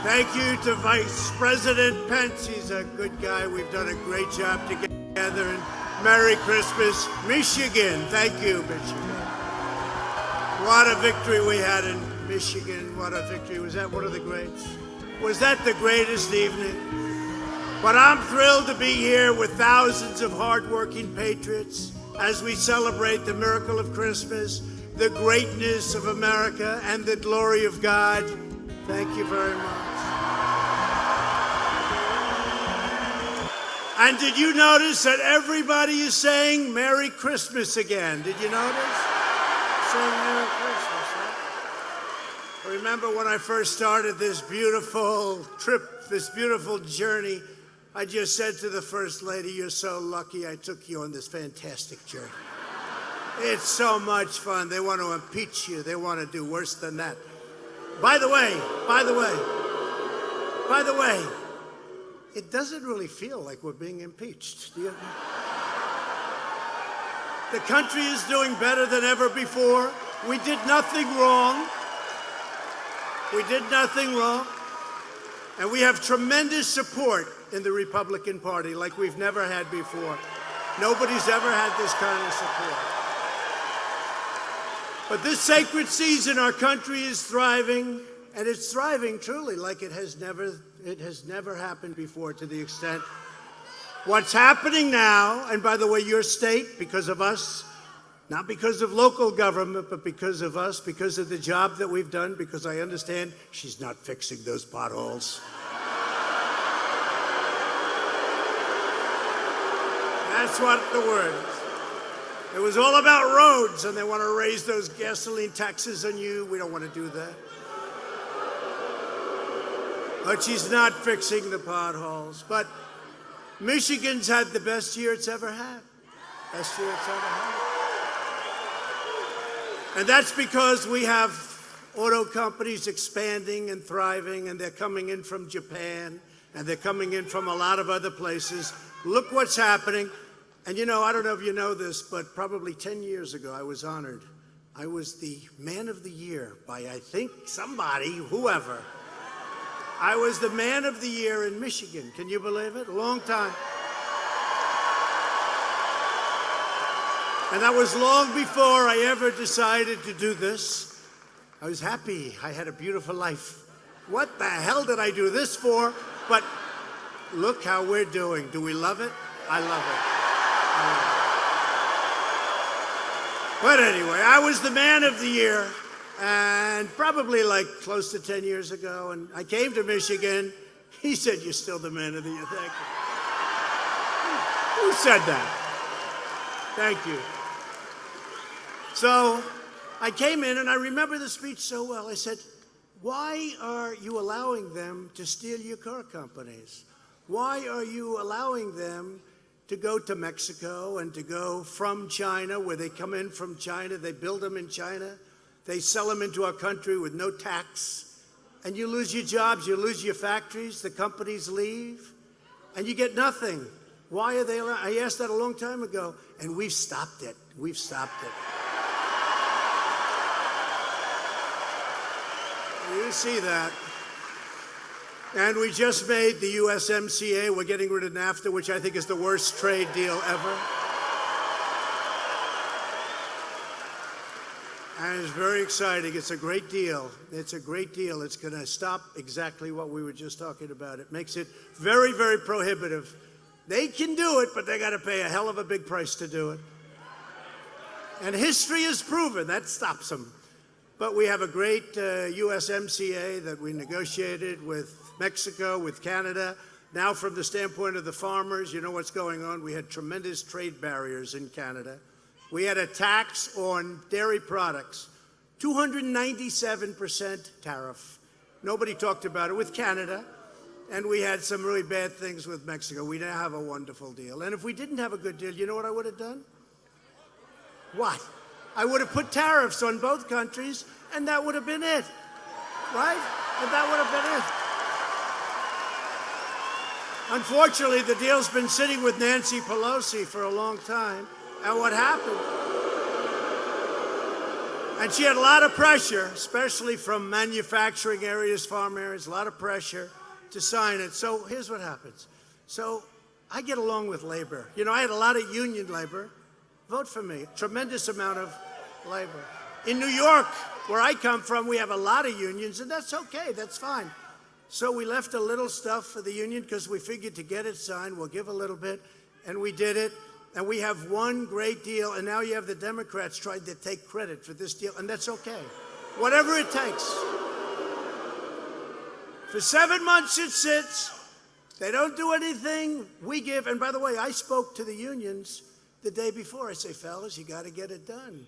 Thank you to Vice President Pence. He's a good guy. We've done a great job together. And Merry Christmas, Michigan. Thank you, Michigan. What a victory we had in Michigan. What a victory. Was that one of the greats? Was that the greatest evening? But I'm thrilled to be here with thousands of hardworking patriots as we celebrate the miracle of Christmas, the greatness of America, and the glory of God. Thank you very much. And did you notice that everybody is saying Merry Christmas again? Did you notice? sing Merry Christmas, huh? Remember when I first started this beautiful trip, this beautiful journey, I just said to the First Lady, you're so lucky I took you on this fantastic journey. It's so much fun. They want to impeach you. They want to do worse than that. By the way, it doesn't really feel like we're being impeached. Do you? The country is doing better than ever before. We did nothing wrong. We did nothing wrong. And we have tremendous support in the Republican Party like we've never had before. Nobody's ever had this kind of support. But this sacred season, our country is thriving, and it's thriving truly like it has never happened before to the extent. What's happening now, and by the way, your state, because of us, not because of local government, but because of us, because of the job that we've done, because I understand she's not fixing those potholes. That's what the word is. It was all about roads, and they want to raise those gasoline taxes on you. We don't want to do that. But she's not fixing the potholes. But Michigan's had the best year it's ever had. Best year it's ever had. And that's because we have auto companies expanding and thriving, and they're coming in from Japan, and they're coming in from a lot of other places. Look what's happening. And you know, I don't know if you know this, but probably 10 years ago, I was honored. I was the Man of the Year by, I think, somebody, whoever. I was the Man of the Year in Michigan. Can you believe it? A long time. And that was long before I ever decided to do this. I was happy. I had a beautiful life. What the hell did I do this for? But look how we're doing. Do we love it? I love it. But anyway, I was the Man of the Year, and probably like close to 10 years ago, and I came to Michigan. He said, you're still the Man of the Year. Thank you. Who said that? Thank you. So I came in, and I remember the speech so well. I said, why are you allowing them to steal your car companies? Why are you allowing them to go to Mexico and to go from China, where they come in from China, they build them in China, they sell them into our country with no tax, and you lose your jobs, you lose your factories, the companies leave, and you get nothing. Why are they allowed? I asked that a long time ago, and we've stopped it. We've stopped it. You see that. And we just made the USMCA. We're getting rid of NAFTA, which I think is the worst trade deal ever. And it's very exciting. It's a great deal. It's a great deal. It's going to stop exactly what we were just talking about. It makes it very, very prohibitive. They can do it, but they got to pay a hell of a big price to do it. And history has proven that stops them. But we have a great USMCA that we negotiated with Mexico, with Canada. Now, from the standpoint of the farmers, you know what's going on. We had tremendous trade barriers in Canada. We had a tax on dairy products, 297% tariff. Nobody talked about it with Canada. And we had some really bad things with Mexico. We now have a wonderful deal. And if we didn't have a good deal, you know what I would have done? What? I would have put tariffs on both countries, and that would have been it. Right? And that would have been it. Unfortunately, the deal's been sitting with Nancy Pelosi for a long time. And what happened? And she had a lot of pressure, especially from manufacturing areas, farm areas, a lot of pressure to sign it. So here's what happens. So I get along with labor. You know, I had a lot of union labor. Vote for me. Tremendous amount of labor. In New York, where I come from, we have a lot of unions, and that's okay. That's fine. So we left a little stuff for the union because we figured to get it signed, we'll give a little bit, and we did it. And we have one great deal, and now you have the Democrats trying to take credit for this deal, and that's okay. Whatever it takes. For 7 months it sits. They don't do anything. We give, and by the way, I spoke to the unions the day before. I say, fellas, you got to get it done.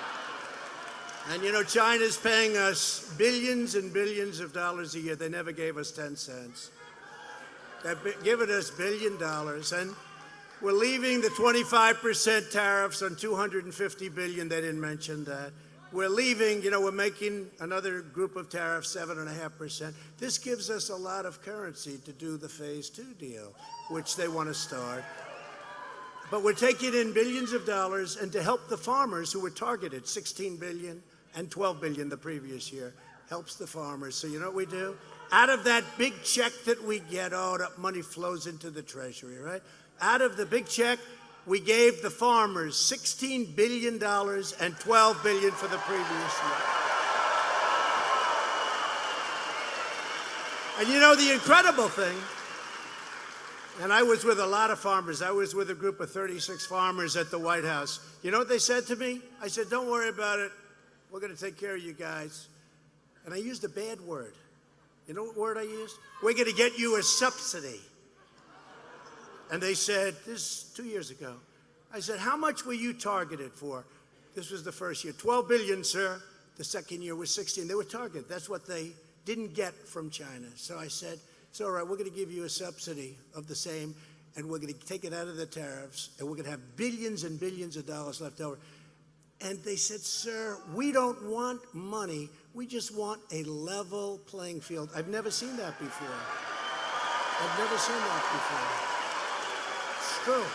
And you know, China's paying us billions and billions of dollars a year. They never gave us 10 cents. They're giving us $1 billion. And we're leaving the 25% tariffs on $250 billion. They didn't mention that. We're leaving, you know, we're making another group of tariffs, 7.5%. This gives us a lot of currency to do the phase 2 deal, which they want to start. But we're taking in billions of dollars, and to help the farmers who were targeted, 16 billion and 12 billion the previous year, helps the farmers. So you know what we do? Out of that big check that we get, oh, that money flows into the Treasury, right? Out of the big check, we gave the farmers $16 billion and $12 billion for the previous year. And you know the incredible thing, and I was with a lot of farmers. I was with a group of 36 farmers at the White House. You know what they said to me? I said, don't worry about it. We're going to take care of you guys. And I used a bad word. You know what word I used? We're going to get you a subsidy. And they said, this is 2 years ago. I said, how much were you targeted for? This was the first year. 12 billion, sir. The second year was 16. They were targeted. That's what they didn't get from China. So I said, it's all right, we're going to give you a subsidy of the same, and we're going to take it out of the tariffs, and we're going to have billions and billions of dollars left over. And they said, sir, we don't want money. We just want a level playing field. I've never seen that before. I've never seen that before. True.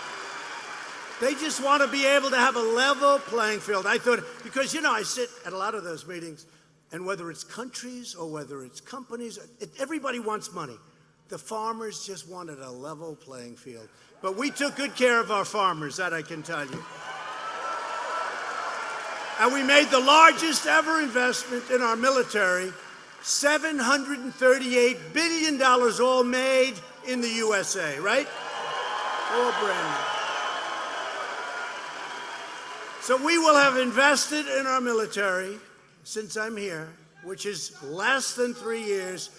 They just want to be able to have a level playing field. I thought, because, you know, I sit at a lot of those meetings, and whether it's countries or whether it's companies, everybody wants money. The farmers just wanted a level playing field. But we took good care of our farmers, that I can tell you. And we made the largest ever investment in our military, $738 billion, all made in the USA, right? All brand new. So we will have invested in our military since I'm here, which is less than 3 years.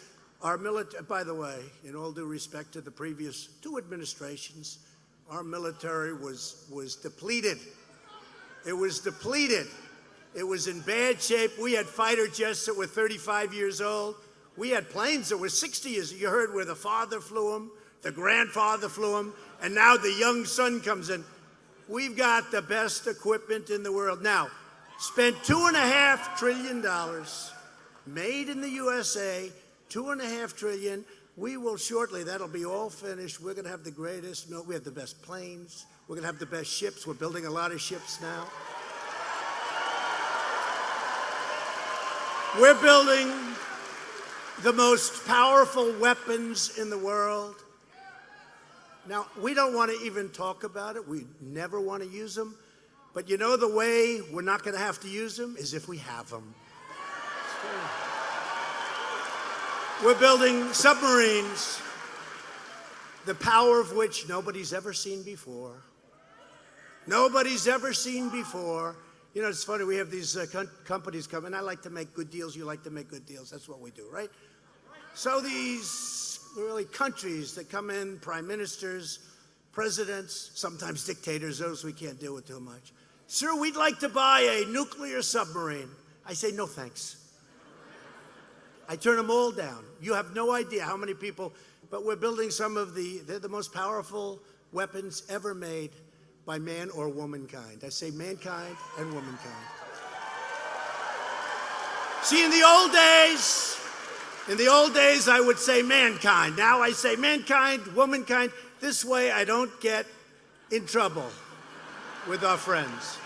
Our military, by the way, in all due respect to the previous 2 administrations, our military was depleted. It was depleted. It was in bad shape. We had fighter jets that were 35 years old. We had planes that were 60 years. You heard where the father flew them, the grandfather flew them, and now the young son comes in. We've got the best equipment in the world. Now, spent $2.5 trillion, made in the USA, $2.5 trillion. We will shortly, that'll be all finished. We're going to have the greatest, we have the best planes. We're going to have the best ships. We're building a lot of ships now. We're building the most powerful weapons in the world. Now, we don't want to even talk about it. We never want to use them. But you know the way we're not going to have to use them is if we have them. We're building submarines, the power of which nobody's ever seen before. Nobody's ever seen before. You know, it's funny, we have these companies come in. I like to make good deals. You like to make good deals. That's what we do, right? So these really countries that come in, prime ministers, presidents, sometimes dictators, those we can't deal with too much. Sir, we'd like to buy a nuclear submarine. I say, no thanks. I turn them all down. You have no idea how many people, but we're building some of they're the most powerful weapons ever made by man or womankind. I say mankind and womankind. See, in the old days, I would say mankind. Now I say mankind, womankind. This way I don't get in trouble with our friends.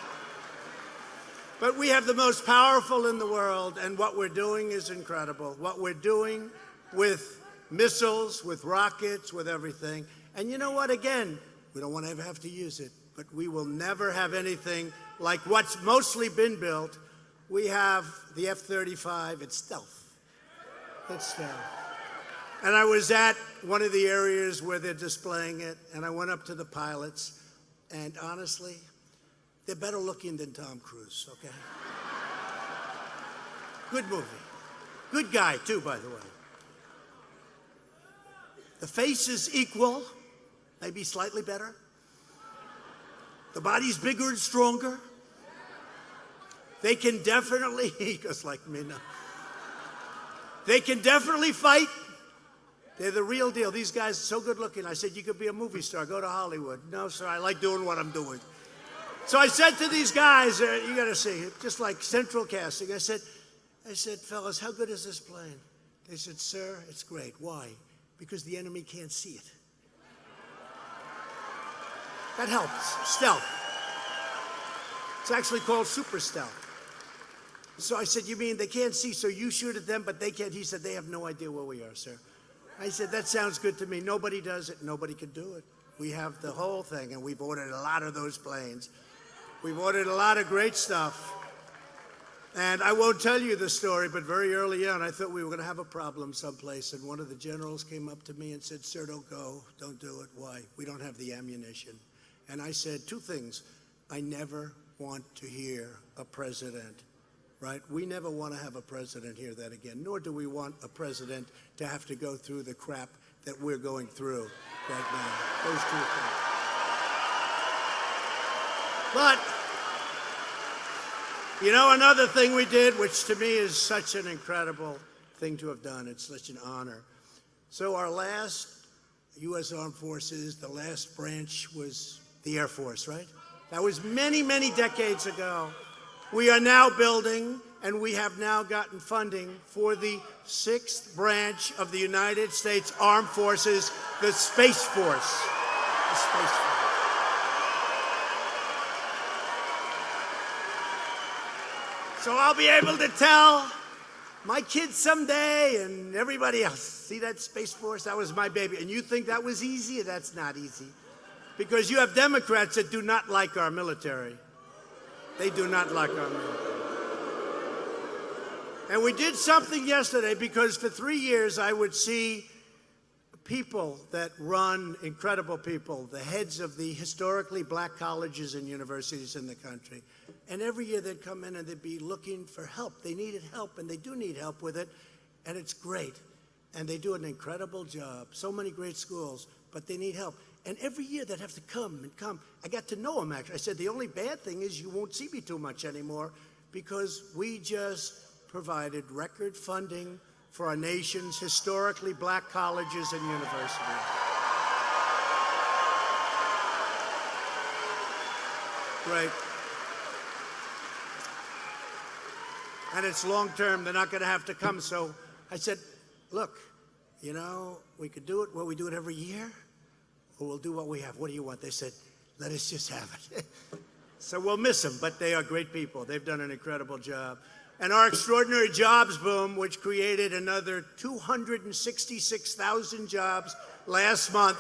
But we have the most powerful in the world, and what we're doing is incredible. What we're doing with missiles, with rockets, with everything. And you know what? Again, we don't want to ever have to use it, but we will never have anything like what's mostly been built. We have the F-35. It's stealth. It's stealth. And I was at one of the areas where they're displaying it, and I went up to the pilots, and honestly, they're better looking than Tom Cruise, okay? Good movie. Good guy, too, by the way. The face is equal, maybe slightly better. The body's bigger and stronger. They can definitely, he goes like me now. They can definitely fight. They're the real deal. These guys are so good looking. I said, you could be a movie star. Go to Hollywood. No, sir, I like doing what I'm doing. So I said to these guys, you got to see, just like central casting, I said, fellas, how good is this plane? They said, sir, it's great. Why? Because the enemy can't see it. That helps. Stealth. It's actually called super stealth. So I said, you mean they can't see, so you shoot at them, but they can't? He said, they have no idea where we are, sir. I said, that sounds good to me. Nobody does it. Nobody can do it. We have the whole thing, and we've ordered a lot of those planes. We've ordered a lot of great stuff. And I won't tell you the story, but very early on, I thought we were going to have a problem someplace. And one of the generals came up to me and said, sir, don't go. Don't do it. Why? We don't have the ammunition. And I said two things. I never want to hear a president, right? We never want to have a president hear that again, nor do we want a president to have to go through the crap that we're going through right now. Those two things. But, you know, another thing we did, which to me is such an incredible thing to have done, it's such an honor. So our last U.S. Armed Forces, the last branch was the Air Force, right? That was many, many decades ago. We are now building, and we have now gotten funding for the 6th branch of the United States Armed Forces, the Space Force. The Space Force. So I'll be able to tell my kids someday and everybody else, see that Space Force? That was my baby. And you think that was easy? That's not easy. Because you have Democrats that do not like our military. They do not like our military. And we did something yesterday because for 3 years I would see people that run, incredible people, the heads of the historically black colleges and universities in the country. And every year they'd come in and they'd be looking for help. They needed help, and they do need help with it, and it's great. And they do an incredible job. So many great schools, but they need help. And every year they'd have to come and come. I got to know them, actually. I said, the only bad thing is you won't see me too much anymore because we just provided record funding for our nation's historically black colleges and universities. Great. And it's long-term. They're not going to have to come. So I said, look, you know, we could do it. Will we do it every year? Or we'll do what we have. What do you want? They said, let us just have it. So we'll miss them, but they are great people. They've done an incredible job. And our extraordinary jobs boom, which created another 266,000 jobs last month.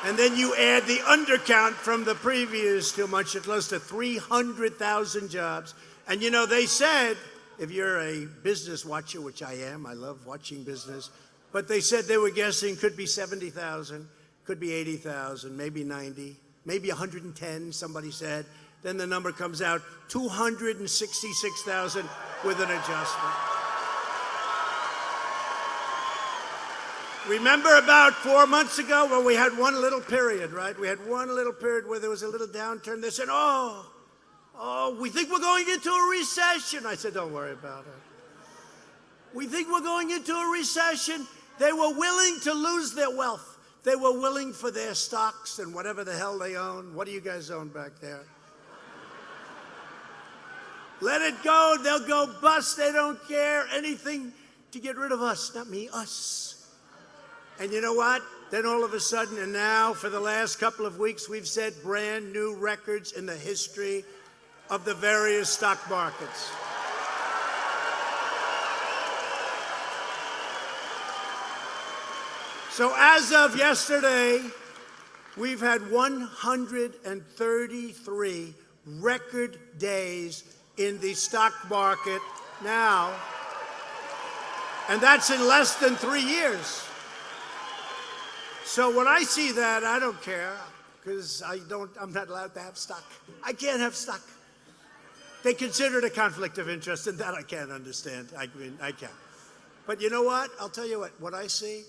And then you add the undercount from the previous 2 months, you're close to 300,000 jobs. And you know, they said, if you're a business watcher, which I am, I love watching business, but they said they were guessing could be 70,000, could be 80,000, maybe 90, maybe 110, somebody said. Then the number comes out, 266,000 with an adjustment. Remember about 4 months ago when we had one little period, right? We had one little period where there was a little downturn. They said, oh, we think we're going into a recession. I said, don't worry about it. We think we're going into a recession. They were willing to lose their wealth. They were willing for their stocks and whatever the hell they own. What do you guys own back there? Let it go. They'll go bust. They don't care. Anything to get rid of us. Not me, us. And you know what? Then all of a sudden, and now for the last couple of weeks, we've set brand new records in the history of the various stock markets. So as of yesterday, we've had 133 record days in the stock market now, and that's in less than 3 years. So when I see that, I don't care, because I'm not allowed to have stock. I can't have stock. They consider it a conflict of interest, and that I can't understand. I mean, I can't. But you know what? I'll tell you what I see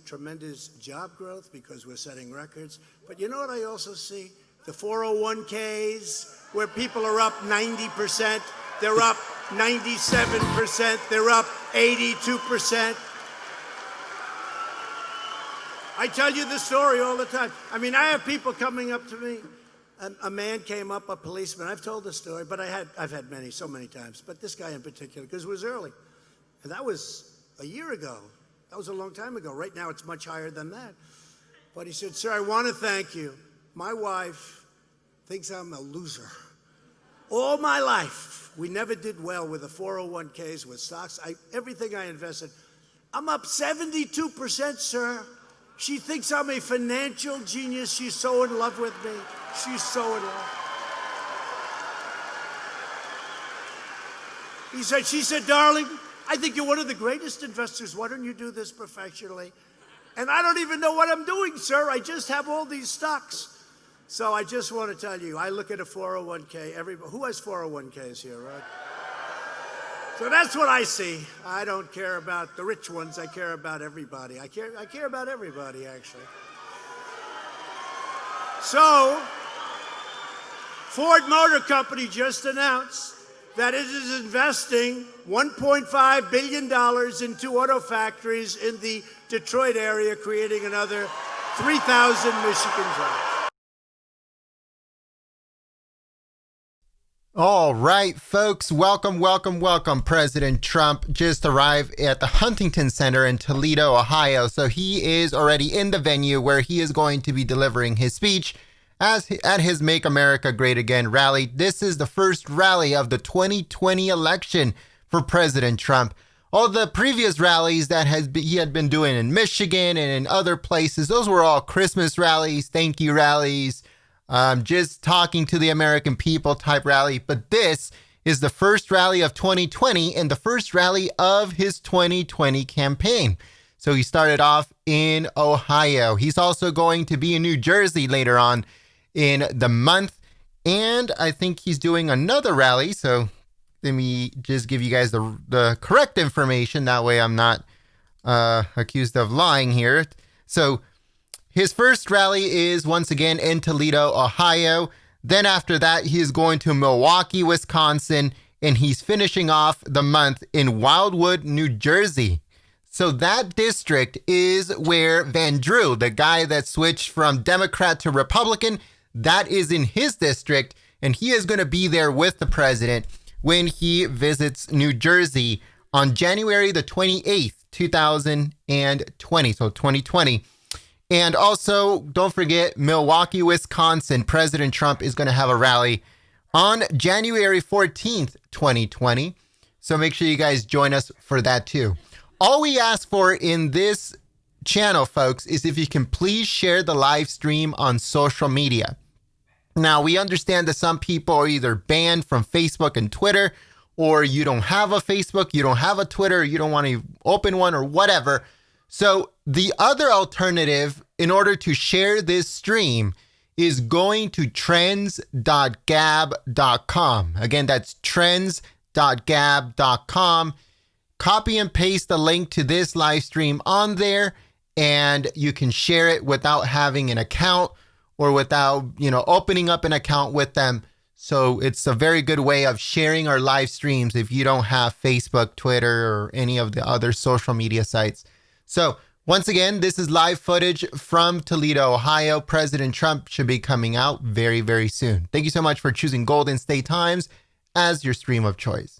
tremendous job growth because we're setting records. But you know what I also see? the 401ks, where people are up 90%, they're up 97%, they're up 82%. I tell you the story all the time. I mean, I have people coming up to me. A man came up, a policeman. I've told the story, but I've had many, so many times. But this guy in particular, because it was early. And that was a year ago. That was a long time ago. Right now, it's much higher than that. But he said, sir, I want to thank you. My wife thinks I'm a loser. All my life, we never did well with the 401ks, with stocks, everything I invested. I'm up 72%, sir. She thinks I'm a financial genius. She's so in love with me. She's so in love. She said, darling, I think you're one of the greatest investors. Why don't you do this professionally? And I don't even know what I'm doing, sir. I just have all these stocks. So I just want to tell you, I look at a 401k. Who has 401ks here, right? So that's what I see. I don't care about the rich ones. I care about everybody. I care about everybody, actually. So, Ford Motor Company just announced that it is investing $1.5 billion in 2 auto factories in the Detroit area, creating another 3,000 Michigan jobs. All right, folks, welcome. President Trump just arrived at the Huntington Center in Toledo, Ohio. So he is already in the venue where he is going to be delivering his speech at his Make America Great Again rally. This is the first rally of the 2020 election for President Trump. All the previous rallies that he had been doing in Michigan and in other places, those were all Christmas rallies, thank you rallies, just talking to the American people type rally. But this is the first rally of 2020 and the first rally of his 2020 campaign. So he started off in Ohio. He's also going to be in New Jersey later on in the month. And I think he's doing another rally. So let me just give you guys the correct information. That way I'm not accused of lying here. So his first rally is once again in Toledo, Ohio. Then after that, he is going to Milwaukee, Wisconsin, and he's finishing off the month in Wildwood, New Jersey. So that district is where Van Drew, the guy that switched from Democrat to Republican, that is in his district, and he is going to be there with the president when he visits New Jersey on January the 28th, 2020, so 2020. And also, don't forget, Milwaukee, Wisconsin, President Trump is going to have a rally on January 14th, 2020. So make sure you guys join us for that too. All we ask for in this channel, folks, is if you can please share the live stream on social media. Now, we understand that some people are either banned from Facebook and Twitter, or you don't have a Facebook, you don't have a Twitter, you don't want to open one or whatever. So the other alternative in order to share this stream is going to trends.gab.com. Again, that's trends.gab.com. Copy and paste the link to this live stream on there, and you can share it without having an account or without, opening up an account with them. So it's a very good way of sharing our live streams if you don't have Facebook, Twitter, or any of the other social media sites. So once again, this is live footage from Toledo, Ohio. President Trump should be coming out very, very soon. Thank you so much for choosing Golden State Times as your stream of choice.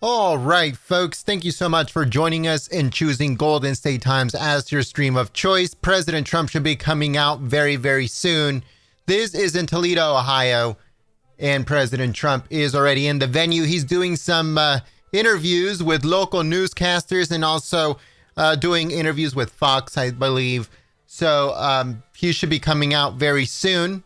All right, folks, thank you so much for joining us in choosing Golden State Times as your stream of choice. President Trump should be coming out very, very soon. This is in Toledo, Ohio, and President Trump is already in the venue. He's doing some interviews with local newscasters and also doing interviews with Fox, I believe. So he should be coming out very soon.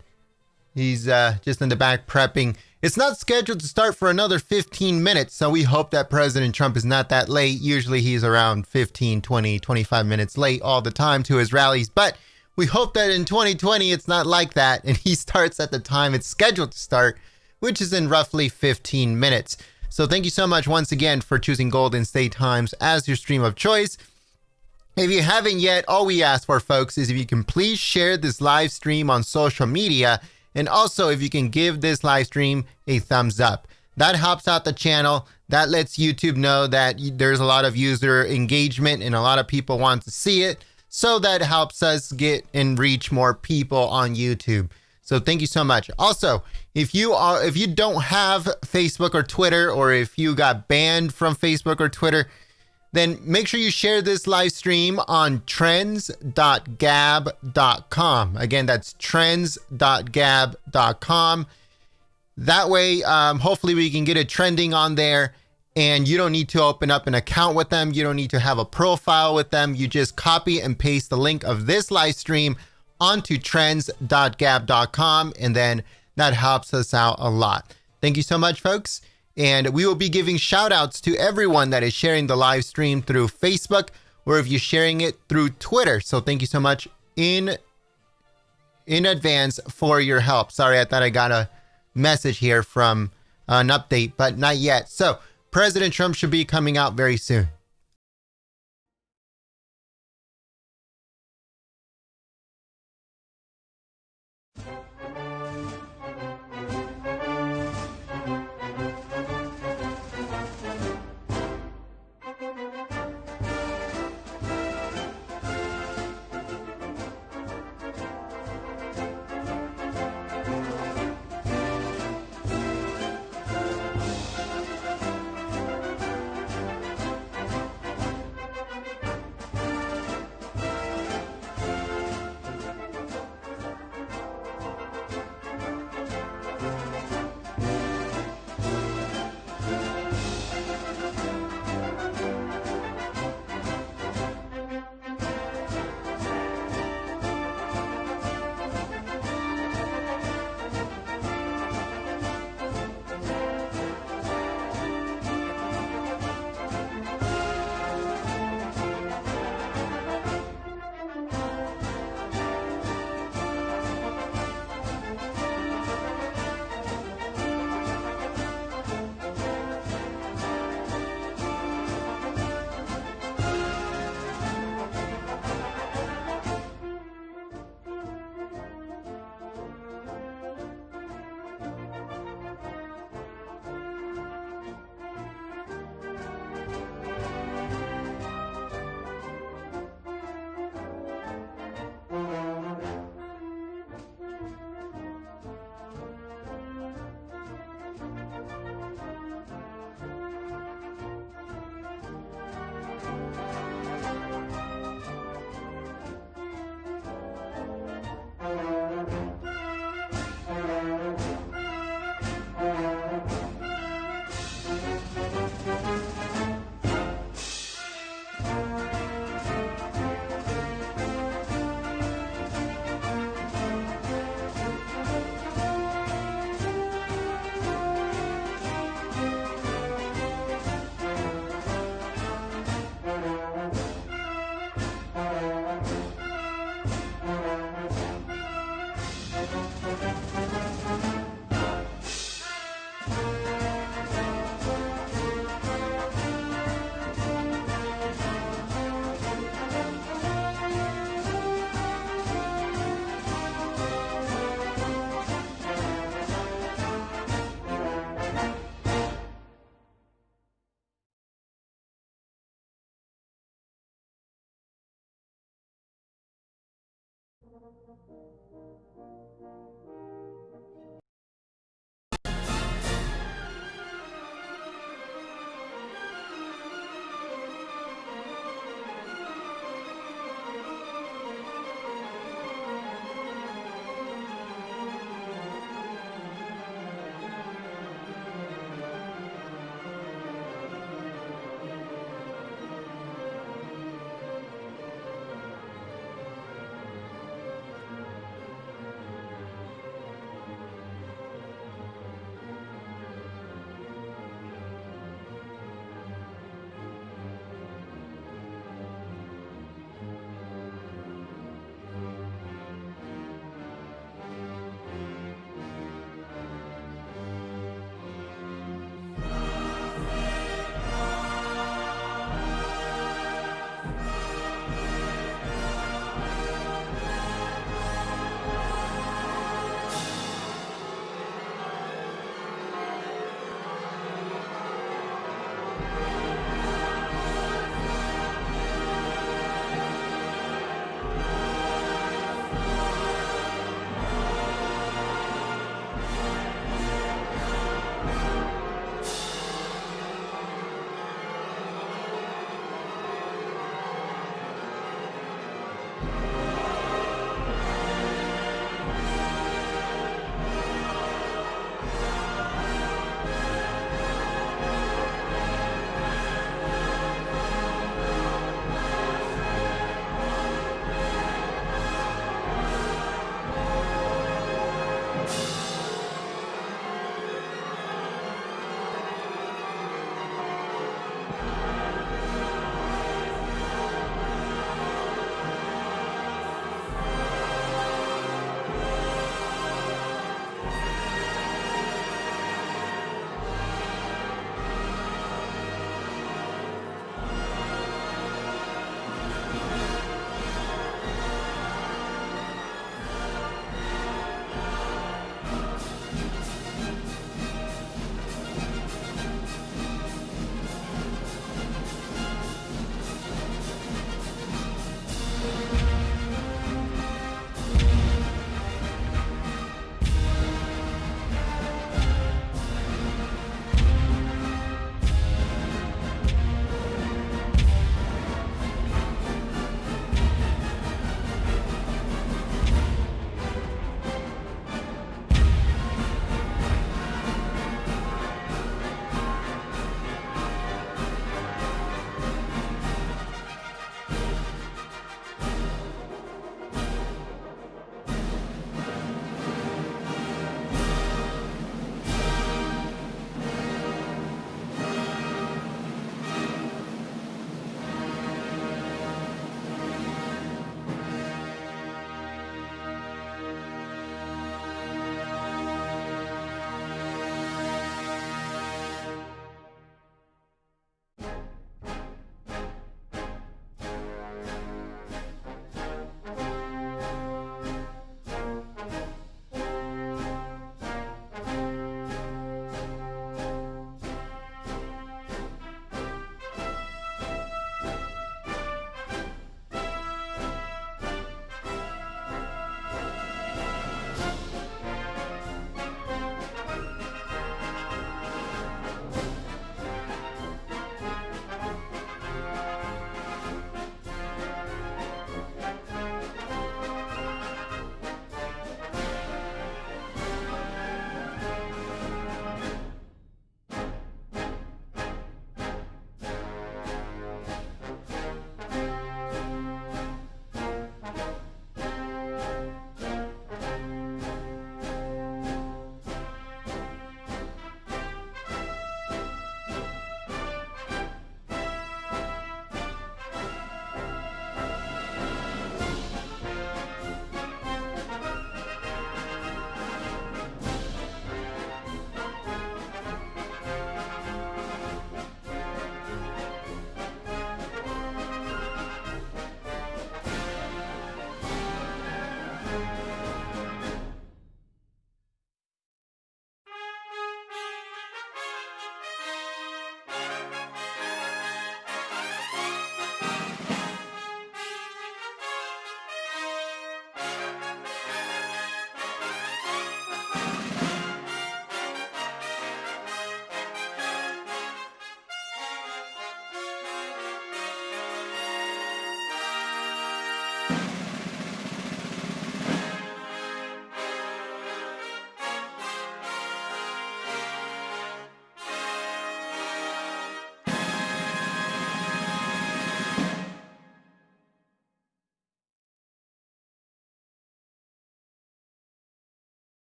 He's just in the back prepping. It's not scheduled to start for another 15 minutes, so we hope that President Trump is not that late. Usually he's around 15, 20, 25 minutes late all the time to his rallies, but we hope that in 2020 it's not like that, and he starts at the time it's scheduled to start, which is in roughly 15 minutes. So thank you so much once again for choosing Golden State Times as your stream of choice. If you haven't yet, all we ask for, folks, is if you can please share this live stream on social media. And also, if you can give this live stream a thumbs up. That helps out the channel. That lets YouTube know that there's a lot of user engagement and a lot of people want to see it. So that helps us get and reach more people on YouTube. So thank you so much. Also, if you don't have Facebook or Twitter, or if you got banned from Facebook or Twitter, then make sure you share this live stream on trends.gab.com. Again, that's trends.gab.com. That way, hopefully we can get it trending on there, and you don't need to open up an account with them. You don't need to have a profile with them. You just copy and paste the link of this live stream onto trends.gab.com, and then that helps us out a lot. Thank you so much, folks. And we will be giving shout outs to everyone that is sharing the live stream through Facebook, or if you're sharing it through Twitter. So thank you so much in advance for your help. Sorry, I thought I got a message here from an update, but not yet. So President Trump should be coming out very soon.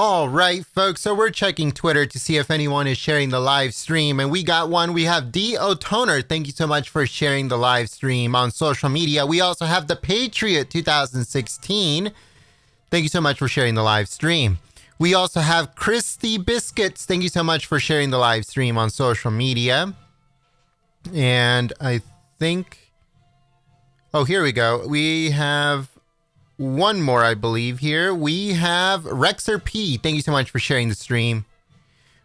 All right, folks, so we're checking Twitter to see if anyone is sharing the live stream, and we got one. We have D. O'Toner. Thank you so much for sharing the live stream on social media. We also have the Patriot 2016. Thank you so much for sharing the live stream. We also have Christy Biscuits. Thank you so much for sharing the live stream on social media. And I think... Oh, here we go. We have one more, I believe, here. We have Rexer P. Thank you so much for sharing the stream.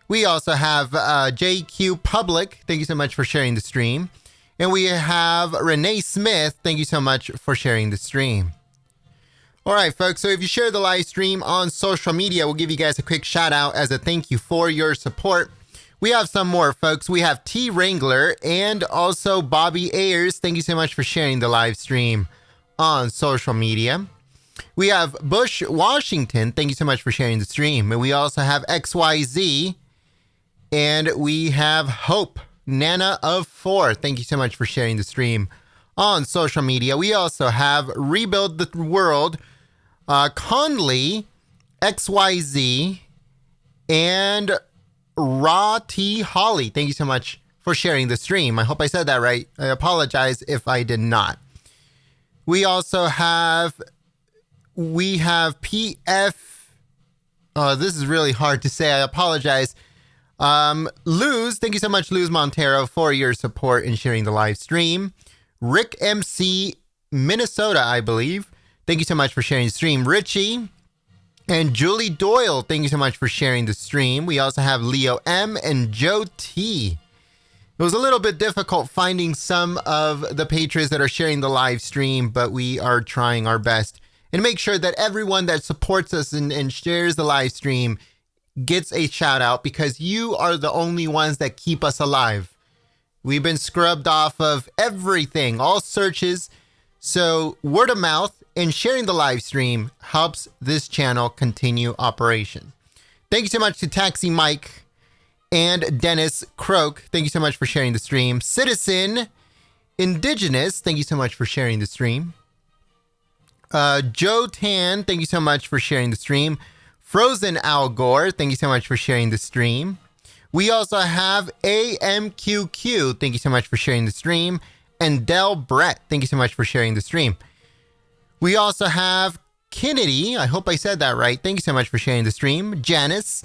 We also have JQ Public. Thank you so much for sharing the stream. And we have Renee Smith. Thank you so much for sharing the stream. All right, folks. So if you share the live stream on social media, we'll give you guys a quick shout out as a thank you for your support. We have some more, folks. We have T. Wrangler and also Bobby Ayers. Thank you so much for sharing the live stream on social media. We have Bush Washington. Thank you so much for sharing the stream. And we also have XYZ. And we have Hope, Nana of 4. Thank you so much for sharing the stream on social media. We also have Rebuild the World, Conley, XYZ, and Raw T. Holly. Thank you so much for sharing the stream. I hope I said that right. I apologize if I did not. We also have... We have PF. Oh, this is really hard to say. I apologize. Luz, thank you so much, Luz Montero, for your support in sharing the live stream. Rick MC, Minnesota, I believe. Thank you so much for sharing the stream. Richie and Julie Doyle, thank you so much for sharing the stream. We also have Leo M and Joe T. It was a little bit difficult finding some of the patrons that are sharing the live stream, but we are trying our best. And make sure that everyone that supports us and shares the live stream gets a shout out, because you are the only ones that keep us alive. We've been scrubbed off of everything, all searches. So word of mouth and sharing the live stream helps this channel continue operation. Thank you so much to Taxi Mike and Dennis Croak. Thank you so much for sharing the stream. Citizen Indigenous, thank you so much for sharing the stream. Joe Tan, thank you so much for sharing the stream. Frozen Al Gore, thank you so much for sharing the stream. We also have AMQQ, thank you so much for sharing the stream. And Del Brett, thank you so much for sharing the stream. We also have Kennedy, I hope I said that right. Thank you so much for sharing the stream. Janice.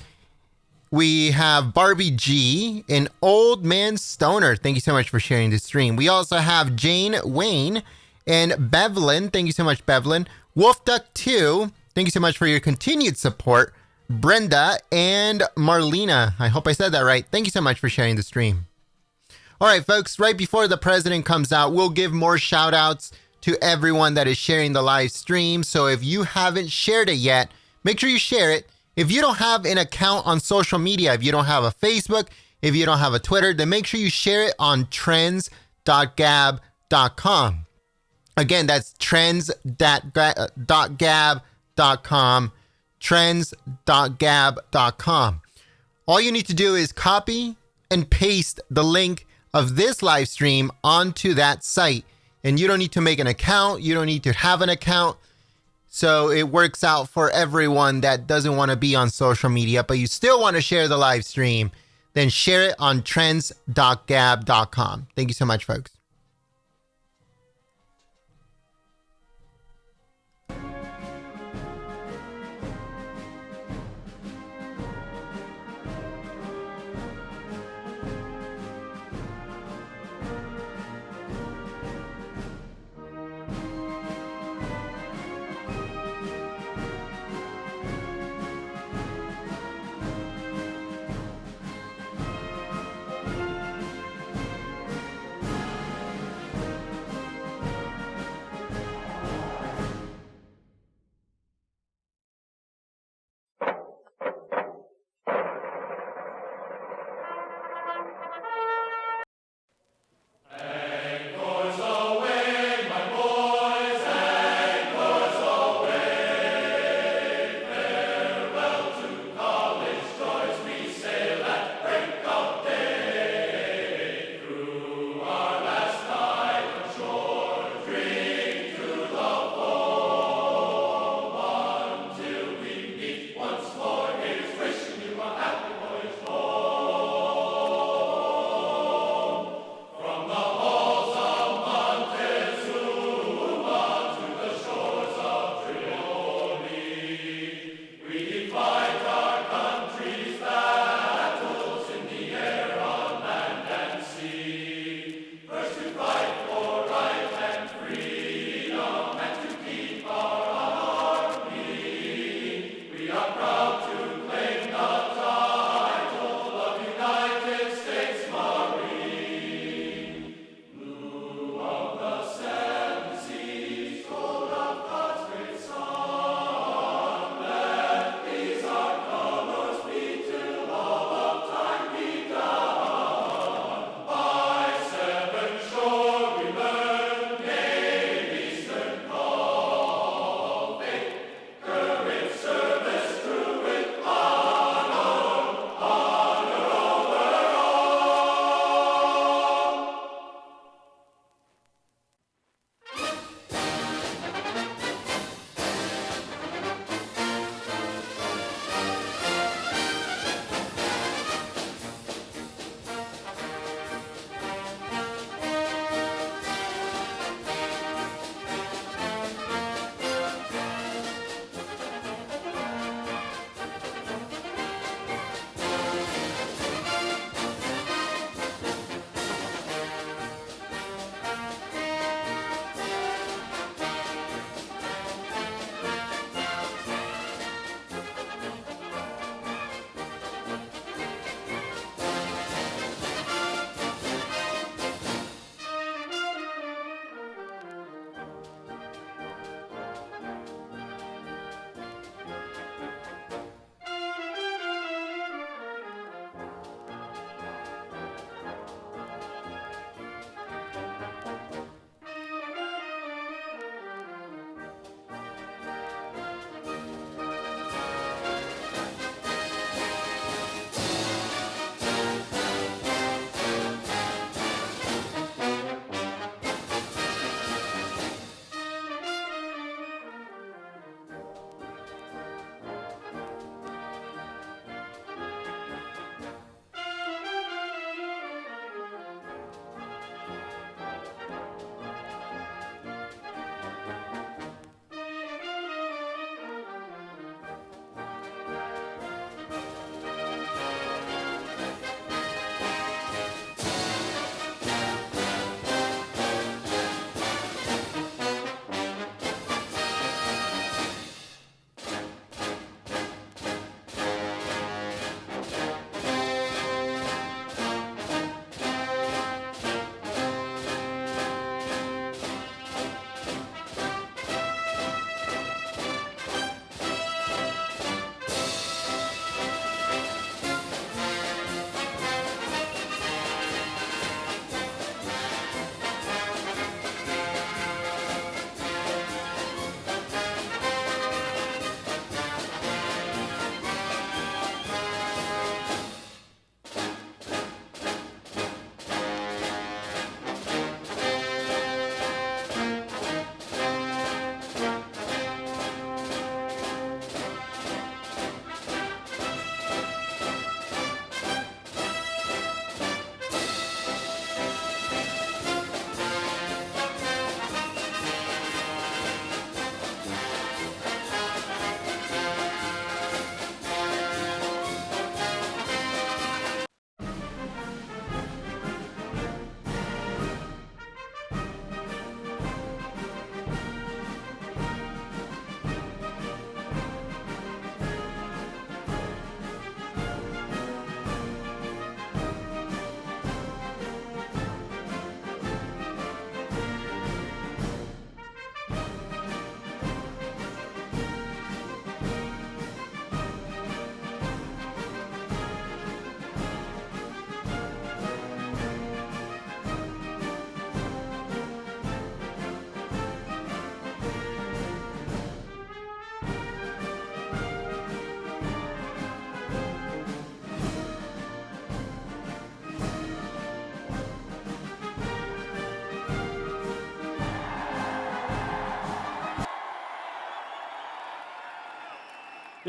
We have Barbie G and Old Man Stoner, thank you so much for sharing the stream. We also have Jane Wayne and Bevlin, thank you so much, Bevlin. Wolf Duck 2, thank you so much for your continued support. Brenda and Marlena, I hope I said that right. Thank you so much for sharing the stream. All right, folks, right before the president comes out, we'll give more shout outs to everyone that is sharing the live stream. So if you haven't shared it yet, make sure you share it. If you don't have an account on social media, if you don't have a Facebook, if you don't have a Twitter, then make sure you share it on trends.gab.com. Again, that's trends.gab.com, trends.gab.com. All you need to do is copy and paste the link of this live stream onto that site. And you don't need to make an account. You don't need to have an account. So it works out for everyone that doesn't want to be on social media, but you still want to share the live stream. Then share it on trends.gab.com. Thank you so much, folks.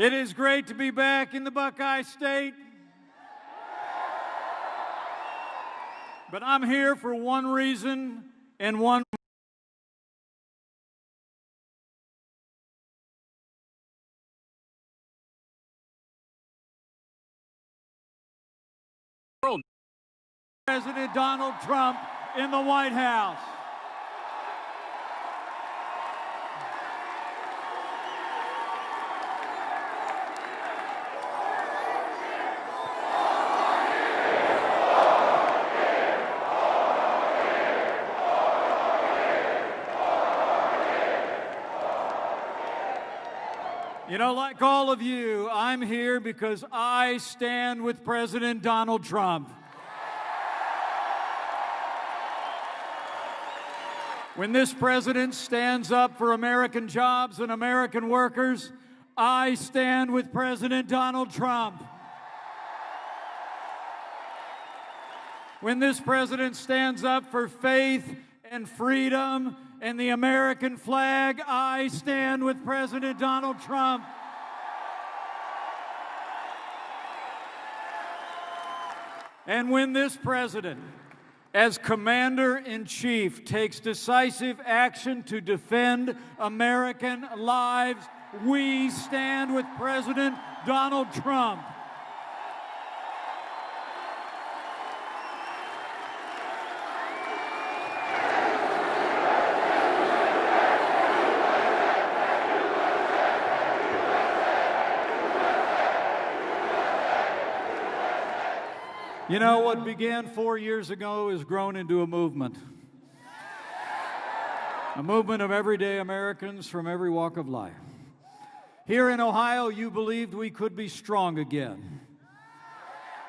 It is great to be back in the Buckeye State. But I'm here for one reason and one. President Donald Trump in the White House. You know, like all of you, I'm here because I stand with President Donald Trump. When this president stands up for American jobs and American workers, I stand with President Donald Trump. When this president stands up for faith and freedom and the American flag, I stand with President Donald Trump. And when this president, as Commander-in-Chief, takes decisive action to defend American lives, we stand with President Donald Trump. You know, what began 4 years ago has grown into a movement. A movement of everyday Americans from every walk of life. Here in Ohio, you believed we could be strong again.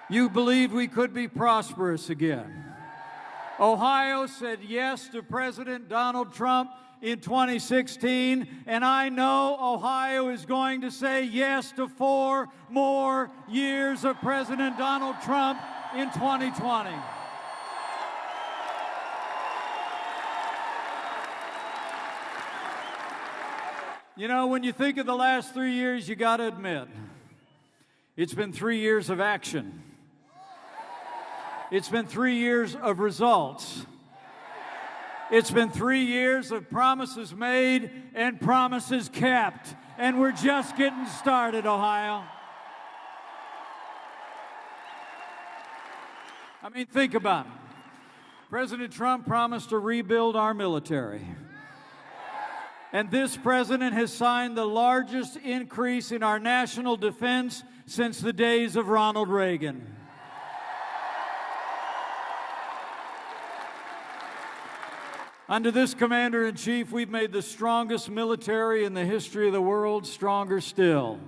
You believed we could be prosperous again. Ohio said yes to President Donald Trump in 2016, and I know Ohio is going to say yes to 4 more years of President Donald Trump in 2020. You know, when you think of the last 3 years, you got to admit, it's been 3 years of action. It's been 3 years of results. It's been 3 years of promises made and promises kept. And we're just getting started, Ohio. I mean, think about it. President Trump promised to rebuild our military. And this president has signed the largest increase in our national defense since the days of Ronald Reagan. Under this Commander-in-Chief, we've made the strongest military in the history of the world stronger still.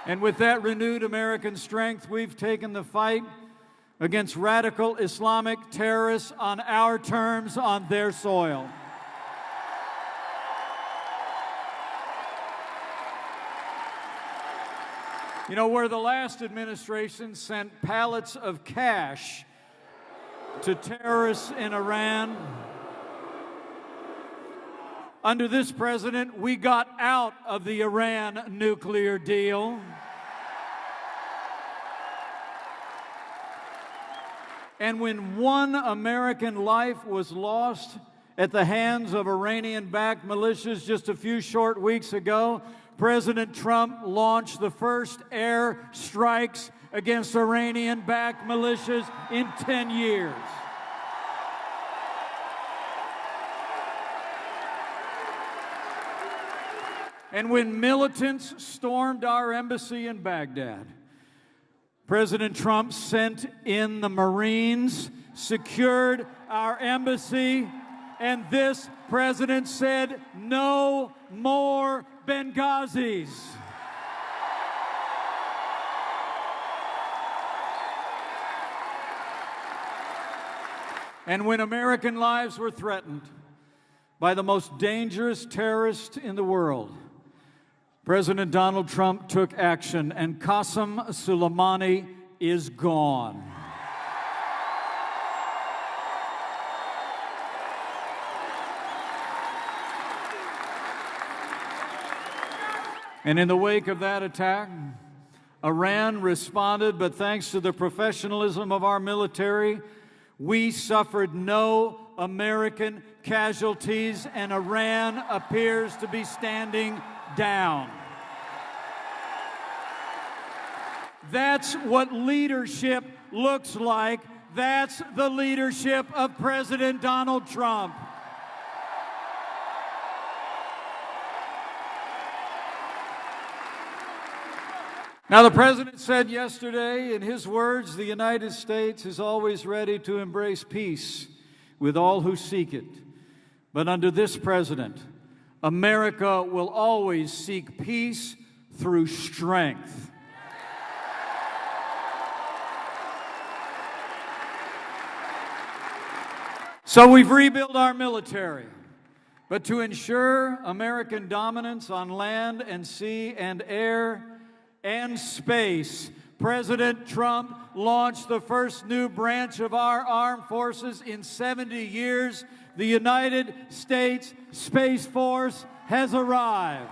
And with that renewed American strength, we've taken the fight against radical Islamic terrorists on our terms, on their soil. You know, where the last administration sent pallets of cash to terrorists in Iran, under this president, we got out of the Iran nuclear deal. And when one American life was lost at the hands of Iranian-backed militias just a few short weeks ago, President Trump launched the first air strikes against Iranian-backed militias in 10 years. And when militants stormed our embassy in Baghdad, President Trump sent in the Marines, secured our embassy, and this president said, no more Benghazis. And when American lives were threatened by the most dangerous terrorist in the world, President Donald Trump took action, and Qasem Soleimani is gone. And in the wake of that attack, Iran responded, but thanks to the professionalism of our military, we suffered no American casualties, and Iran appears to be standing down. That's what leadership looks like. That's the leadership of President Donald Trump. Now, the president said yesterday, in his words, the United States is always ready to embrace peace with all who seek it. But under this president, America will always seek peace through strength. So we've rebuilt our military. But to ensure American dominance on land and sea and air and space, President Trump launched the first new branch of our armed forces in 70 years. The United States Space Force has arrived.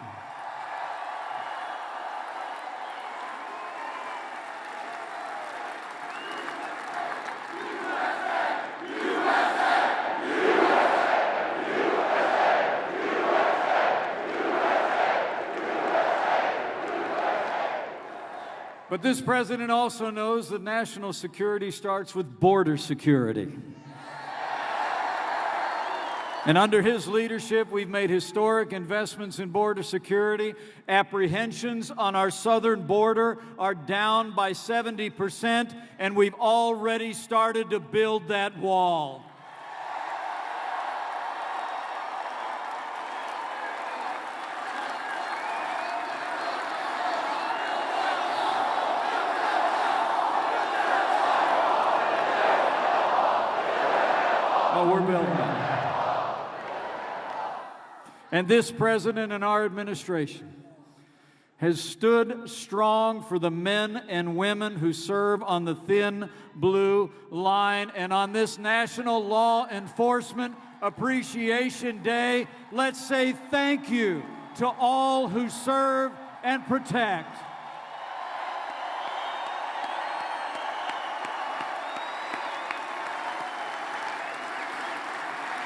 But this president also knows that national security starts with border security. And under his leadership, we've made historic investments in border security. Apprehensions on our southern border are down by 70%, and we've already started to build that wall. We're building it. And this president and our administration has stood strong for the men and women who serve on the thin blue line. And on this National Law Enforcement Appreciation Day, let's say thank you to all who serve and protect.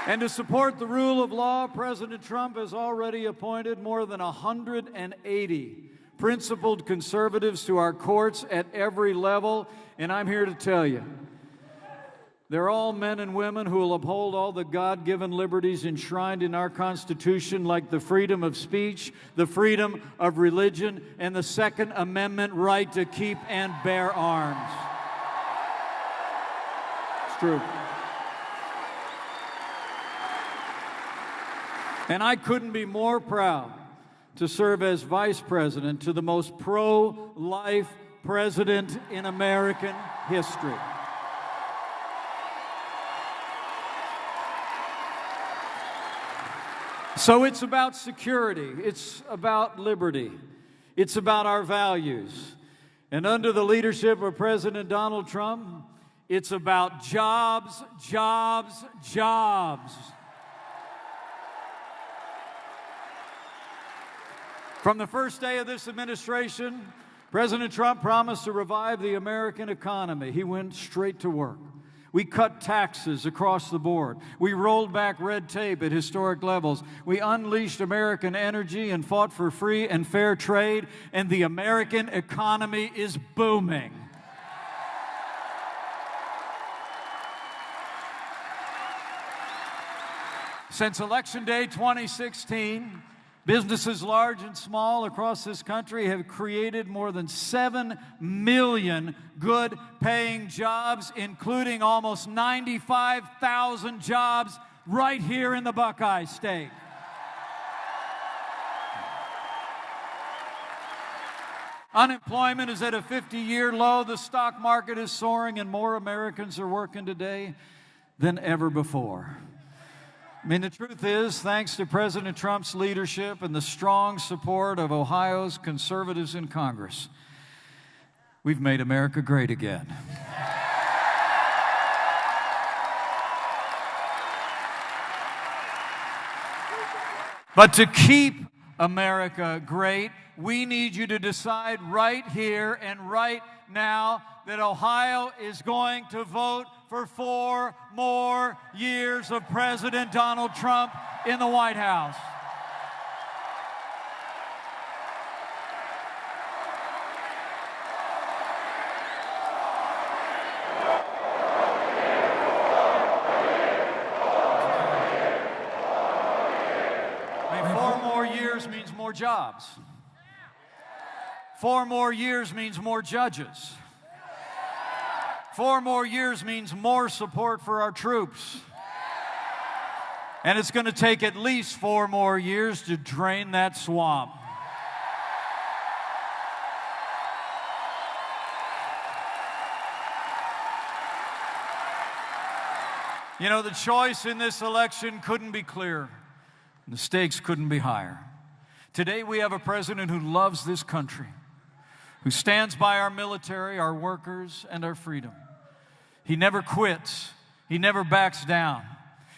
And to support the rule of law, President Trump has already appointed more than 180 principled conservatives to our courts at every level. And I'm here to tell you, they're all men and women who will uphold all the God-given liberties enshrined in our Constitution, like the freedom of speech, the freedom of religion, and the Second Amendment right to keep and bear arms. It's true. And I couldn't be more proud to serve as vice president to the most pro-life president in American history. So it's about security, it's about liberty, it's about our values. And under the leadership of President Donald Trump, it's about jobs, jobs, jobs. From the first day of this administration, President Trump promised to revive the American economy. He went straight to work. We cut taxes across the board. We rolled back red tape at historic levels. We unleashed American energy and fought for free and fair trade, and the American economy is booming. Since Election Day 2016, businesses large and small across this country have created more than 7 million good-paying jobs, including almost 95,000 jobs right here in the Buckeye State. Unemployment is at a 50-year low. The stock market is soaring, and more Americans are working today than ever before. I mean, the truth is, thanks to President Trump's leadership and the strong support of Ohio's conservatives in Congress, we've made America great again. But to keep America great. We need you to decide right here and right now that Ohio is going to vote for 4 more years of President Donald Trump in the White House. I mean, 4 more years means more jobs. 4 more years means more judges. 4 more years means more support for our troops. And it's going to take at least 4 more years to drain that swamp. You know, the choice in this election couldn't be clearer. The stakes couldn't be higher. Today we have a president who loves this country, who stands by our military, our workers, and our freedom. He never quits. He never backs down.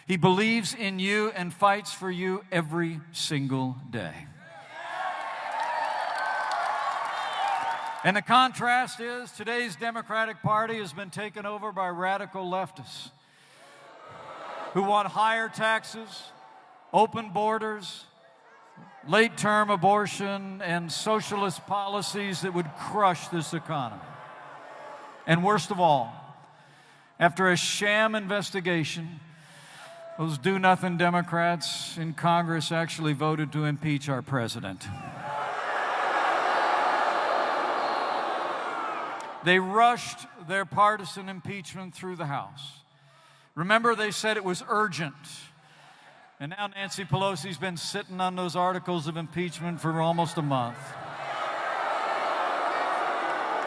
He believes in you and fights for you every single day. And the contrast is today's Democratic Party has been taken over by radical leftists who want higher taxes, open borders, late-term abortion, and socialist policies that would crush this economy. And worst of all, after a sham investigation, those do-nothing Democrats in Congress actually voted to impeach our president. They rushed their partisan impeachment through the House. Remember, they said it was urgent. And now Nancy Pelosi's been sitting on those articles of impeachment for almost a month.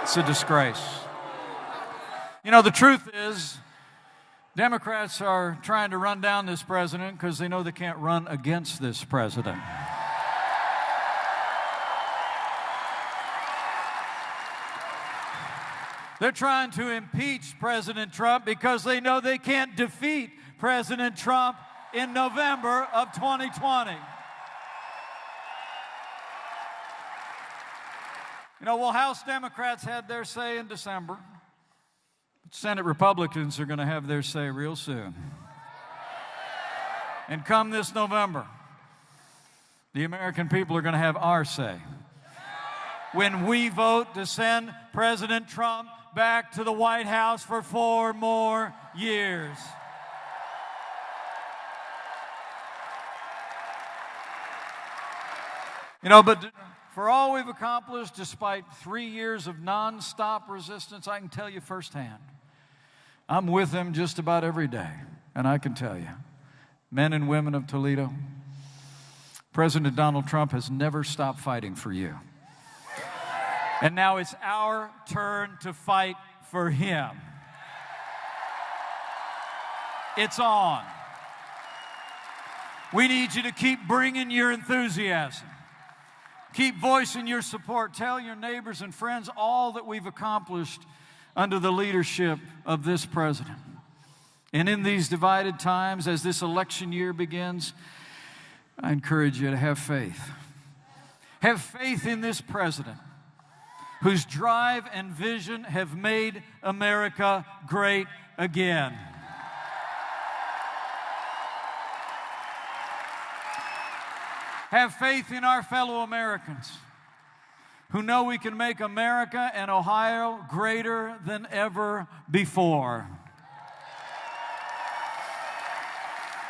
It's a disgrace. You know, the truth is, Democrats are trying to run down this president because they know they can't run against this president. They're trying to impeach President Trump because they know they can't defeat President Trump in November of 2020. You know, well, House Democrats had their say in December. Senate Republicans are going to have their say real soon. And come this November, the American people are going to have our say when we vote to send President Trump back to the White House for 4 more years. You know, but for all we've accomplished, despite 3 years of nonstop resistance, I can tell you firsthand, I'm with them just about every day. And I can tell you, men and women of Toledo, President Donald Trump has never stopped fighting for you. And now it's our turn to fight for him. It's on. We need you to keep bringing your enthusiasm. Keep voicing your support. Tell your neighbors and friends all that we've accomplished under the leadership of this president. And in these divided times, as this election year begins, I encourage you to have faith. Have faith in this president whose drive and vision have made America great again. Have faith in our fellow Americans who know we can make America and Ohio greater than ever before.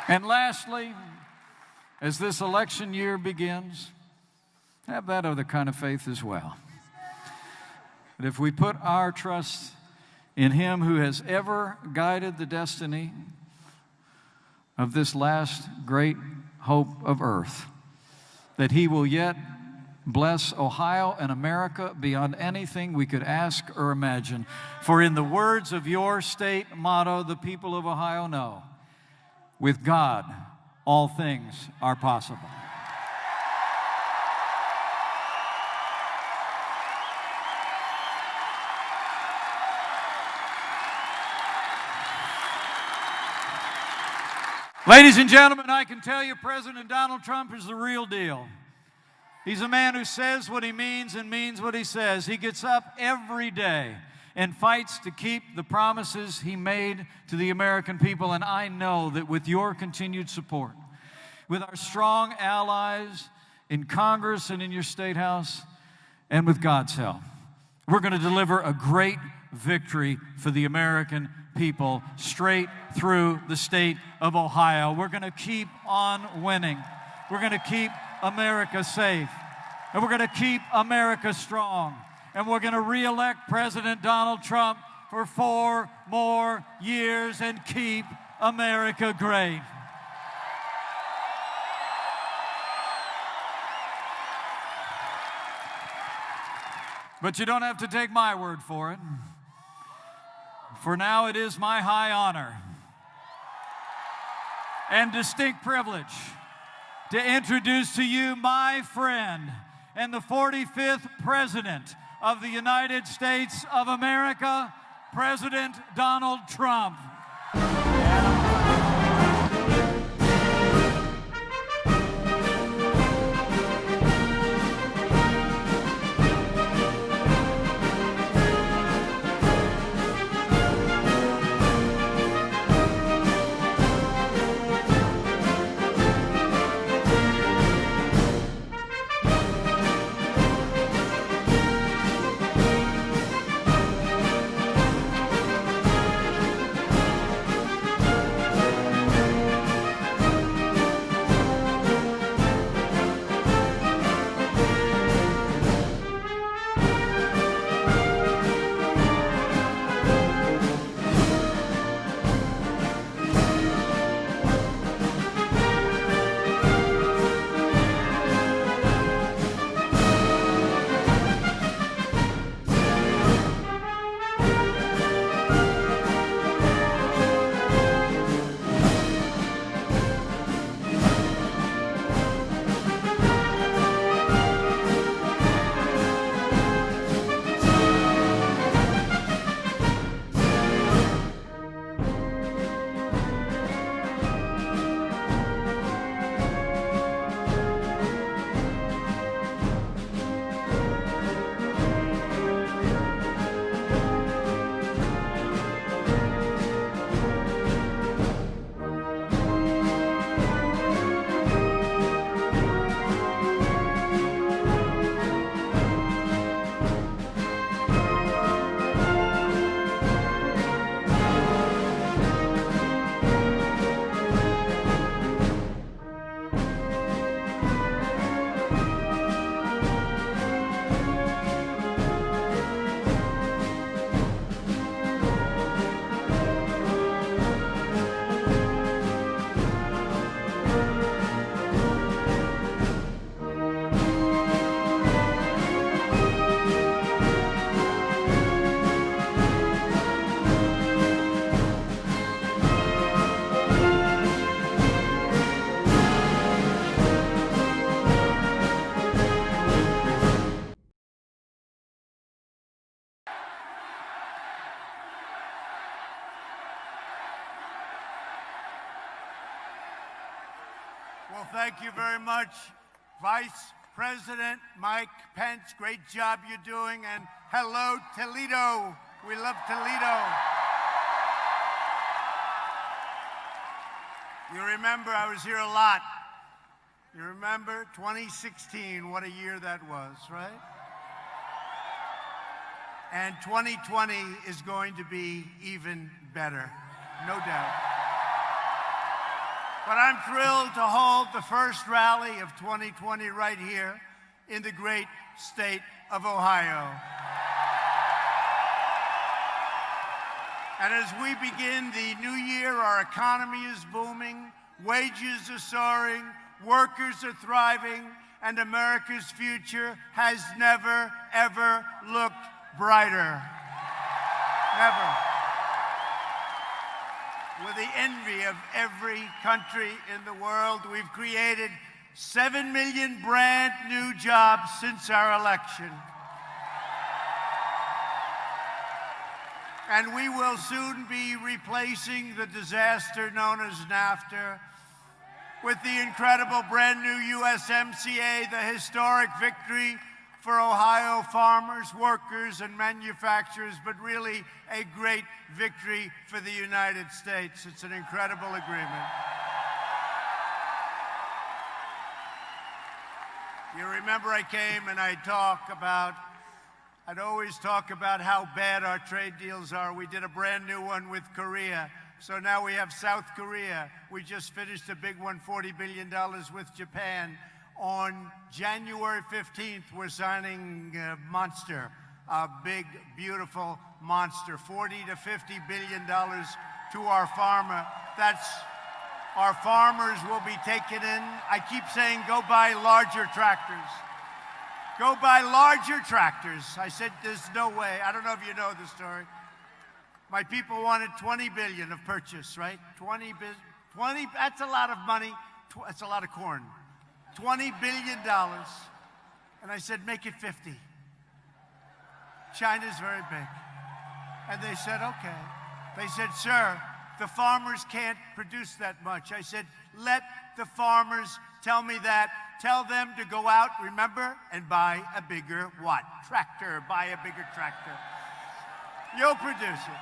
And lastly, as this election year begins, have that other kind of faith as well. That if we put our trust in Him who has ever guided the destiny of this last great hope of earth, that He will yet bless Ohio and America beyond anything we could ask or imagine. For in the words of your state motto, the people of Ohio know, with God, all things are possible. Ladies and gentlemen, I can tell you President Donald Trump is the real deal. He's a man who says what he means and means what he says. He gets up every day and fights to keep the promises he made to the American people. And I know that with your continued support, with our strong allies in Congress and in your State House, and with God's help, we're going to deliver a great victory for the American people straight through the state of Ohio. We're going to keep on winning. We're going to keep America safe. And we're going to keep America strong. And we're going to re-elect President Donald Trump for 4 more years and keep America great. But you don't have to take my word for it. For now, it is my high honor and distinct privilege to introduce to you my friend and the 45th President of the United States of America, President Donald Trump. Well, thank you very much, Vice President Mike Pence. Great job you're doing. And hello, Toledo. We love Toledo. You remember I was here a lot. You remember 2016, what a year that was, right? And 2020 is going to be even better, no doubt. But I'm thrilled to hold the first rally of 2020 right here in the great state of Ohio. And as we begin the new year, our economy is booming, wages are soaring, workers are thriving, and America's future has never, ever looked brighter. Never. With the envy of every country in the world, we've created 7 million brand new jobs since our election. And we will soon be replacing the disaster known as NAFTA with the incredible brand new USMCA, the historic victory for Ohio farmers, workers, and manufacturers, but really a great victory for the United States. It's an incredible agreement. You remember I came and I'd always talk about how bad our trade deals are. We did a brand new one with Korea. So now we have South Korea. We just finished a big one, $40 billion with Japan. On January 15th, we're signing Monster, a big, beautiful monster, $40 to $50 billion to our farmer. Our farmers will be taken in. I keep saying, go buy larger tractors. Go buy larger tractors. I said, there's no way. I don't know if you know the story. My people wanted 20 billion of purchase, right? 20, that's a lot of money. That's a lot of corn. $20 billion. And I said, make it 50. China's very big. And they said, okay. They said, sir, the farmers can't produce that much. I said, let the farmers tell me that. Tell them to go out, remember, and buy a bigger what? Tractor. Buy a bigger tractor. You'll produce it.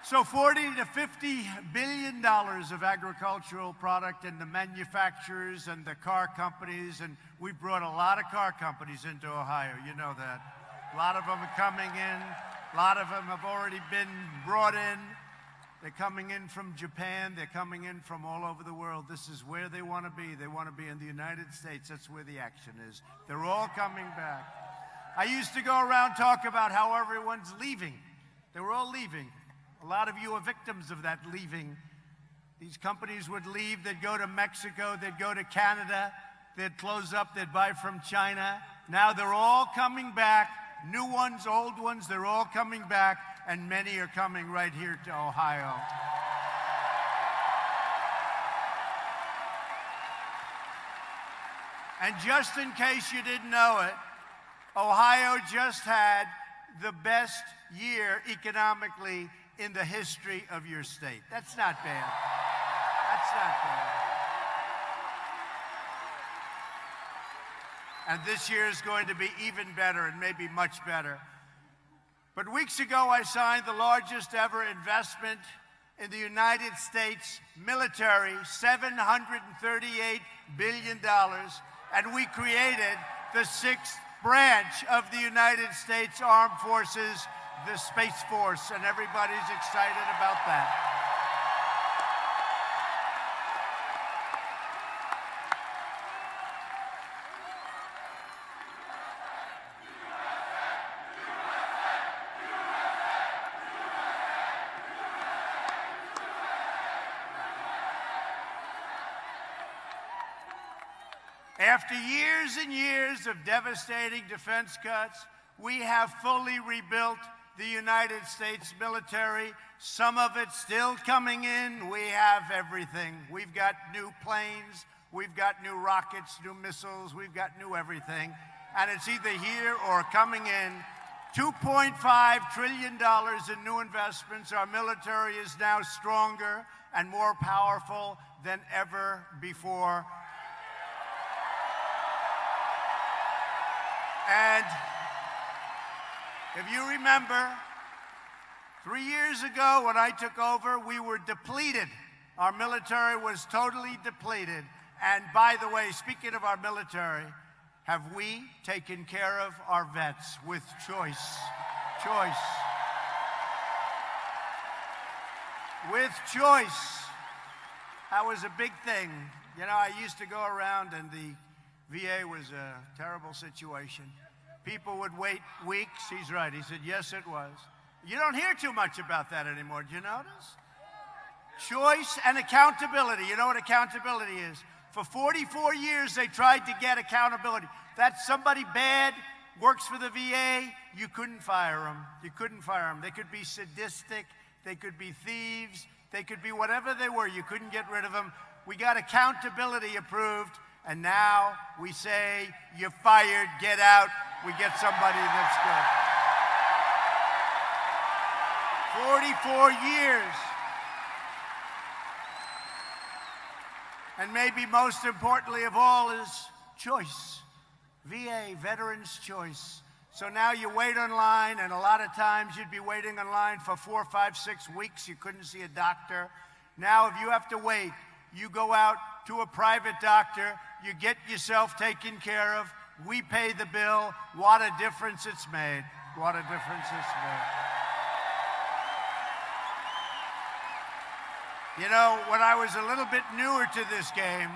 So $40 to $50 billion of agricultural product, and the manufacturers and the car companies, and we brought a lot of car companies into Ohio, you know that. A lot of them are coming in. A lot of them have already been brought in. They're coming in from Japan. They're coming in from all over the world. This is where they want to be. They want to be in the United States. That's where the action is. They're all coming back. I used to go around talk about how everyone's leaving. They were all leaving. A lot of you are victims of that leaving. These companies would leave. They'd go to Mexico. They'd go to Canada. They'd close up. They'd buy from China. Now they're all coming back. New ones, old ones, they're all coming back, and many are coming right here to Ohio. And just in case you didn't know it, Ohio just had the best year economically in the history of your state. That's not bad. That's not bad. And this year is going to be even better and maybe much better. But weeks ago, I signed the largest ever investment in the United States military, $738 billion. And we created the 6th branch of the United States Armed Forces, the Space Force, and everybody's excited about that. After years and years of devastating defense cuts, we have fully rebuilt the United States military. Some of it still coming in. We have everything. We've got new planes. We've got new rockets, new missiles. We've got new everything. And it's either here or coming in. $2.5 trillion in new investments. Our military is now stronger and more powerful than ever before. And if you remember, 3 years ago when I took over, we were depleted. Our military was totally depleted. And by the way, speaking of our military, have we taken care of our vets with choice? Choice. With choice. That was a big thing. You know, I used to go around and the VA was a terrible situation. People would wait weeks. He's right. He said, yes, it was. You don't hear too much about that anymore. Do you notice? Choice and accountability. You know what accountability is? For 44 years, they tried to get accountability. That's somebody bad, works for the VA, you couldn't fire them. You couldn't fire them. They could be sadistic. They could be thieves. They could be whatever they were. You couldn't get rid of them. We got accountability approved. And now we say, you're fired, get out. We get somebody that's good. 44 years. And maybe most importantly of all is choice. VA, Veterans Choice. So now you wait online, and a lot of times you'd be waiting online for 4, 5, 6 weeks. You couldn't see a doctor. Now if you have to wait, you go out to a private doctor, you get yourself taken care of, we pay the bill. What a difference it's made. What a difference it's made. You know, when I was a little bit newer to this game,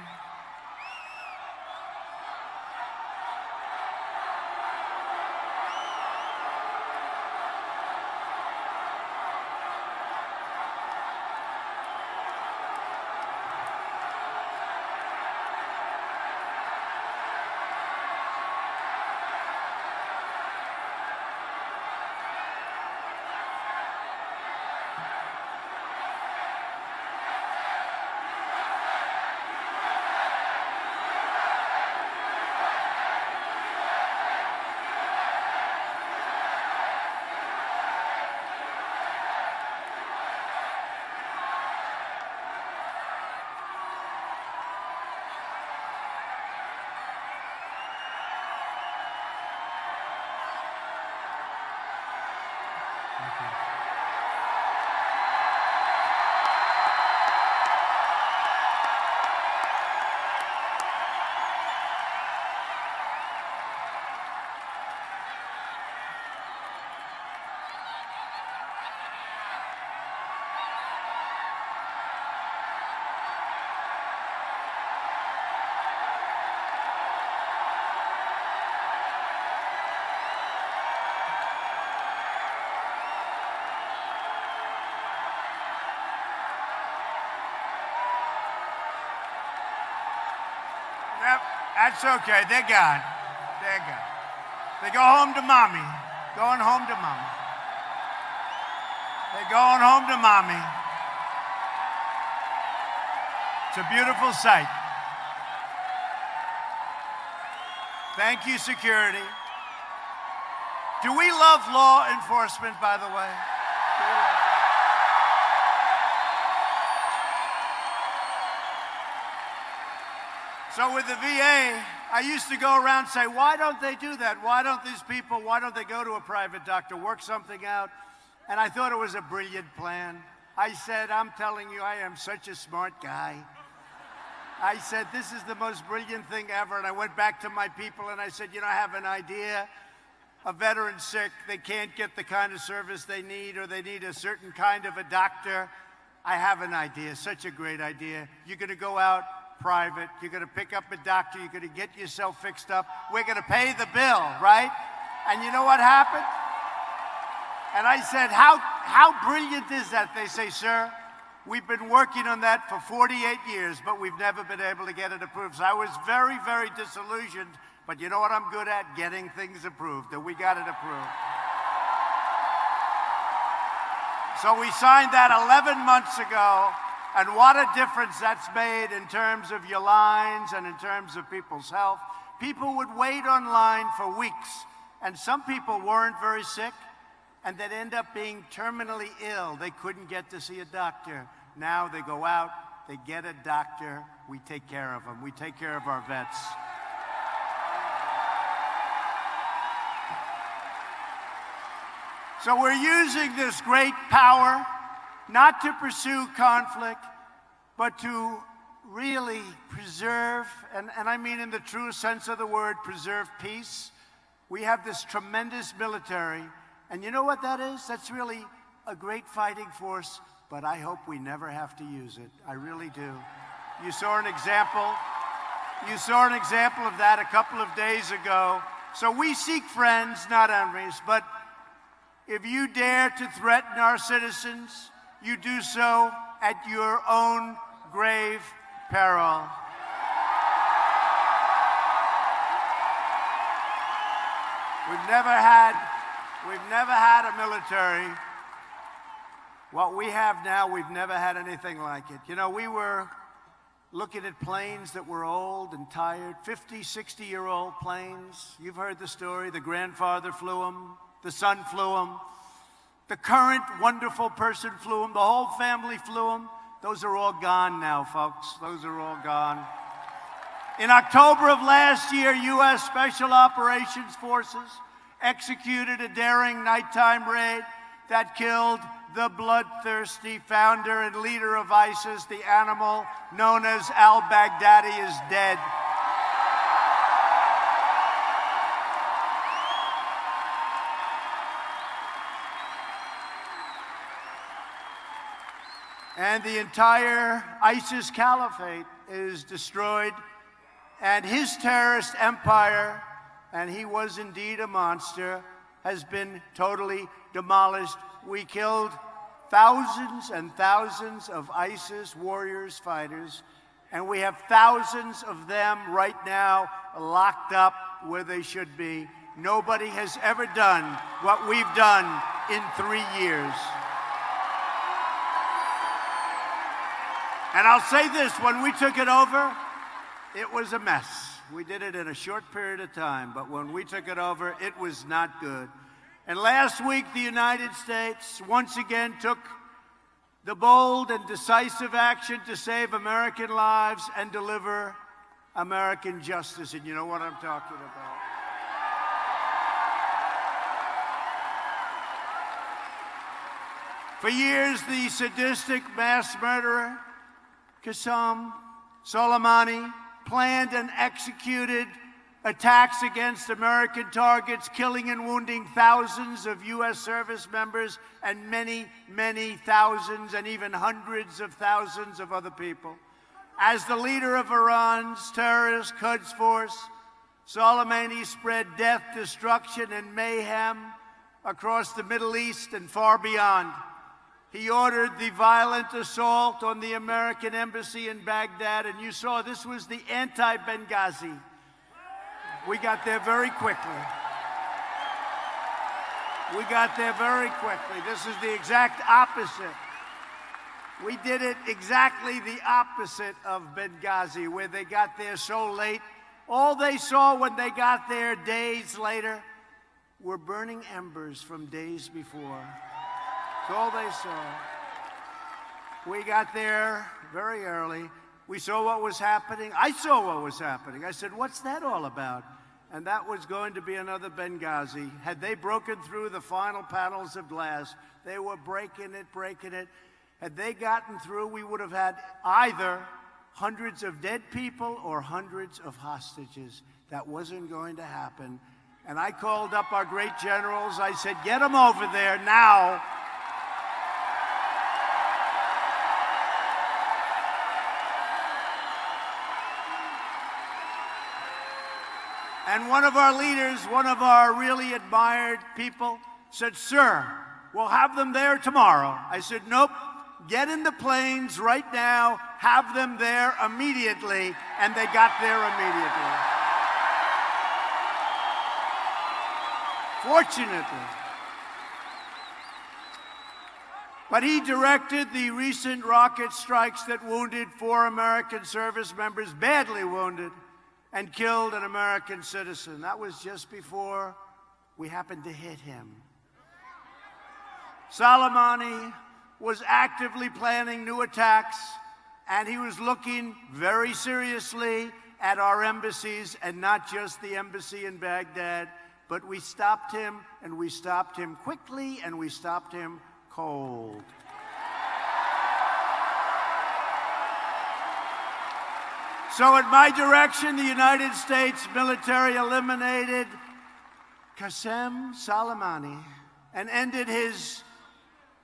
yep, that's okay. They're gone. They're gone. They go home to mommy. Going home to mommy. They're going home to mommy. It's a beautiful sight. Thank you, security. Do we love law enforcement, by the way? So with the VA, I used to go around and say, why don't they do that? Why don't these people, why don't they go to a private doctor, work something out? And I thought it was a brilliant plan. I said, I'm telling you, I am such a smart guy. I said, this is the most brilliant thing ever. And I went back to my people and I said, you know, I have an idea. A veteran's sick, they can't get the kind of service they need, or they need a certain kind of a doctor. I have an idea, such a great idea. You're gonna go out private, you're gonna pick up a doctor, you're gonna get yourself fixed up, we're gonna pay the bill, right? And you know what happened? And I said, how brilliant is that? They say, sir, we've been working on that for 48 years, but we've never been able to get it approved. So I was very, very disillusioned, but you know what I'm good at? Getting things approved, and we got it approved. So we signed that 11 months ago, and what a difference that's made in terms of your lines and in terms of people's health. People would wait online for weeks, and some people weren't very sick, and they'd end up being terminally ill. They couldn't get to see a doctor. Now they go out, they get a doctor, we take care of them. We take care of our vets. So we're using this great power not to pursue conflict, but to really preserve, and I mean in the truest sense of the word, preserve peace. We have this tremendous military, and you know what that is? That's really a great fighting force, but I hope we never have to use it. I really do. You saw an example. You saw an example of that a couple of days ago. So we seek friends, not enemies, but if you dare to threaten our citizens, you do so at your own grave peril. We've never had a military. What we have now, we've never had anything like it. You know, we were looking at planes that were old and tired, 50, 60-year-old planes. You've heard the story. The grandfather flew them. The son flew them. The current wonderful person flew them. The whole family flew them. Those are all gone now, folks. Those are all gone. In October of last year, U.S. Special Operations Forces executed a daring nighttime raid that killed the bloodthirsty founder and leader of ISIS. The animal known as al-Baghdadi is dead. And the entire ISIS caliphate is destroyed, and his terrorist empire, and he was indeed a monster, has been totally demolished. We killed thousands and thousands of ISIS warriors, fighters, and we have thousands of them right now locked up where they should be. Nobody has ever done what we've done in 3 years. And I'll say this, when we took it over, it was a mess. We did it in a short period of time, but when we took it over, it was not good. And last week, the United States once again took the bold and decisive action to save American lives and deliver American justice. And you know what I'm talking about. For years, the sadistic mass murderer, Qasem Soleimani, planned and executed attacks against American targets, killing and wounding thousands of U.S. service members and many, many thousands and even hundreds of thousands of other people. As the leader of Iran's terrorist Quds Force, Soleimani spread death, destruction, and mayhem across the Middle East and far beyond. He ordered the violent assault on the American embassy in Baghdad, and you saw this was the anti-Benghazi. We got there very quickly. We got there very quickly. This is the exact opposite. We did it exactly the opposite of Benghazi, where they got there so late. All they saw when they got there days later were burning embers from days before. That's all they saw. We got there very early. We saw what was happening. I saw what was happening. I said, what's that all about? And that was going to be another Benghazi. Had they broken through the final panels of glass, they were breaking it. Had they gotten through, we would have had either hundreds of dead people or hundreds of hostages. That wasn't going to happen. And I called up our great generals. I said, get them over there now. And one of our leaders, one of our really admired people, said, sir, we'll have them there tomorrow. I said, nope, get in the planes right now, have them there immediately, and they got there immediately. Fortunately. But he directed the recent rocket strikes that wounded 4 American service members, badly wounded, and killed an American citizen. That was just before we happened to hit him. Soleimani was actively planning new attacks, and he was looking very seriously at our embassies, and not just the embassy in Baghdad, but we stopped him, and we stopped him quickly, and we stopped him cold. So at my direction, the United States military eliminated Qasem Soleimani and ended his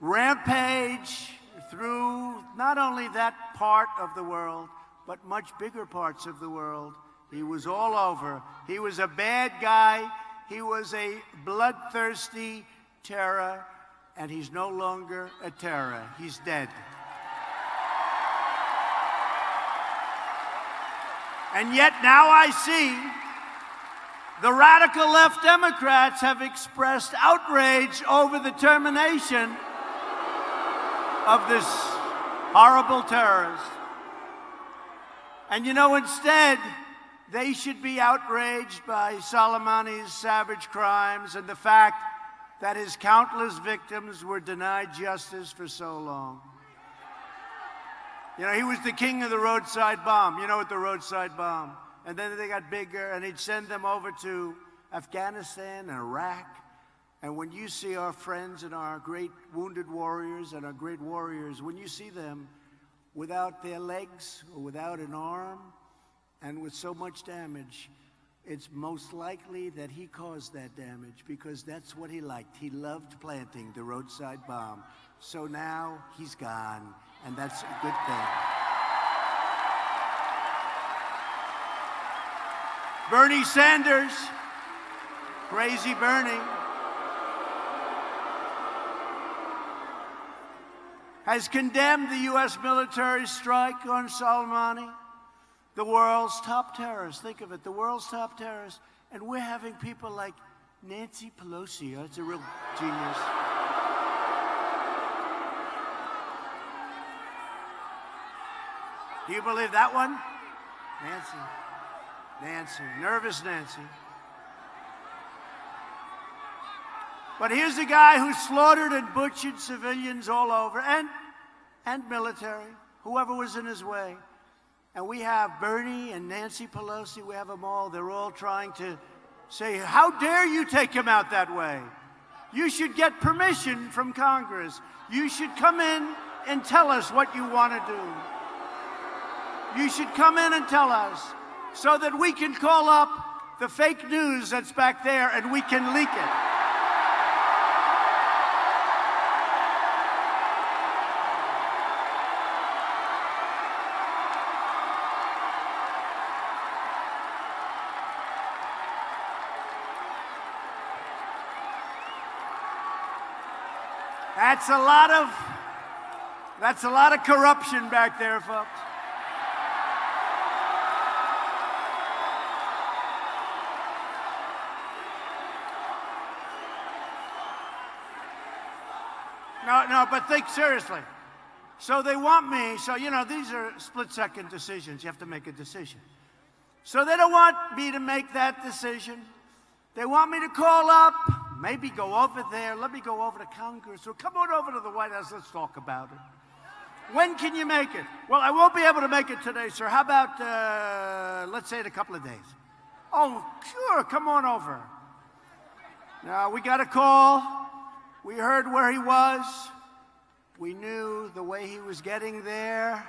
rampage through not only that part of the world, but much bigger parts of the world. He was all over. He was a bad guy. He was a bloodthirsty terror, and he's no longer a terror. He's dead. And yet now I see the radical left Democrats have expressed outrage over the termination of this horrible terrorist. And you know, instead, they should be outraged by Soleimani's savage crimes and the fact that his countless victims were denied justice for so long. You know, he was the king of the roadside bomb. You know what the roadside bomb? And then they got bigger, and he'd send them over to Afghanistan and Iraq. And when you see our friends and our great wounded warriors and our great warriors, when you see them without their legs or without an arm and with so much damage, it's most likely that he caused that damage because that's what he liked. He loved planting the roadside bomb. So now he's gone, and that's a good thing. Bernie Sanders, crazy Bernie, has condemned the U.S. military strike on Soleimani, the world's top terrorist. Think of it, the world's top terrorist. And we're having people like Nancy Pelosi. That's a real genius. Do you believe that one? Nancy, nervous Nancy. But here's a guy who slaughtered and butchered civilians all over, and military, whoever was in his way. And we have Bernie and Nancy Pelosi, we have them all. They're all trying to say, how dare you take him out that way? You should get permission from Congress. You should come in and tell us what you want to do. You should come in and tell us so that we can call up the fake news that's back there and we can leak it. That's a lot of corruption back there, folks. No, but think seriously. So they want me, so you know, these are split-second decisions. You have to make a decision. So they don't want me to make that decision. They want me to call up, maybe go over there. Let me go over to Congress, or come on over to the White House. Let's talk about it. When can you make it? Well, I won't be able to make it today, sir. How about, let's say, in a couple of days? Oh, sure, come on over. Now, we got a call. We heard where he was. We knew the way he was getting there.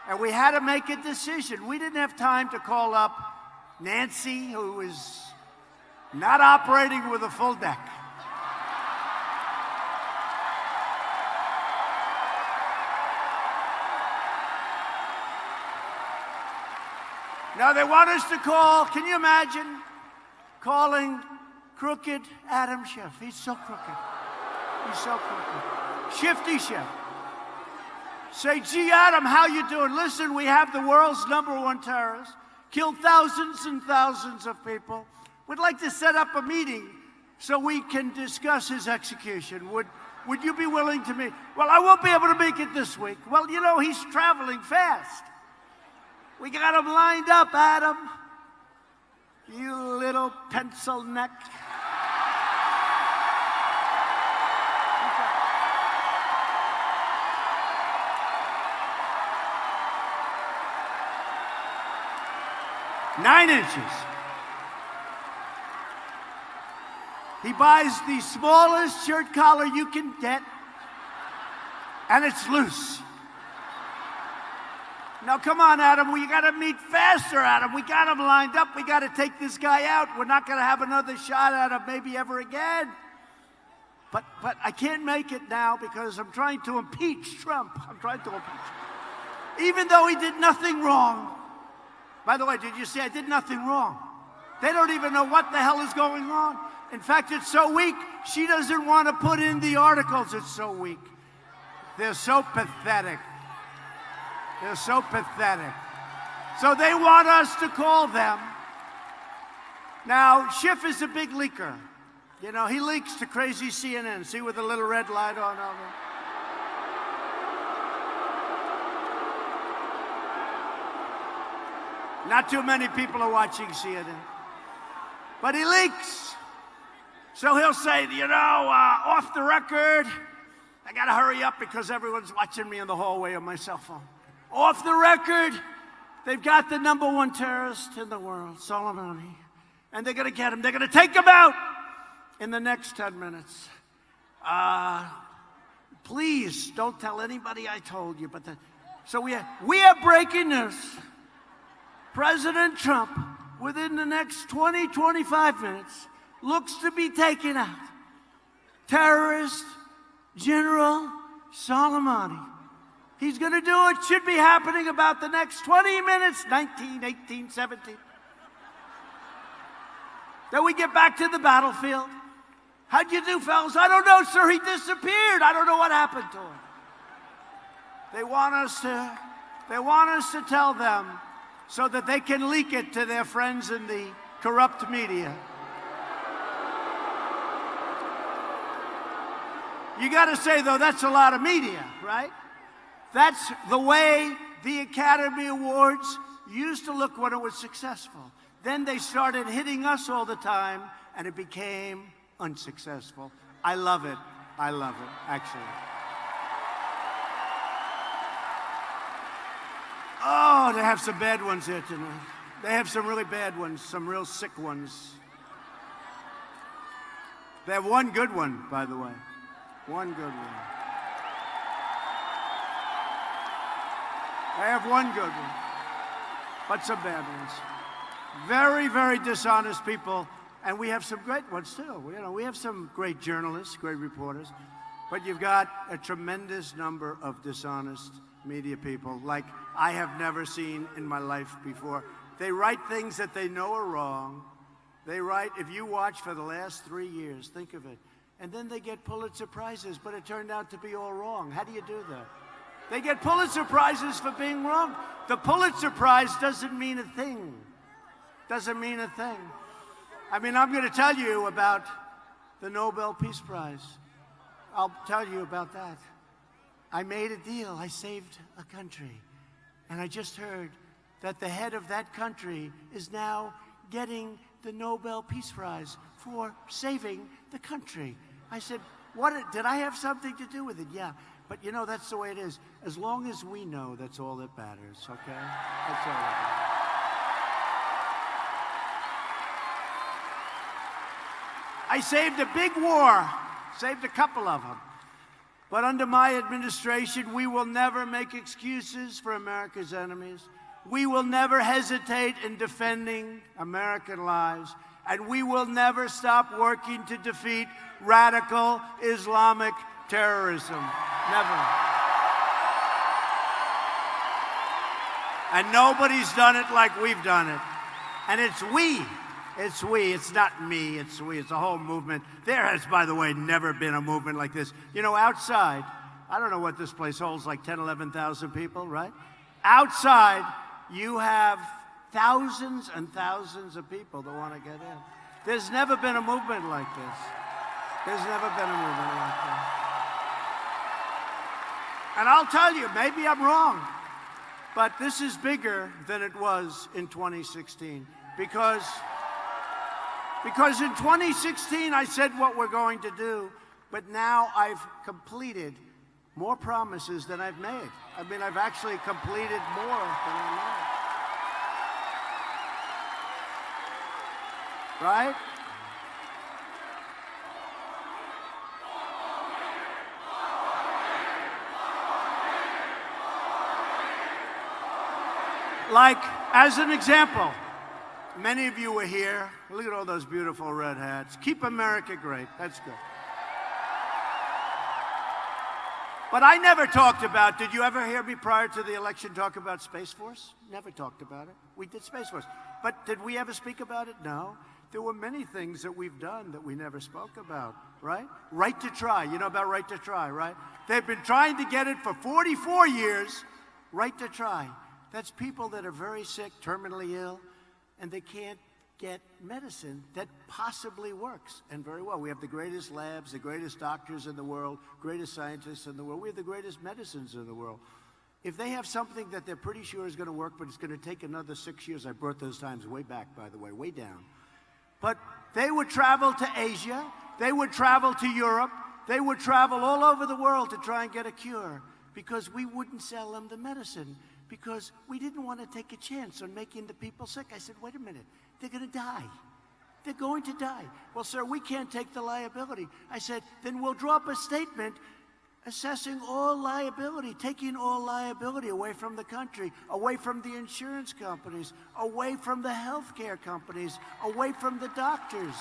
And we had to make a decision. We didn't have time to call up Nancy, who was not operating with a full deck. Now they want us to call, can you imagine calling crooked Adam Schiff? He's so crooked. He's so crooked. Shifty Schiff. Say, gee, Adam, how you doing? Listen, we have the world's #1 terrorist, killed thousands and thousands of people. We'd like to set up a meeting so we can discuss his execution. Would you be willing to meet? Well, I won't be able to make it this week. Well, you know, he's traveling fast. We got him lined up, Adam. You little pencil neck. Okay. 9 inches. He buys the smallest shirt collar you can get, and it's loose. Now, come on, Adam. We got to meet faster, Adam. We got him lined up. We got to take this guy out. We're not going to have another shot at him maybe ever again. But I can't make it now because I'm trying to impeach Trump. I'm trying to impeach him. Even though he did nothing wrong. By the way, did you see I did nothing wrong? They don't even know what the hell is going on. In fact, it's so weak, she doesn't want to put in the articles. It's so weak. They're so pathetic. They're so pathetic. So they want us to call them. Now, Schiff is a big leaker. You know, he leaks to crazy CNN. See with the little red light on over? Not too many people are watching CNN. But he leaks. So he'll say, you know, off the record, I got to hurry up because everyone's watching me in the hallway on my cell phone. Off the record, they've got the #1 terrorist in the world, Soleimani, and they're going to get him. They're going to take him out in the next 10 minutes. Please don't tell anybody I told you. So we have breaking news. President Trump, within the next 20, 25 minutes, looks to be taking out terrorist General Soleimani. He's going to do it. Should be happening about the next 20 minutes, 19, 18, 17. Then we get back to the battlefield. How'd you do, fellas? I don't know, sir. He disappeared. I don't know what happened to him. They want us to tell them so that they can leak it to their friends in the corrupt media. You got to say, though, that's a lot of media, right? That's the way the Academy Awards used to look when it was successful. Then they started hitting us all the time, and it became unsuccessful. I love it. I love it, actually. Oh, they have some bad ones here tonight. They have some really bad ones, some real sick ones. They have one good one, by the way. One good one. They have one good one, but some bad ones. Very, very dishonest people. And we have some great ones, too. We have some great journalists, great reporters. But you've got a tremendous number of dishonest media people like I have never seen in my life before. They write things that they know are wrong. They write, if you watch for the last 3 years, think of it. And then they get Pulitzer Prizes, but it turned out to be all wrong. How do you do that? They get Pulitzer Prizes for being wrong. The Pulitzer Prize doesn't mean a thing. Doesn't mean a thing. I mean, I'm going to tell you about the Nobel Peace Prize. I'll tell you about that. I made a deal. I saved a country. And I just heard that the head of that country is now getting the Nobel Peace Prize for saving the country. I said, did I have something to do with it? Yeah. But you know, that's the way it is. As long as we know, that's all that matters, okay? That's all that matters. I saved a big war, saved a couple of them. But under my administration, we will never make excuses for America's enemies. We will never hesitate in defending American lives. And we will never stop working to defeat radical Islamic terrorism. Never. And nobody's done it like we've done it. And it's we. It's we. It's not me. It's we. It's a whole movement. There has, by the way, never been a movement like this. You know, outside, I don't know what this place holds, like 10, 11,000 people, right? Outside, you have thousands and thousands of people that want to get in. There's never been a movement like this. There's never been a movement like this. And I'll tell you, maybe I'm wrong, but this is bigger than it was in 2016 because in 2016, I said what we're going to do, but now I've completed more promises than I've made. I mean, I've actually completed more than I made. Right? Like, as an example, many of you were here. Look at all those beautiful red hats. Keep America great. That's good. But I never talked about, did you ever hear me prior to the election talk about Space Force? Never talked about it. We did Space Force. But did we ever speak about it? No. There were many things that we've done that we never spoke about, right? Right to try. You know about right to try, right? They've been trying to get it for 44 years. Right to try. That's people that are very sick, terminally ill, and they can't get medicine that possibly works, and very well. We have the greatest labs, the greatest doctors in the world, greatest scientists in the world. We have the greatest medicines in the world. If they have something that they're pretty sure is going to work, but it's going to take another 6 years, I brought those times way back, by the way, way down. But they would travel to Asia, they would travel to Europe, they would travel all over the world to try and get a cure, because we wouldn't sell them the medicine. because we didn't want to take a chance on making the people sick. I said, wait a minute, they're going to die. They're going to die. Well, sir, we can't take the liability. I said, then we'll draw up a statement assessing all liability, taking all liability away from the country, away from the insurance companies, away from the healthcare companies, away from the doctors.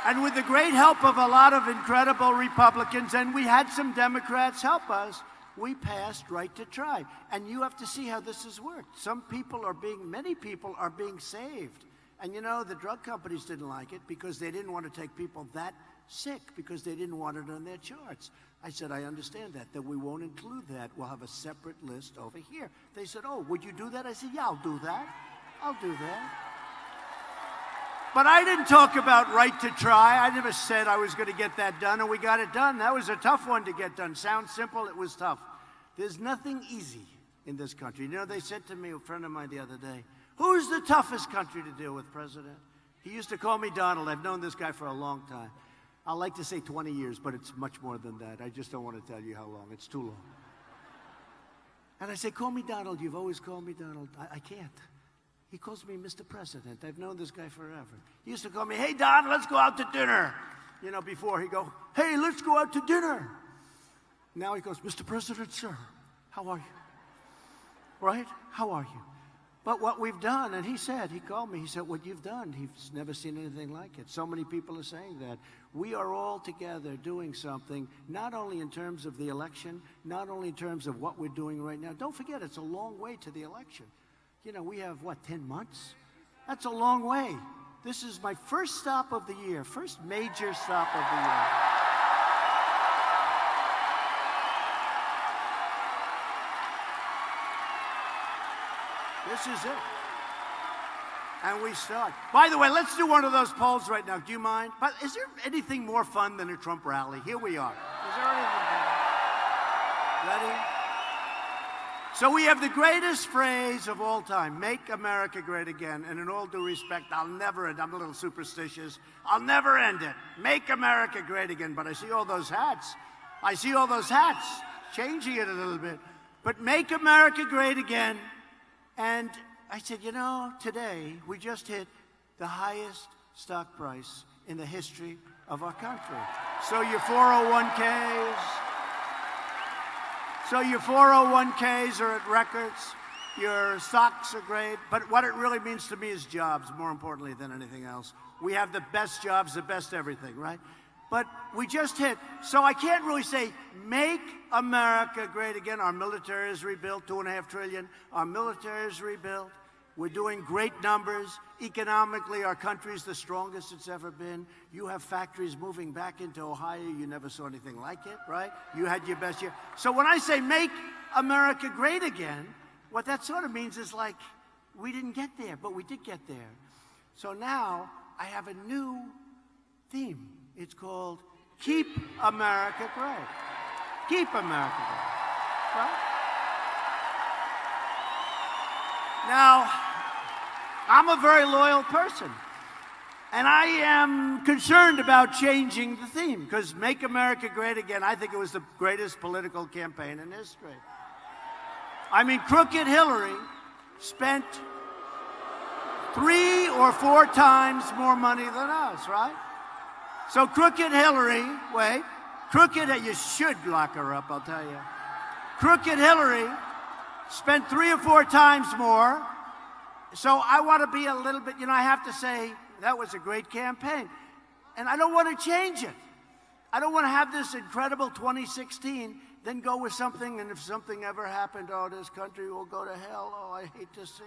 And with the great help of a lot of incredible Republicans, and we had some Democrats help us, we passed right to try. And you have to see how this has worked. Many people are being saved. And you know, the drug companies didn't like it because they didn't want to take people that sick, because they didn't want it on their charts. I said, I understand that we won't include that. We'll have a separate list over here. They said, oh, would you do that? I said, yeah, I'll do that. I'll do that. But I didn't talk about right to try. I never said I was going to get that done, and we got it done. That was a tough one to get done. Sounds simple, it was tough. There's nothing easy in this country. You know, they said to me, a friend of mine the other day, who's the toughest country to deal with, President? He used to call me Donald. I've known this guy for a long time. I like to say 20 years, but it's much more than that. I just don't want to tell you how long. It's too long. And I say, call me Donald. You've always called me Donald. I can't. He calls me Mr. President. I've known this guy forever. He used to call me, hey, Don, let's go out to dinner. You know, before he'd go, hey, let's go out to dinner. Now he goes, Mr. President, sir, how are you? Right? How are you? But what we've done, and he called me, he said, what you've done, he's never seen anything like it. So many people are saying that. We are all together doing something, not only in terms of the election, not only in terms of what we're doing right now. Don't forget, it's a long way to the election. You know, we have, what, 10 months? That's a long way. This is my first stop of the year, first major stop of the year. This is it. And we start. By the way, let's do one of those polls right now. Do you mind? But is there anything more fun than a Trump rally? Here we are. Is there anything better? Ready? So we have the greatest phrase of all time, make America great again. And in all due respect, I'm a little superstitious. I'll never end it. Make America great again. But I see all those hats. Changing it a little bit. But make America great again. And I said, you know, today we just hit the highest stock price in the history of our country. So your 401ks are at records. Your stocks are great. But what it really means to me is jobs, more importantly than anything else. We have the best jobs, the best everything, right? But we just hit, so I can't really say, make America great again. Our military is rebuilt, $2.5 trillion. Our military is rebuilt. We're doing great numbers. Economically, our country's the strongest it's ever been. You have factories moving back into Ohio. You never saw anything like it, right? You had your best year. So when I say make America great again, what that sort of means is like, we didn't get there, but we did get there. So now I have a new theme. It's called Keep America Great. Keep America Great. Right? Now, I'm a very loyal person, and I am concerned about changing the theme, because Make America Great Again, I think it was the greatest political campaign in history. I mean, crooked Hillary spent 3 or 4 times more money than us, right? So crooked Hillary, you should lock her up, I'll tell you. Crooked Hillary spent 3 or 4 times more. So I want to be a little bit, I have to say, that was a great campaign. And I don't want to change it. I don't want to have this incredible 2016, then go with something, and if something ever happened, oh, this country will go to hell. Oh, I hate to see.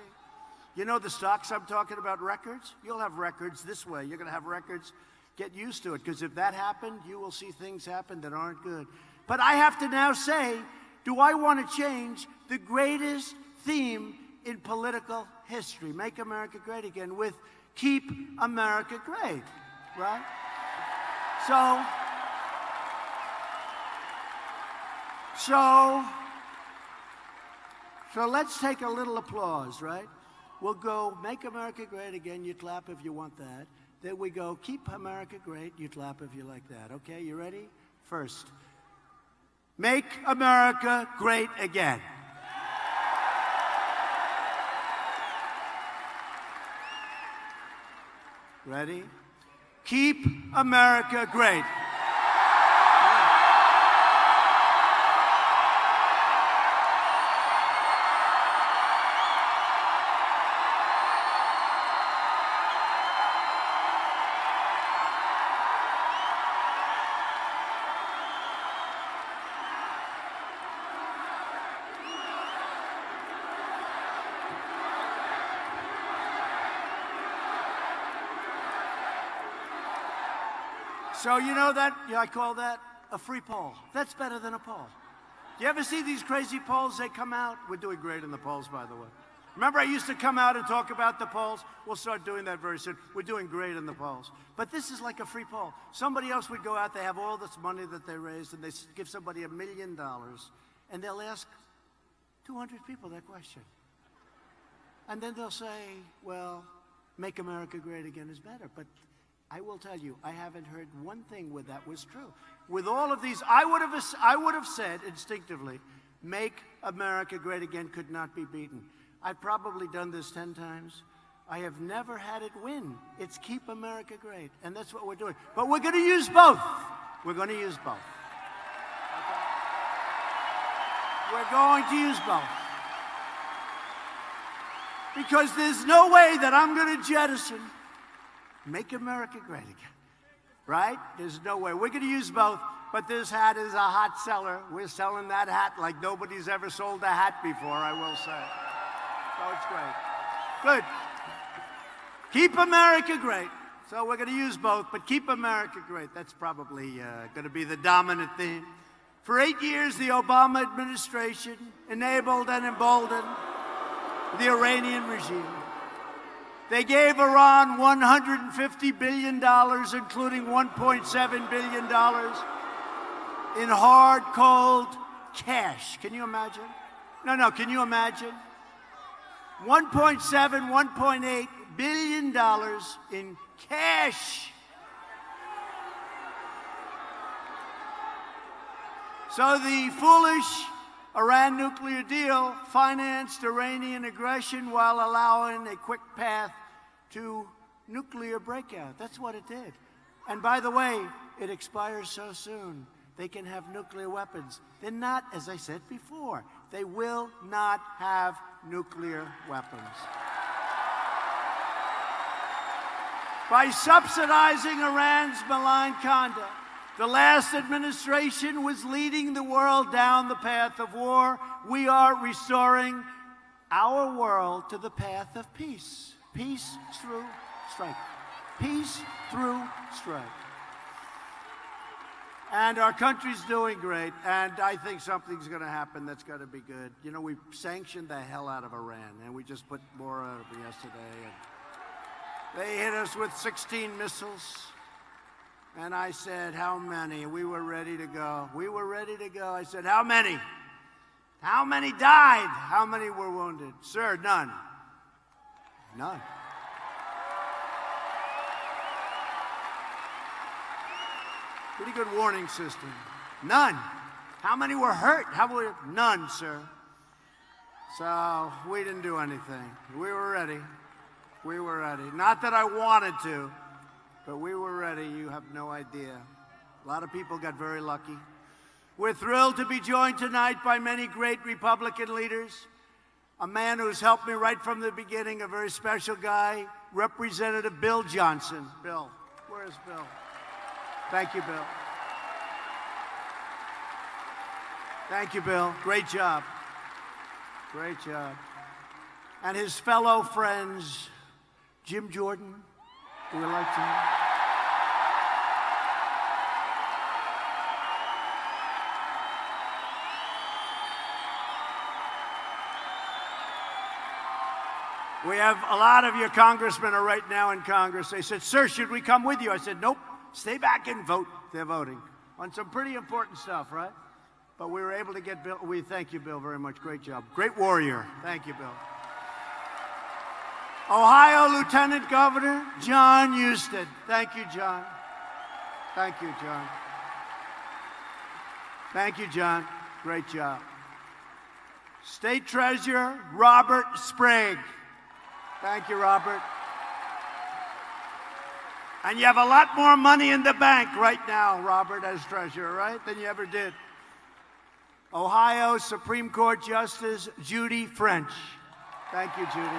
You know the stocks I'm talking about, records? You'll have records this way. You're going to have records. Get used to it, because if that happened, you will see things happen that aren't good. But I have to now say, do I want to change the greatest theme in political history, Make America Great Again, with Keep America Great, right? So let's take a little applause, right? We'll go, Make America Great Again, you clap if you want that. Then we go, Keep America Great, you clap if you like that. Okay, you ready? First, Make America great again. Ready? Keep America great. So you know that, I call that a free poll. That's better than a poll. Do you ever see these crazy polls? They come out. We're doing great in the polls, by the way. Remember I used to come out and talk about the polls? We'll start doing that very soon. We're doing great in the polls. But this is like a free poll. Somebody else would go out, they have all this money that they raised, and they give somebody $1 million, and they'll ask 200 people that question. And then they'll say, well, make America great again is better. But I will tell you, I haven't heard one thing where that was true. With all of these, I would have said instinctively, make America great again could not be beaten. I've probably done this 10 times. I have never had it win. It's keep America great, and that's what we're doing. But we're going to use both. We're going to use both. Okay? We're going to use both. Because there's no way that I'm going to jettison make America great again, right? There's no way. We're going to use both, but this hat is a hot seller. We're selling that hat like nobody's ever sold a hat before, I will say. So it's great. Good. Keep America great. So we're going to use both, but keep America great. That's probably going to be the dominant theme. For 8 years, the Obama administration enabled and emboldened the Iranian regime. They gave Iran $150 billion, including $1.7 billion in hard, cold cash. Can you imagine? No, can you imagine? $1.7, $1.8 billion in cash. So the foolish Iran nuclear deal financed Iranian aggression while allowing a quick path to nuclear breakout. That's what it did. And by the way, it expires so soon. They can have nuclear weapons. They're not, as I said before, they will not have nuclear weapons. By subsidizing Iran's malign conduct, the last administration was leading the world down the path of war. We are restoring our world to the path of peace. Peace through strife. Peace through strife. And our country's doing great, and I think something's going to happen that's going to be good. You know, we sanctioned the hell out of Iran, and we just put more out of it yesterday. And they hit us with 16 missiles. And I said, how many? We were ready to go. We were ready to go. I said, how many? How many died? How many were wounded? Sir, none. None. Pretty good warning system. None. How many were hurt? None, sir. So we didn't do anything. We were ready. We were ready. Not that I wanted to, but we were ready. You have no idea. A lot of people got very lucky. We're thrilled to be joined tonight by many great Republican leaders. A man who's helped me right from the beginning, a very special guy, Representative Bill Johnson. Bill, where's Bill? Thank you, Bill. Thank you, Bill. Great job. Great job. And his fellow friends, Jim Jordan, we would like to. We have a lot of your congressmen are right now in Congress. They said, sir, should we come with you? I said, nope, stay back and vote. They're voting on some pretty important stuff, right? But we were able to get Bill. We thank you, Bill, very much. Great job. Great warrior. Thank you, Bill. Ohio Lieutenant Governor John Husted. Thank you, John. Thank you, John. Thank you, John. Great job. State Treasurer Robert Sprague. Thank you, Robert. And you have a lot more money in the bank right now, Robert, as treasurer, right, than you ever did. Ohio Supreme Court Justice Judy French. Thank you, Judy.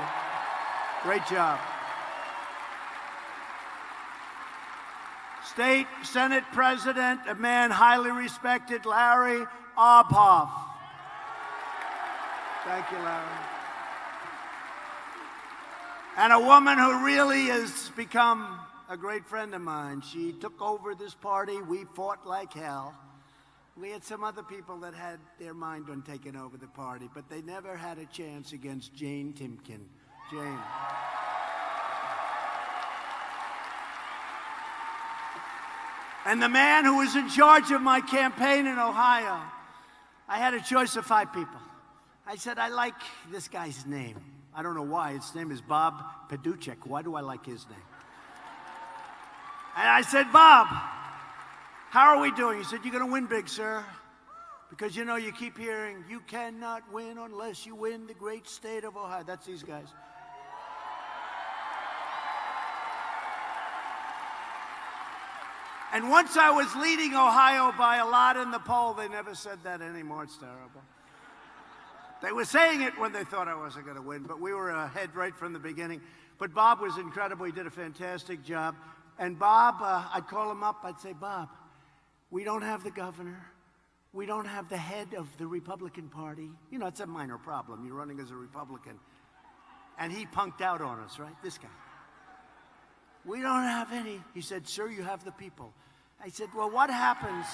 Great job. State Senate President, a man highly respected, Larry Obhoff. Thank you, Larry. And a woman who really has become a great friend of mine. She took over this party. We fought like hell. We had some other people that had their mind on taking over the party, but they never had a chance against Jane Timken. Jane. And the man who was in charge of my campaign in Ohio, I had a choice of 5 people. I said, I like this guy's name. I don't know why. His name is Bob Paduchek. Why do I like his name? And I said, Bob, how are we doing? He said, you're going to win big, sir. Because, you know, you keep hearing, you cannot win unless you win the great state of Ohio. That's these guys. And once I was leading Ohio by a lot in the poll, they never said that anymore. It's terrible. They were saying it when they thought I wasn't going to win, but we were ahead right from the beginning. But Bob was incredible. He did a fantastic job. And Bob, I'd call him up. I'd say, Bob, we don't have the governor. We don't have the head of the Republican Party. You know, it's a minor problem. You're running as a Republican. And he punked out on us, right? This guy. We don't have any. He said, sir, you have the people. I said, well, what happens?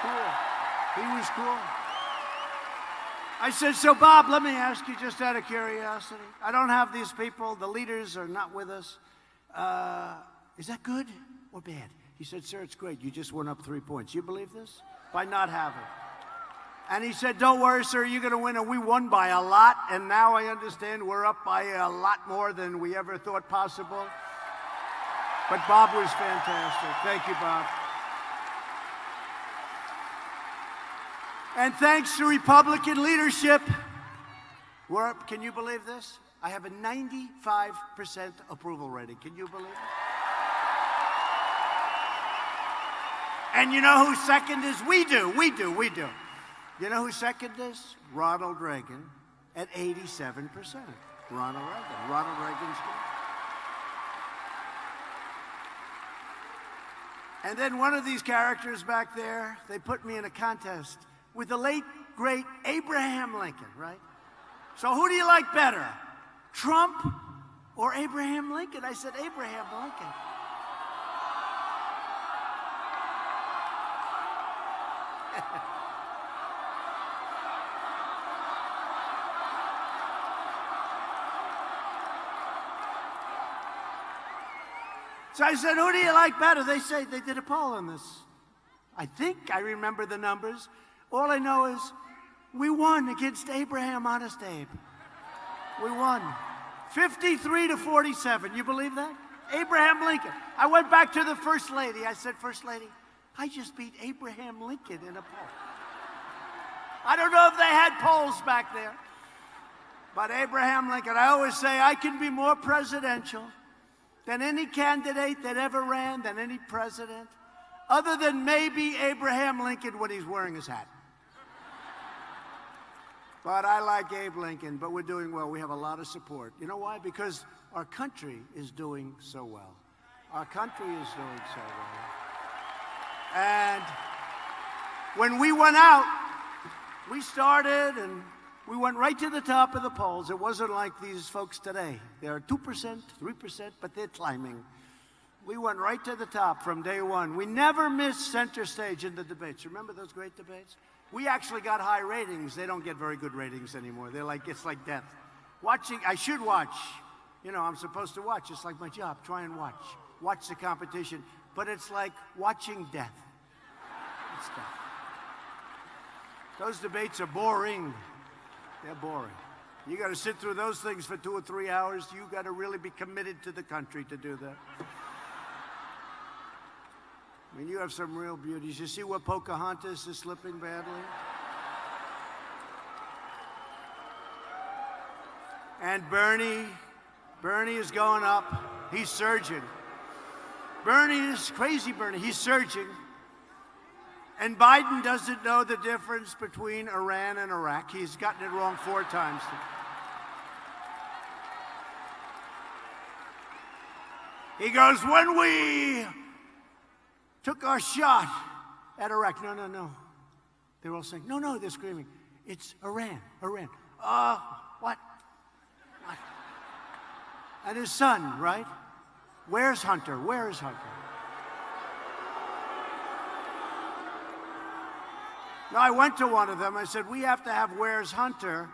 Cool. He was cool. I said, so Bob, let me ask you just out of curiosity. I don't have these people. The leaders are not with us. Is that good or bad? He said, sir, it's great. You just went up 3 points. You believe this? By not having. And he said, don't worry, sir, you're going to win. And we won by a lot. And now I understand we're up by a lot more than we ever thought possible. But Bob was fantastic. Thank you, Bob. And thanks to Republican leadership, we're up. Can you believe this? I have a 95% approval rating. Can you believe it? And you know who second is? We do. You know who second is? Ronald Reagan at 87%. Ronald Reagan's good. And then one of these characters back there, they put me in a contest with the late, great Abraham Lincoln, right? So who do you like better? Trump or Abraham Lincoln? I said, Abraham Lincoln. So I said, who do you like better? They say they did a poll on this. I think I remember the numbers. All I know is we won against Abraham, Honest Abe. We won. 53 to 47. You believe that? Abraham Lincoln. I went back to the First Lady. I said, First Lady, I just beat Abraham Lincoln in a poll. I don't know if they had polls back there. But Abraham Lincoln, I always say I can be more presidential than any candidate that ever ran, than any president, other than maybe Abraham Lincoln when he's wearing his hat. But I like Abe Lincoln, but we're doing well. We have a lot of support. You know why? Because our country is doing so well. Our country is doing so well. And when we went out, we started and we went right to the top of the polls. It wasn't like these folks today. They're 2%, 3%, but they're climbing. We went right to the top from day one. We never missed center stage in the debates. Remember those great debates? We actually got high ratings. They don't get very good ratings anymore. They're like, it's like death. Watching, I should watch. You know, I'm supposed to watch. It's like my job. Try and watch. Watch the competition. But it's like watching death. It's death. Those debates are boring. They're boring. You got to sit through those things for 2 or 3 hours. You got to really be committed to the country to do that. I mean, you have some real beauties. You see what Pocahontas is slipping badly? And Bernie is going up. He's surging. Bernie is crazy, Bernie. He's surging. And Biden doesn't know the difference between Iran and Iraq. He's gotten it wrong 4 times. He goes, when we took our shot at Iraq. No, no, no. They're all saying, no, no, they're screaming. It's Iran, Iran. What? And his son, right? Where's Hunter? Where is Hunter? No, I went to one of them. I said, we have to have Where's Hunter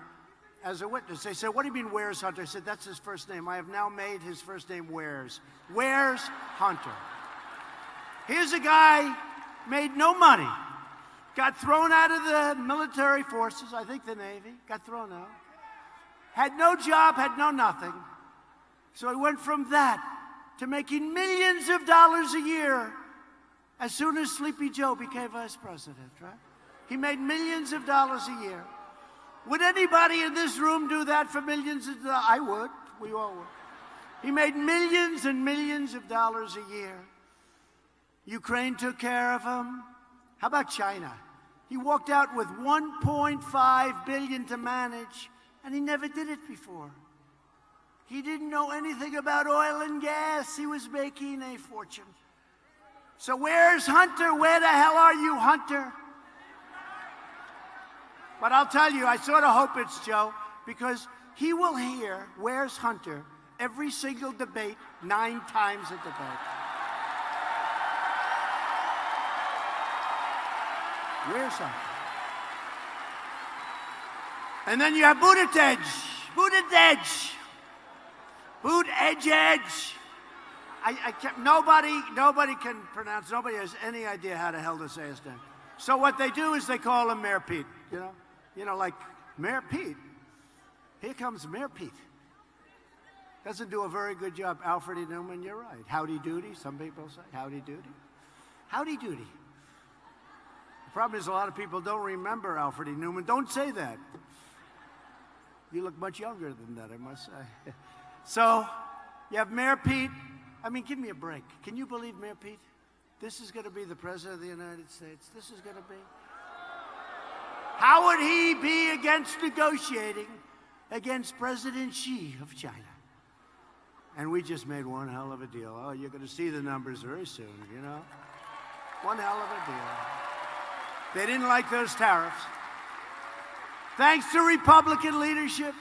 as a witness. They said, what do you mean, Where's Hunter? I said, that's his first name. I have now made his first name Where's. Where's Hunter? Here's a guy, made no money, got thrown out of the military forces, I think the Navy, got thrown out. Had no job, had no nothing. So he went from that to making millions of dollars a year as soon as Sleepy Joe became vice president, right? He made millions of dollars a year. Would anybody in this room do that for millions of dollars? I would. We all would. He made millions and millions of dollars a year. Ukraine took care of him. How about China? He walked out with $1.5 billion to manage, and he never did it before. He didn't know anything about oil and gas. He was making a fortune. So where's Hunter? Where the hell are you, Hunter? But I'll tell you, I sort of hope it's Joe, because he will hear Where's Hunter every single debate 9 times a debate. Where's Hunter? And then you have Buttigieg. Buttigieg. Buttigieg. I can't, nobody can pronounce, nobody has any idea how the hell to say his name. So what they do is they call him Mayor Pete, you know? You know, like, Mayor Pete. Here comes Mayor Pete. Doesn't do a very good job. Alfred E. Newman, you're right. Howdy doody, some people say. Howdy doody. Howdy doody. The problem is a lot of people don't remember Alfred E. Newman. Don't say that. You look much younger than that, I must say. So, you have Mayor Pete. I mean, give me a break. Can you believe Mayor Pete? This is going to be the President of the United States. This is going to be. How would he be against negotiating against President Xi of China? And we just made one hell of a deal. Oh, you're going to see the numbers very soon, you know? One hell of a deal. They didn't like those tariffs. Thanks to Republican leadership,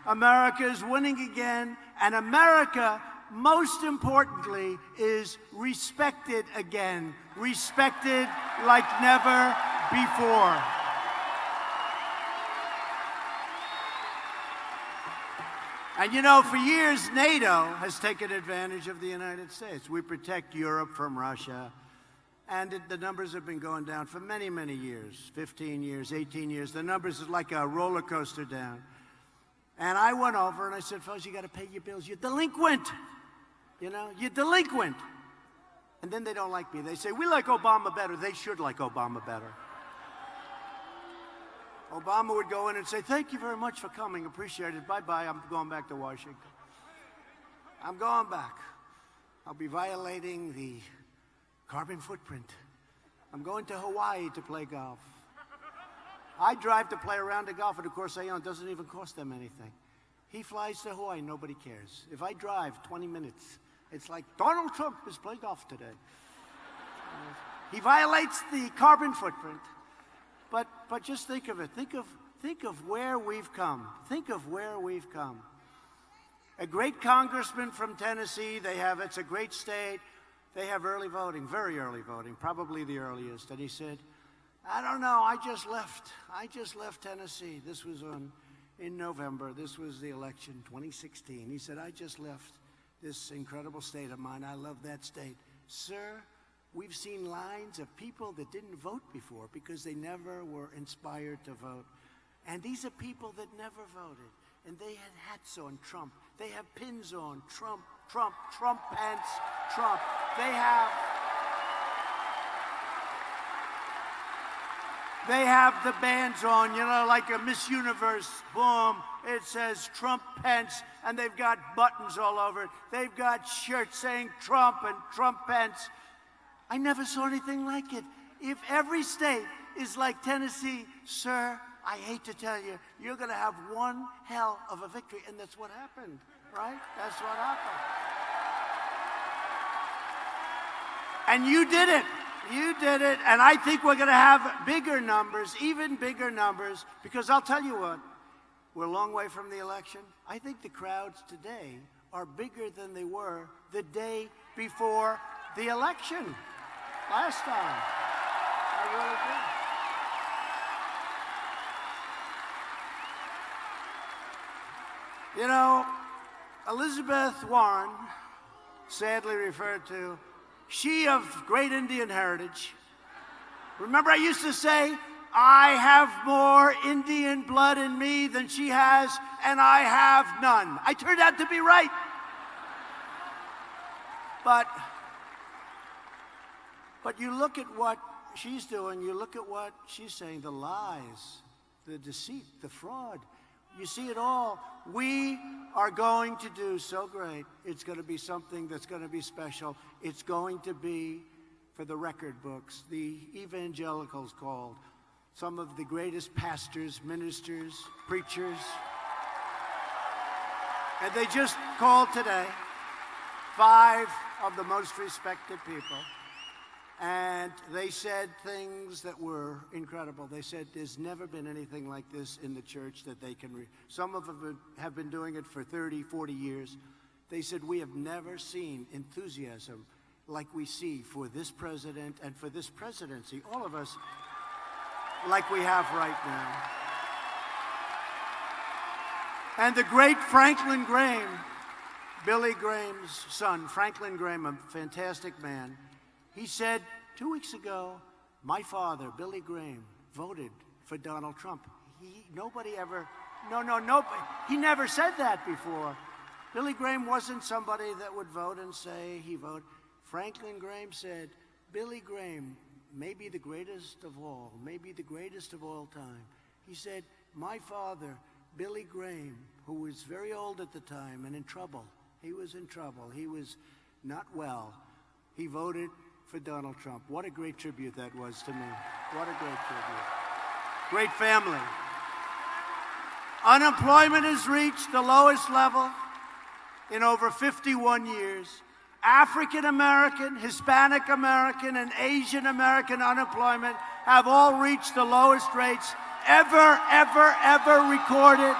America is winning again, and America, most importantly, is respected again. Respected like never before. And you know, for years, NATO has taken advantage of the United States. We protect Europe from Russia. And the numbers have been going down for many, many years, 15 years, 18 years. The numbers are like a roller coaster down. And I went over and I said, fellas, you got to pay your bills. You're delinquent. You know, you're delinquent. And then they don't like me. They say, we like Obama better. They should like Obama better. Obama would go in and say, thank you very much for coming. Appreciate it. Bye-bye. I'm going back to Washington. I'm going back. I'll be violating the carbon footprint. I'm going to Hawaii to play golf. I drive to play around the golf, and of course, it doesn't even cost them anything. He flies to Hawaii, nobody cares. If I drive 20 minutes, it's like Donald Trump is playing golf today. He violates the carbon footprint. But just think of it. Think of where we've come. Think of where we've come. A great congressman from Tennessee, it's a great state. They have early voting, very early voting, probably the earliest. And he said, I don't know, I just left Tennessee. This was in November. This was the election, 2016. He said, I just left this incredible state of mine. I love that state. Sir, we've seen lines of people that didn't vote before because they never were inspired to vote. And these are people that never voted. And they had hats on Trump. They have pins on Trump, Trump, Trump pants, Trump. They have They have the bands on, you know, like a Miss Universe, boom, it says Trump Pence, and they've got buttons all over it. They've got shirts saying Trump and Trump Pence. I never saw anything like it. If every state is like Tennessee, sir, I hate to tell you, you're going to have one hell of a victory, and that's what happened, right? That's what happened. And you did it. You did it, and I think we're going to have bigger numbers, even bigger numbers, because I'll tell you what, we're a long way from the election. I think the crowds today are bigger than they were the day before the election last time. I really do. You know, Elizabeth Warren, sadly referred to, she of great Indian heritage. Remember I used to say, I have more Indian blood in me than she has, and I have none. I turned out to be right. But you look at what she's doing, you look at what she's saying, the lies, the deceit, the fraud. You see it all. We are going to do so great. It's going to be something that's going to be special. It's going to be, for the record books, the evangelicals called, some of the greatest pastors, ministers, preachers. And they just called today 5 of the most respected people. And they said things that were incredible. They said there's never been anything like this in the church that they can some of them have been doing it for 30, 40 years. They said we have never seen enthusiasm like we see for this president and for this presidency, all of us, like we have right now. And the great Franklin Graham, Billy Graham's son, Franklin Graham, a fantastic man, he said 2 weeks ago, my father, Billy Graham, voted for Donald Trump. Nobody ever, he never said that before. Billy Graham wasn't somebody that would vote and say he voted. Franklin Graham said, Billy Graham may be the greatest of all, maybe the greatest of all time. He said, my father, Billy Graham, who was very old at the time and in trouble, he was in trouble, he was not well, he voted for Donald Trump. What a great tribute that was to me. What a great tribute. Great family. Unemployment has reached the lowest level in over 51 years. African American, Hispanic American, and Asian American unemployment have all reached the lowest rates ever recorded.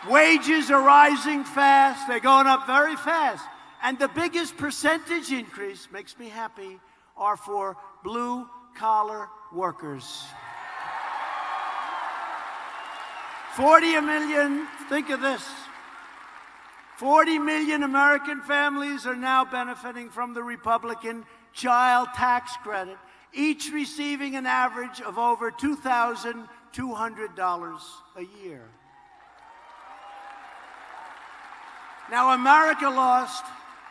Wages are rising fast. They're going up very fast. And the biggest percentage increase, makes me happy, are for blue-collar workers. 40 million, think of this, 40 million American families are now benefiting from the Republican child tax credit, each receiving an average of over $2,200 a year. Now, America lost,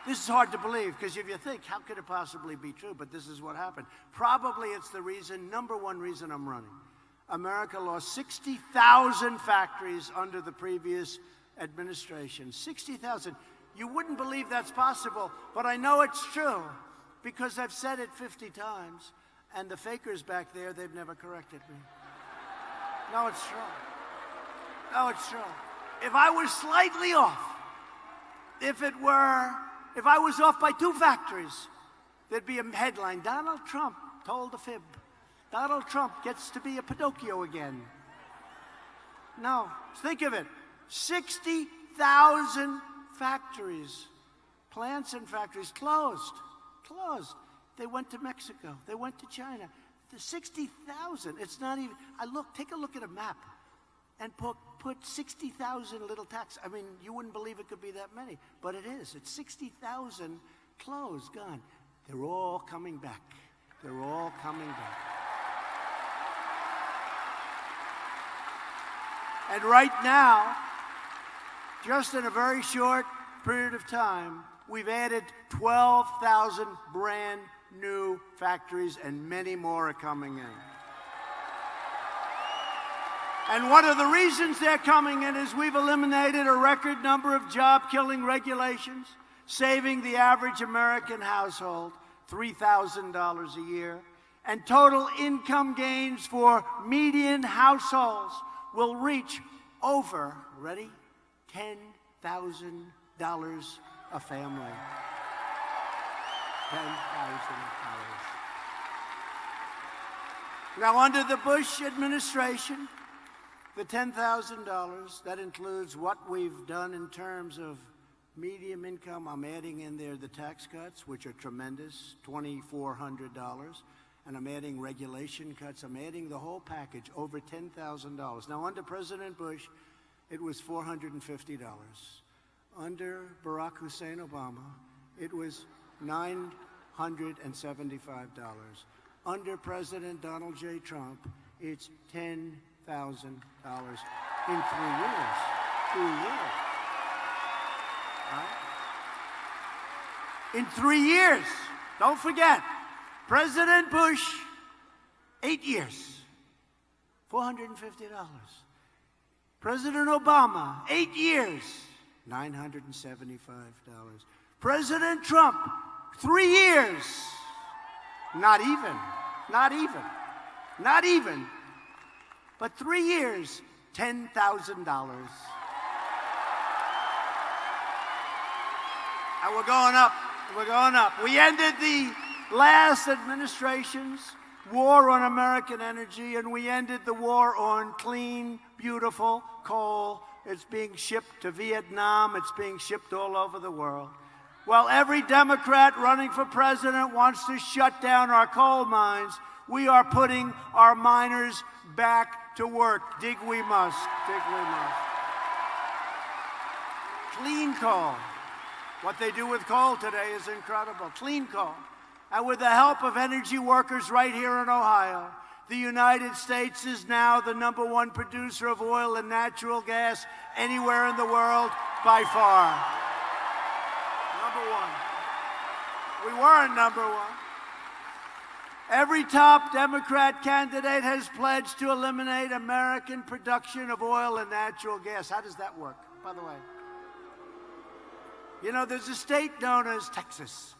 this is hard to believe, because if you think, how could it possibly be true? But this is what happened. Probably it's the reason, number one reason I'm running. America lost 60,000 factories under the previous administration. 60,000. You wouldn't believe that's possible, but I know it's true, because I've said it 50 times, and the fakers back there, they've never corrected me. No, it's true. No, it's true. If I was slightly off, if I was off by 2 factories, there'd be a headline, Donald Trump told a fib. Donald Trump gets to be a Pinocchio again. No, think of it. 60,000 factories, plants and factories closed. They went to Mexico. They went to China. The 60,000, it's not even, take a look at a map and put 60,000 little tax. I mean, you wouldn't believe it could be that many, but it is. It's 60,000 closed, gone. They're all coming back. They're all coming back. And right now, just in a very short period of time, We've added 12,000 brand new factories, and many more are coming in. And one of the reasons they're coming in is we've eliminated a record number of job-killing regulations, saving the average American household $3,000 a year. And total income gains for median households will reach over, ready, $10,000 a family. $10,000. Now, under the Bush administration, the $10,000, that includes what we've done in terms of medium income. I'm adding in there the tax cuts, which are tremendous, $2,400. And I'm adding regulation cuts. I'm adding the whole package, over $10,000. Now, under President Bush, it was $450. Under Barack Hussein Obama, it was $975. Under President Donald J. Trump, it's $10,000 in 3 years. 2 years. Right? In 3 years. Don't forget, President Bush, 8 years, $450. President Obama, 8 years, $975. President Trump, 3 years, not even, but 3 years, $10,000. And we're going up. We ended the last administration's war on American energy, and we ended the war on clean, beautiful coal. It's being shipped to Vietnam. It's being shipped all over the world. While every Democrat running for president wants to shut down our coal mines, we are putting our miners back to work. Dig we must. Clean coal. What they do with coal today is incredible. Clean coal. And with the help of energy workers right here in Ohio, the United States is now the #1 producer of oil and natural gas anywhere in the world by far. #1. We weren't #1. Every top Democrat candidate has pledged to eliminate American production of oil and natural gas. How does that work, by the way? You know, there's a state known as Texas.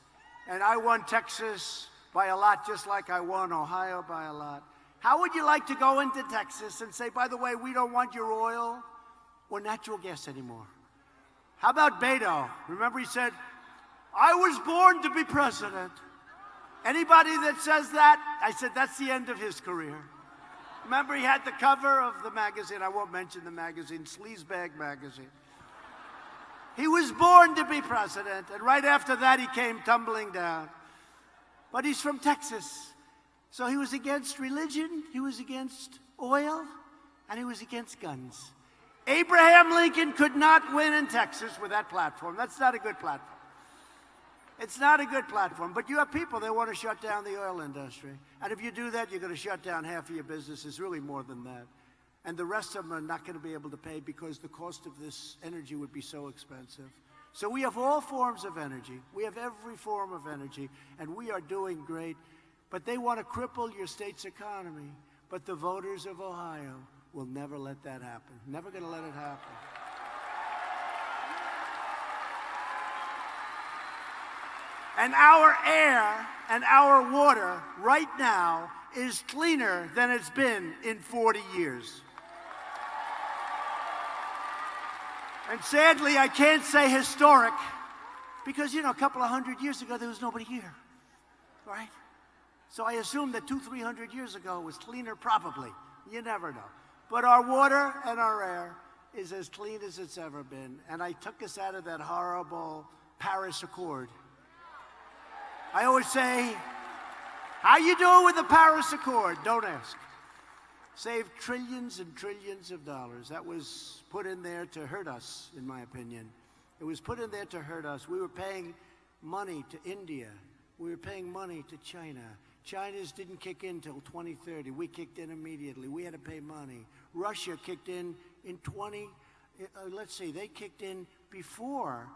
And I won Texas by a lot, just like I won Ohio by a lot. How would you like to go into Texas and say, by the way, we don't want your oil or natural gas anymore? How about Beto? Remember he said, I was born to be president. Anybody that says that, I said, that's the end of his career. Remember he had the cover of the magazine, I won't mention the magazine, Sleazebag magazine. He was born to be president, and right after that, he came tumbling down. But he's from Texas, so he was against religion, he was against oil, and he was against guns. Abraham Lincoln could not win in Texas with that platform. That's not a good platform. It's not a good platform, but you have people that want to shut down the oil industry. And if you do that, you're going to shut down half of your businesses, really more than that. And the rest of them are not going to be able to pay because the cost of this energy would be so expensive. So we have all forms of energy. We have every form of energy, and we are doing great. But they want to cripple your state's economy. But the voters of Ohio will never let that happen. Never going to let it happen. And our air and our water right now is cleaner than it's been in 40 years. And sadly, I can't say historic because, you know, a couple of 100 years ago, there was nobody here, right? So I assume that 200-300 years ago was cleaner, probably. You never know. But our water and our air is as clean as it's ever been. And I took us out of that horrible Paris Accord. I always say, how you doing with the Paris Accord? Don't ask. Saved trillions and trillions of dollars. That was put in there to hurt us, in my opinion. It was put in there to hurt us. We were paying money to India. We were paying money to China. China's didn't kick in till 2030. We kicked in immediately. We had to pay money. Russia kicked in they kicked in before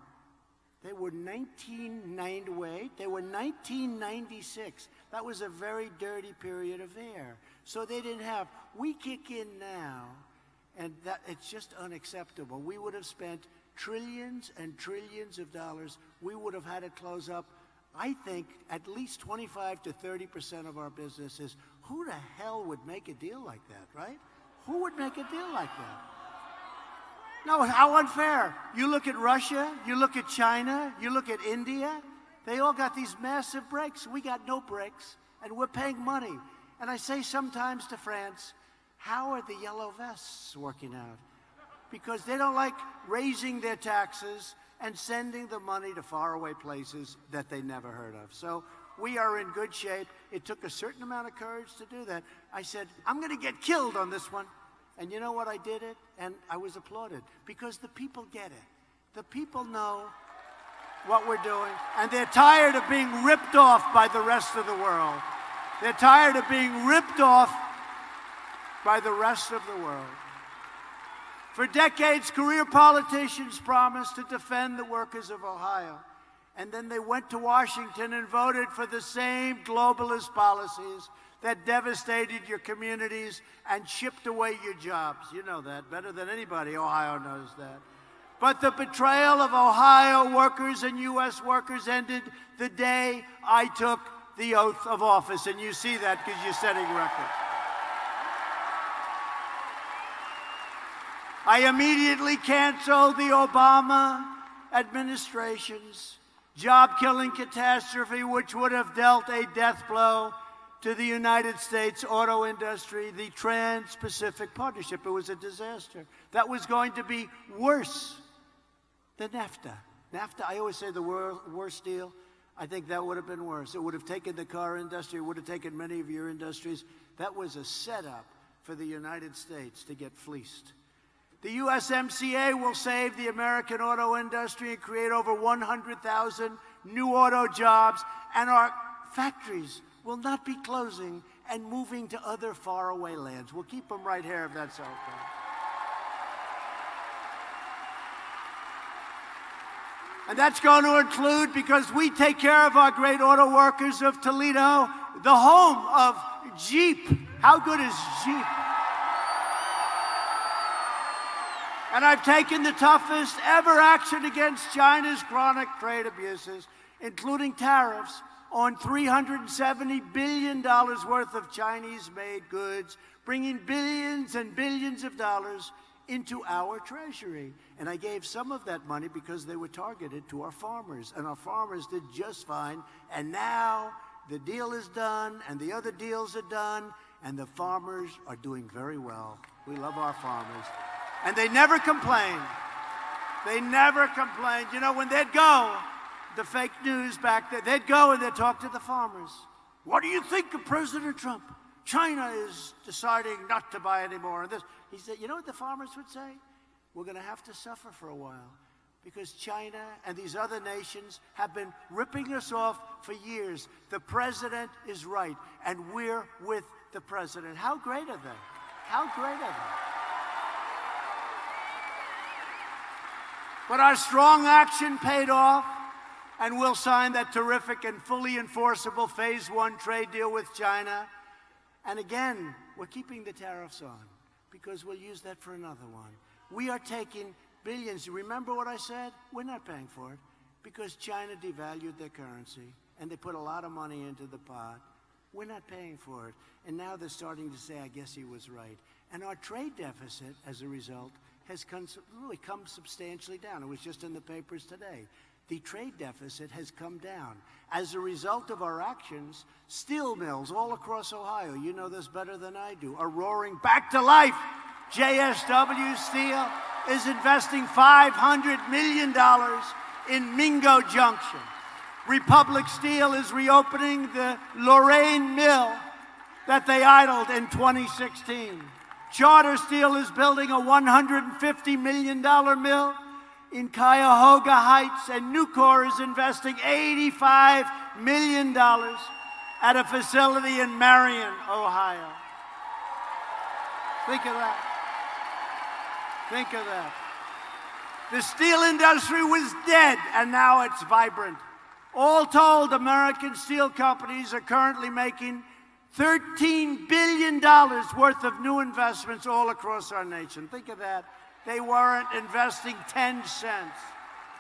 They were 1996. That was a very dirty period of air. So they didn't have, we kick in now, and that it's just unacceptable. We would have spent trillions and trillions of dollars. We would have had to close up, I think, at least 25 to 30% of our businesses. Who the hell would make a deal like that, right? Who would make a deal like that? No, how unfair. You look at Russia, you look at China, you look at India, they all got these massive breaks. We got no breaks, and we're paying money. And I say sometimes to France, how are the yellow vests working out? Because they don't like raising their taxes and sending the money to faraway places that they never heard of. So we are in good shape. It took a certain amount of courage to do that. I said, I'm going to get killed on this one. And you know what? I did it, and I was applauded because the people get it. The people know what we're doing, and they're tired of being ripped off by the rest of the world. They're tired of being ripped off by the rest of the world. For decades, career politicians promised to defend the workers of Ohio, and then they went to Washington and voted for the same globalist policies that devastated your communities and chipped away your jobs. You know that better than anybody. Ohio knows that. But the betrayal of Ohio workers and U.S. workers ended the day I took the oath of office, and you see that because you're setting records. I immediately canceled the Obama administration's job-killing catastrophe, which would have dealt a death blow to the United States auto industry, the Trans-Pacific Partnership. It was a disaster. That was going to be worse than NAFTA. NAFTA, I always say the worst deal. I think that would have been worse. It would have taken the car industry, it would have taken many of your industries. That was a setup for the United States to get fleeced. The USMCA will save the American auto industry and create over 100,000 new auto jobs, and our factories will not be closing and moving to other faraway lands. We'll keep them right here if that's okay. And that's going to include, because we take care of our great auto workers of Toledo, the home of Jeep. How good is Jeep? And I've taken the toughest ever action against China's chronic trade abuses, including tariffs on $370 billion worth of Chinese-made goods, bringing billions and billions of dollars into our treasury. And I gave some of that money because they were targeted to our farmers, and our farmers did just fine. And now the deal is done, and the other deals are done, and the farmers are doing very well. We love our farmers. And they never complained. They never complained. You know, when they'd go, the fake news back there, they'd go and they'd talk to the farmers. What do you think of President Trump? China is deciding not to buy anymore. And this, he said, you know what the farmers would say? We're going to have to suffer for a while because China and these other nations have been ripping us off for years. The president is right, and we're with the president. How great are they? How great are they? But our strong action paid off, and we'll sign that terrific and fully enforceable Phase 1 trade deal with China. And again, we're keeping the tariffs on because we'll use that for another one. We are taking billions. Remember what I said? We're not paying for it because China devalued their currency, and they put a lot of money into the pot. We're not paying for it. And now they're starting to say, I guess he was right. And our trade deficit, as a result, has really come substantially down. It was just in the papers today. The trade deficit has come down. As a result of our actions, steel mills all across Ohio, you know this better than I do, are roaring back to life. JSW Steel is investing $500 million in Mingo Junction. Republic Steel is reopening the Lorraine Mill that they idled in 2016. Charter Steel is building a $150 million mill in Cuyahoga Heights, and Nucor is investing $85 million at a facility in Marion, Ohio. Think of that. Think of that. The steel industry was dead, and now it's vibrant. All told, American steel companies are currently making $13 billion worth of new investments all across our nation. Think of that. They weren't investing 10 cents.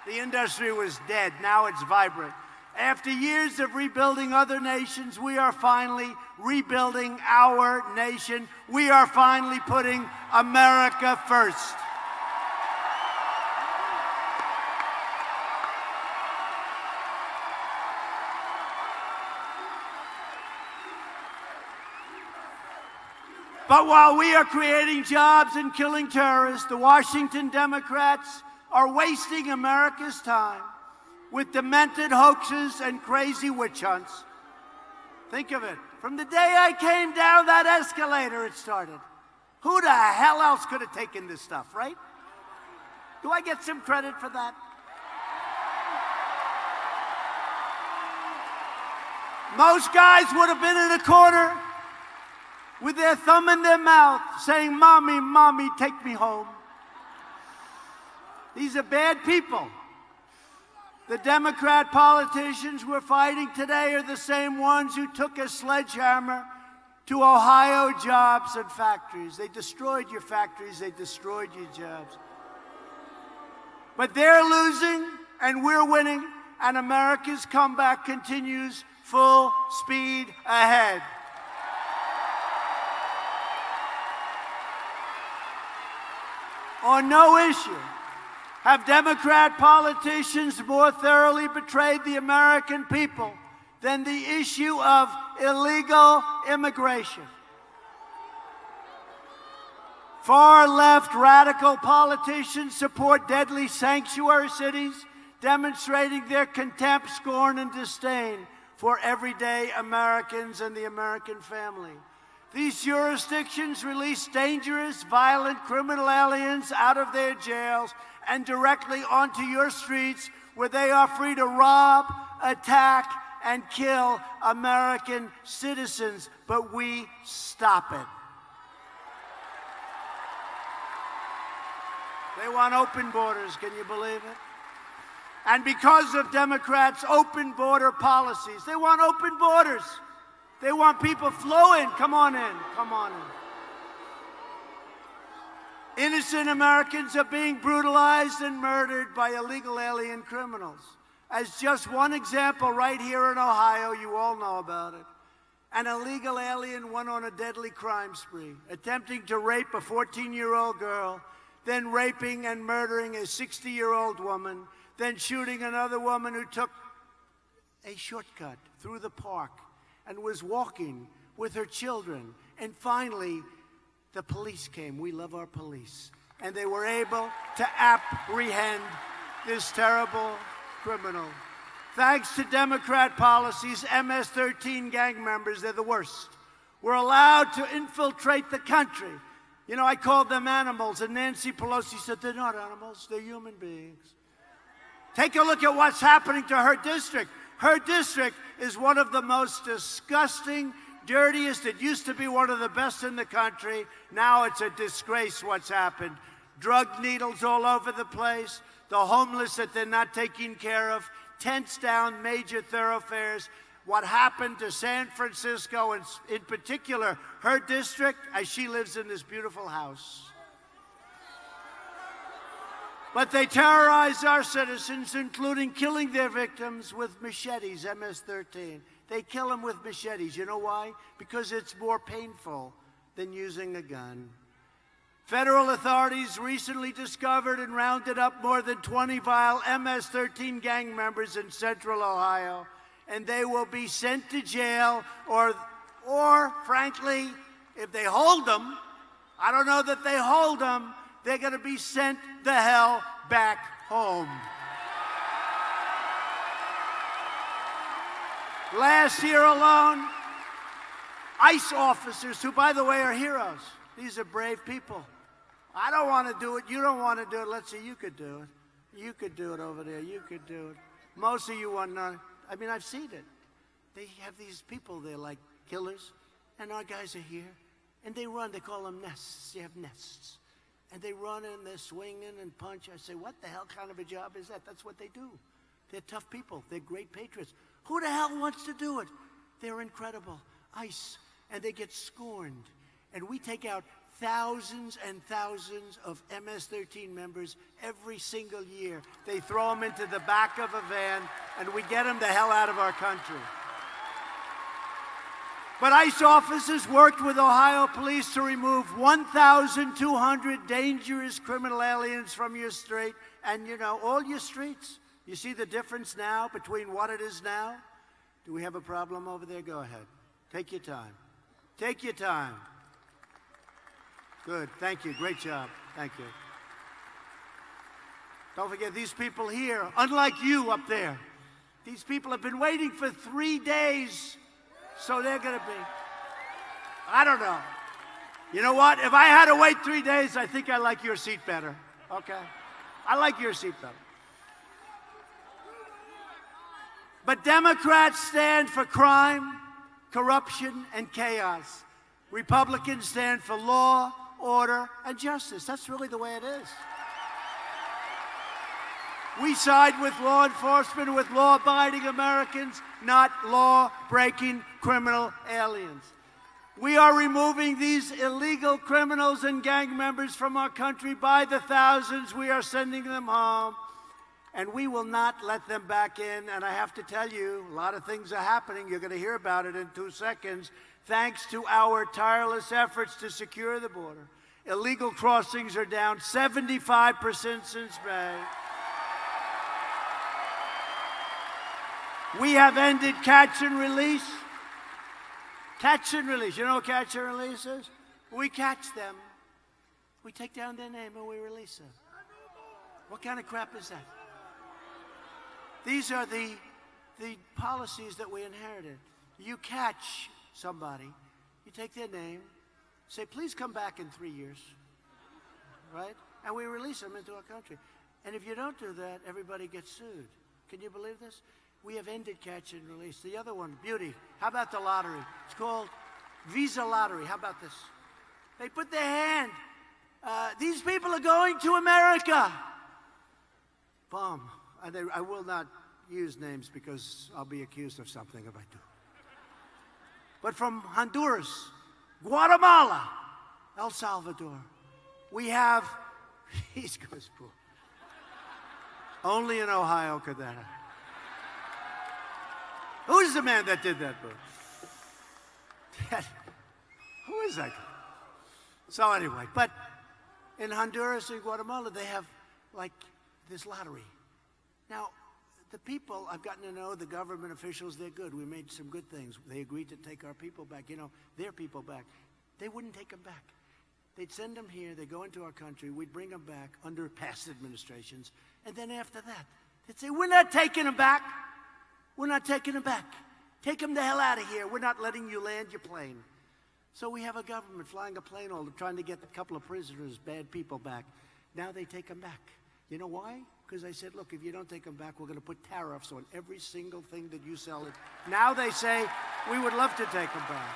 The industry was dead. Now it's vibrant. After years of rebuilding other nations, we are finally rebuilding our nation. We are finally putting America first. But while we are creating jobs and killing terrorists, the Washington Democrats are wasting America's time with demented hoaxes and crazy witch hunts. Think of it. From the day I came down that escalator, it started. Who the hell else could have taken this stuff, right? Do I get some credit for that? Most guys would have been in a corner with their thumb in their mouth saying, "Mommy, mommy, take me home." These are bad people. The Democrat politicians we're fighting today are the same ones who took a sledgehammer to Ohio jobs and factories. They destroyed your factories, they destroyed your jobs. But they're losing and we're winning, and America's comeback continues full speed ahead. On no issue have Democrat politicians more thoroughly betrayed the American people than the issue of illegal immigration. Far-left radical politicians support deadly sanctuary cities, demonstrating their contempt, scorn, and disdain for everyday Americans and the American family. These jurisdictions release dangerous, violent criminal aliens out of their jails and directly onto your streets, where they are free to rob, attack, and kill American citizens. But we stop it. They want open borders, can you believe it? And because of Democrats' open border policies, they want open borders. They want people flowing. Come on in, come on in. Innocent Americans are being brutalized and murdered by illegal alien criminals. As just one example, right here in Ohio, you all know about it. An illegal alien went on a deadly crime spree, attempting to rape a 14-year-old girl, then raping and murdering a 60-year-old woman, then shooting another woman who took a shortcut through the park and was walking with her children. And finally, the police came. We love our police. And they were able to apprehend this terrible criminal. Thanks to Democrat policies, MS-13 gang members, they're the worst, were allowed to infiltrate the country. You know, I called them animals, and Nancy Pelosi said, "They're not animals, they're human beings." Take a look at what's happening to her district. Her district is one of the most disgusting, dirtiest. It used to be one of the best in the country. Now it's a disgrace what's happened. Drug needles all over the place, the homeless that they're not taking care of, tents down major thoroughfares. What happened to San Francisco, and in particular, her district, as she lives in this beautiful house. But they terrorize our citizens, including killing their victims with machetes, MS-13. They kill them with machetes. You know why? Because it's more painful than using a gun. Federal authorities recently discovered and rounded up more than 20 vile MS-13 gang members in central Ohio, and they will be sent to jail, or frankly, if they hold them, I don't know that they hold them, they're going to be sent the hell back home. Last year alone, ICE officers, who, by the way, are heroes. These are brave people. I don't want to do it. You don't want to do it. Let's see, you could do it. You could do it over there. You could do it. Most of you want to. I mean, I've seen it. They have these people there like killers, and our guys are here, and they run. They call them nests. You have nests. And they run and they're swinging and punch. I say, what the hell kind of a job is that? That's what they do. They're tough people. They're great patriots. Who the hell wants to do it? They're incredible. Ice. And they get scorned. And we take out thousands and thousands of MS-13 members every single year. They throw them into the back of a van, and we get them the hell out of our country. But ICE officers worked with Ohio police to remove 1,200 dangerous criminal aliens from your street. And, you know, all your streets. You see the difference now between what it is now? Do we have a problem over there? Go ahead. Take your time. Take your time. Good. Thank you. Great job. Thank you. Don't forget, these people here, unlike you up there, these people have been waiting for 3 days, so they're going to be, I don't know. You know what? If I had to wait 3 days, I think I like your seat better. Okay? I like your seat better. But Democrats stand for crime, corruption, and chaos. Republicans stand for law, order, and justice. That's really the way it is. We side with law enforcement, with law-abiding Americans, not law-breaking criminal aliens. We are removing these illegal criminals and gang members from our country by the thousands. We are sending them home, and we will not let them back in. And I have to tell you, a lot of things are happening. You're going to hear about it in 2 seconds. Thanks to our tireless efforts to secure the border, illegal crossings are down 75% since May. We have ended catch and release. Catch and release. You know what catch and release is? We catch them, we take down their name, and we release them. What kind of crap is that? These are the policies that we inherited. You catch somebody, you take their name, say, please come back in 3 years, right? And we release them into our country. And if you don't do that, everybody gets sued. Can you believe this? We have ended catch and release. The other one, beauty. How about the lottery? It's called Visa Lottery. How about this? They put their hand. These people are going to America. Boom. I will not use names because I'll be accused of something if I do. But from Honduras, Guatemala, El Salvador, we have East Coast pool. Only in Ohio could that happen. Who's the man that did that book? Who is that guy? So anyway, but in Honduras and Guatemala, they have like this lottery. Now, the people, I've gotten to know the government officials, they're good. We made some good things. They agreed to take our people back, you know, their people back. They wouldn't take them back. They'd send them here, they'd go into our country, we'd bring them back under past administrations, and then after that, they'd say, we're not taking them back. We're not taking them back. Take them the hell out of here. We're not letting you land your plane. So we have a government flying a plane all trying to get a couple of prisoners, bad people back. Now they take them back. You know why? Because I said, look, if you don't take them back, we're going to put tariffs on every single thing that you sell. Now they say, we would love to take them back.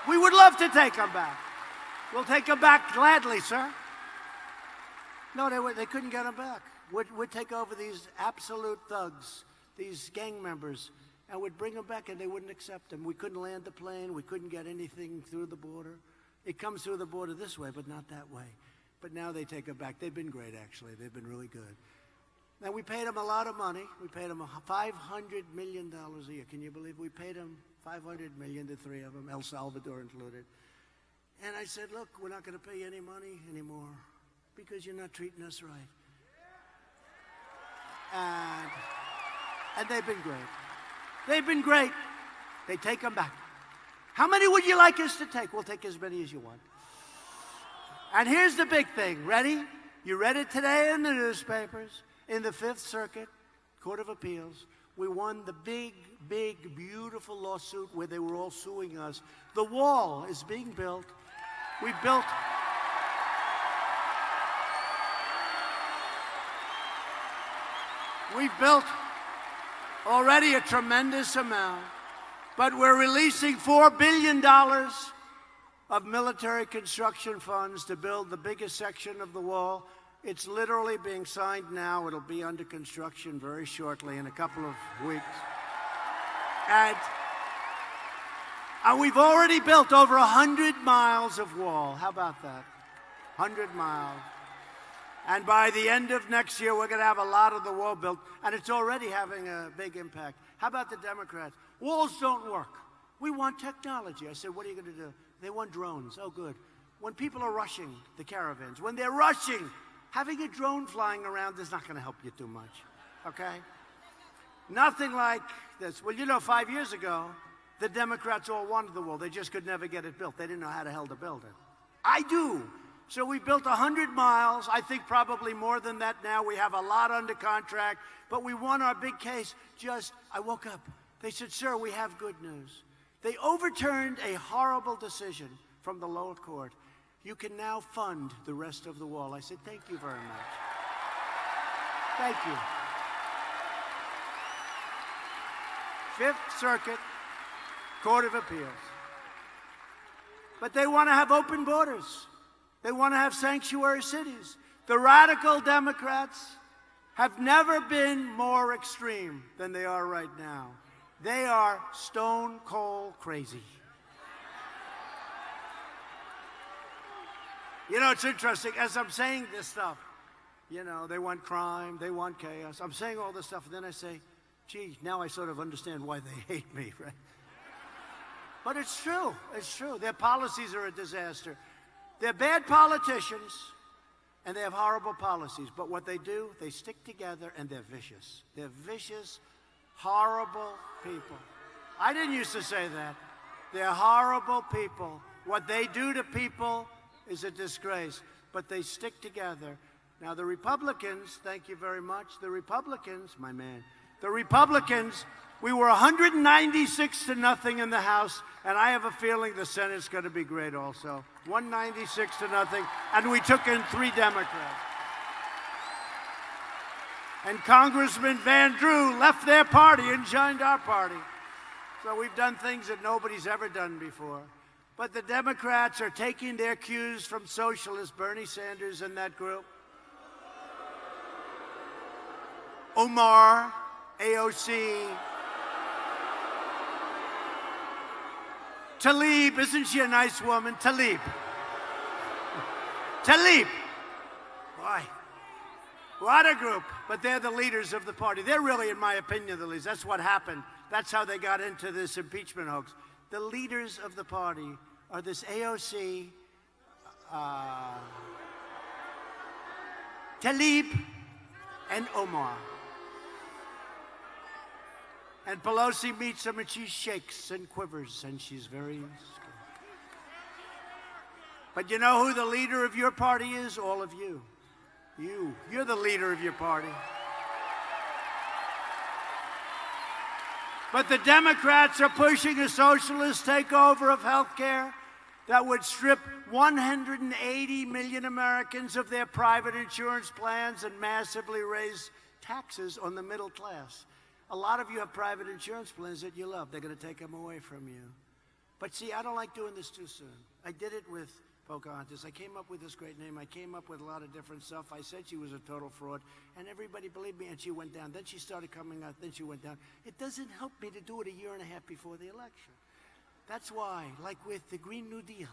We would love to take them back. We'll take them back gladly, sir. No, they couldn't get them back. We'd take over these absolute thugs, these gang members, and would bring them back, and they wouldn't accept them. We couldn't land the plane. We couldn't get anything through the border. It comes through the border this way, but not that way. But now they take them back. They've been great, actually. They've been really good. Now, we paid them a lot of money. We paid them $500 million a year. Can you believe we paid them $500 million, the three of them, El Salvador included. And I said, look, we're not going to pay you any money anymore because you're not treating us right. And they've been great. They've been great. They take them back. How many would you like us to take? We'll take as many as you want. And here's the big thing. Ready? You read it today in the newspapers. In the Fifth Circuit Court of Appeals, we won the big, big, beautiful lawsuit where they were all suing us. The wall is being built. We built... We've built already a tremendous amount, but we're releasing $4 billion of military construction funds to build the biggest section of the wall. It's literally being signed now. It'll be under construction very shortly, in a couple of weeks. And we've already built over 100 miles of wall. How about that? 100 miles. And by the end of next year, we're going to have a lot of the wall built, and it's already having a big impact. How about the Democrats? Walls don't work. We want technology. I said, what are you going to do? They want drones. Oh, good. When people are rushing the caravans, when they're rushing, having a drone flying around is not going to help you too much, okay? Nothing like this. Well, you know, 5 years ago, the Democrats all wanted the wall. They just could never get it built. They didn't know how the hell to build it. I do. So we built 100 miles. I think probably more than that now. We have a lot under contract, but we won our big case. I woke up. They said, sir, we have good news. They overturned a horrible decision from the lower court. You can now fund the rest of the wall. I said, thank you very much. Thank you. Fifth Circuit Court of Appeals. But they want to have open borders. They want to have sanctuary cities. The radical Democrats have never been more extreme than they are right now. They are stone cold crazy. You know, it's interesting, as I'm saying this stuff, you know, they want crime, they want chaos. I'm saying all this stuff, and then I say, gee, now I sort of understand why they hate me, right? But it's true, it's true. Their policies are a disaster. They're bad politicians, and they have horrible policies. But what they do, they stick together, and they're vicious. They're vicious, horrible people. I didn't used to say that. They're horrible people. What they do to people is a disgrace, but they stick together. Now, the Republicans, thank you very much, the Republicans, my man, the Republicans, we were 196-0 in the House, and I have a feeling the Senate's going to be great also. 196-0, and we took in 3 Democrats. And Congressman Van Drew left their party and joined our party. So we've done things that nobody's ever done before. But the Democrats are taking their cues from socialists, Bernie Sanders and that group. Omar, AOC. Tlaib, isn't she a nice woman? Tlaib. Tlaib. Why? What a group. But they're the leaders of the party. They're really, in my opinion, the leaders. That's what happened. That's how they got into this impeachment hoax. The leaders of the party are this AOC, Tlaib, and Omar. And Pelosi meets them and she shakes and quivers and she's very scared. But you know who the leader of your party is? All of you. You're the leader of your party. But the Democrats are pushing a socialist takeover of health care that would strip 180 million Americans of their private insurance plans and massively raise taxes on the middle class. A lot of you have private insurance plans that you love. They're going to take them away from you. But see, I don't like doing this too soon. I did it with Pocahontas. I came up with this great name. I came up with a lot of different stuff. I said she was a total fraud, and everybody believed me, and she went down. Then she started coming out, then she went down. It doesn't help me to do it a year and a half before the election. That's why, like with the Green New Deal,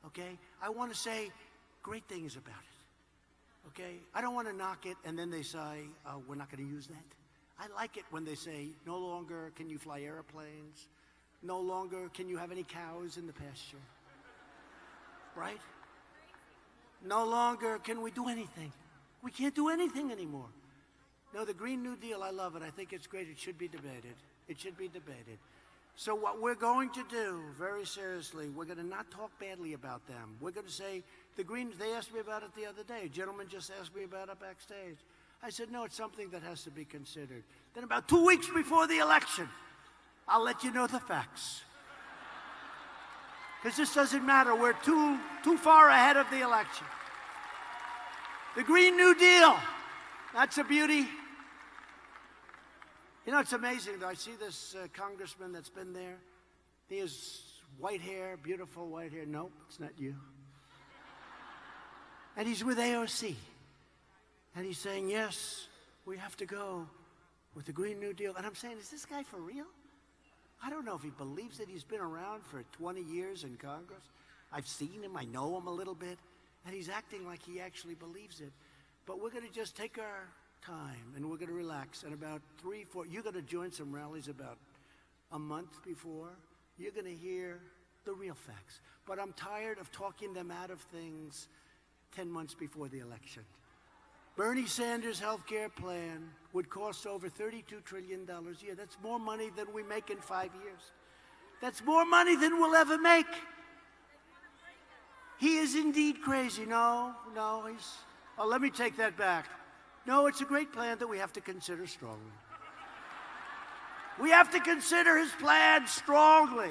okay, I want to say great things about it, okay? I don't want to knock it, and then they say, we're not going to use that. I like it when they say, no longer can you fly airplanes, no longer can you have any cows in the pasture, right? No longer can we do anything. We can't do anything anymore. No, the Green New Deal, I love it. I think it's great. It should be debated. It should be debated. So what we're going to do, very seriously, we're going to not talk badly about them. We're going to say, the Greens, they asked me about it the other day. A gentleman just asked me about it backstage. I said, no, it's something that has to be considered. Then about 2 weeks before the election, I'll let you know the facts. Because this doesn't matter. We're too far ahead of the election. The Green New Deal, that's a beauty. You know, it's amazing, though. I see this congressman that's been there. He is white hair, beautiful white hair. Nope, it's not you. And he's with AOC. And he's saying, yes, we have to go with the Green New Deal. And I'm saying, is this guy for real? I don't know if he believes it. He's been around for 20 years in Congress. I've seen him. I know him a little bit. And he's acting like he actually believes it. But we're going to just take our time, and we're going to relax. And about 3, 4, you're going to join some rallies about a month before. You're going to hear the real facts. But I'm tired of talking them out of things 10 months before the election. Bernie Sanders' health care plan would cost over $32 trillion a year. That's more money than we make in 5 years. That's more money than we'll ever make. He is indeed crazy. No, he's... Oh, let me take that back. No, it's a great plan that we have to consider strongly. We have to consider his plan strongly.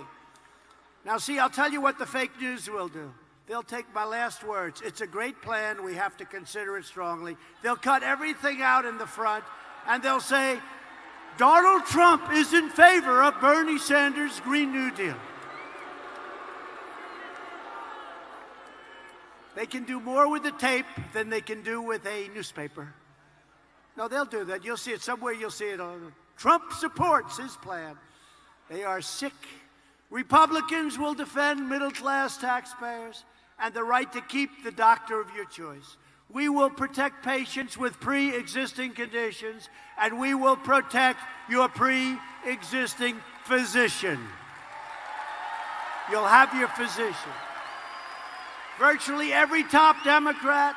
Now, see, I'll tell you what the fake news will do. They'll take my last words. It's a great plan. We have to consider it strongly. They'll cut everything out in the front, and they'll say, Donald Trump is in favor of Bernie Sanders' Green New Deal. They can do more with the tape than they can do with a newspaper. No, they'll do that. You'll see it somewhere. You'll see it. Trump supports his plan. They are sick. Republicans will defend middle-class taxpayers and the right to keep the doctor of your choice. We will protect patients with pre-existing conditions, and we will protect your pre-existing physician. You'll have your physician. Virtually every top Democrat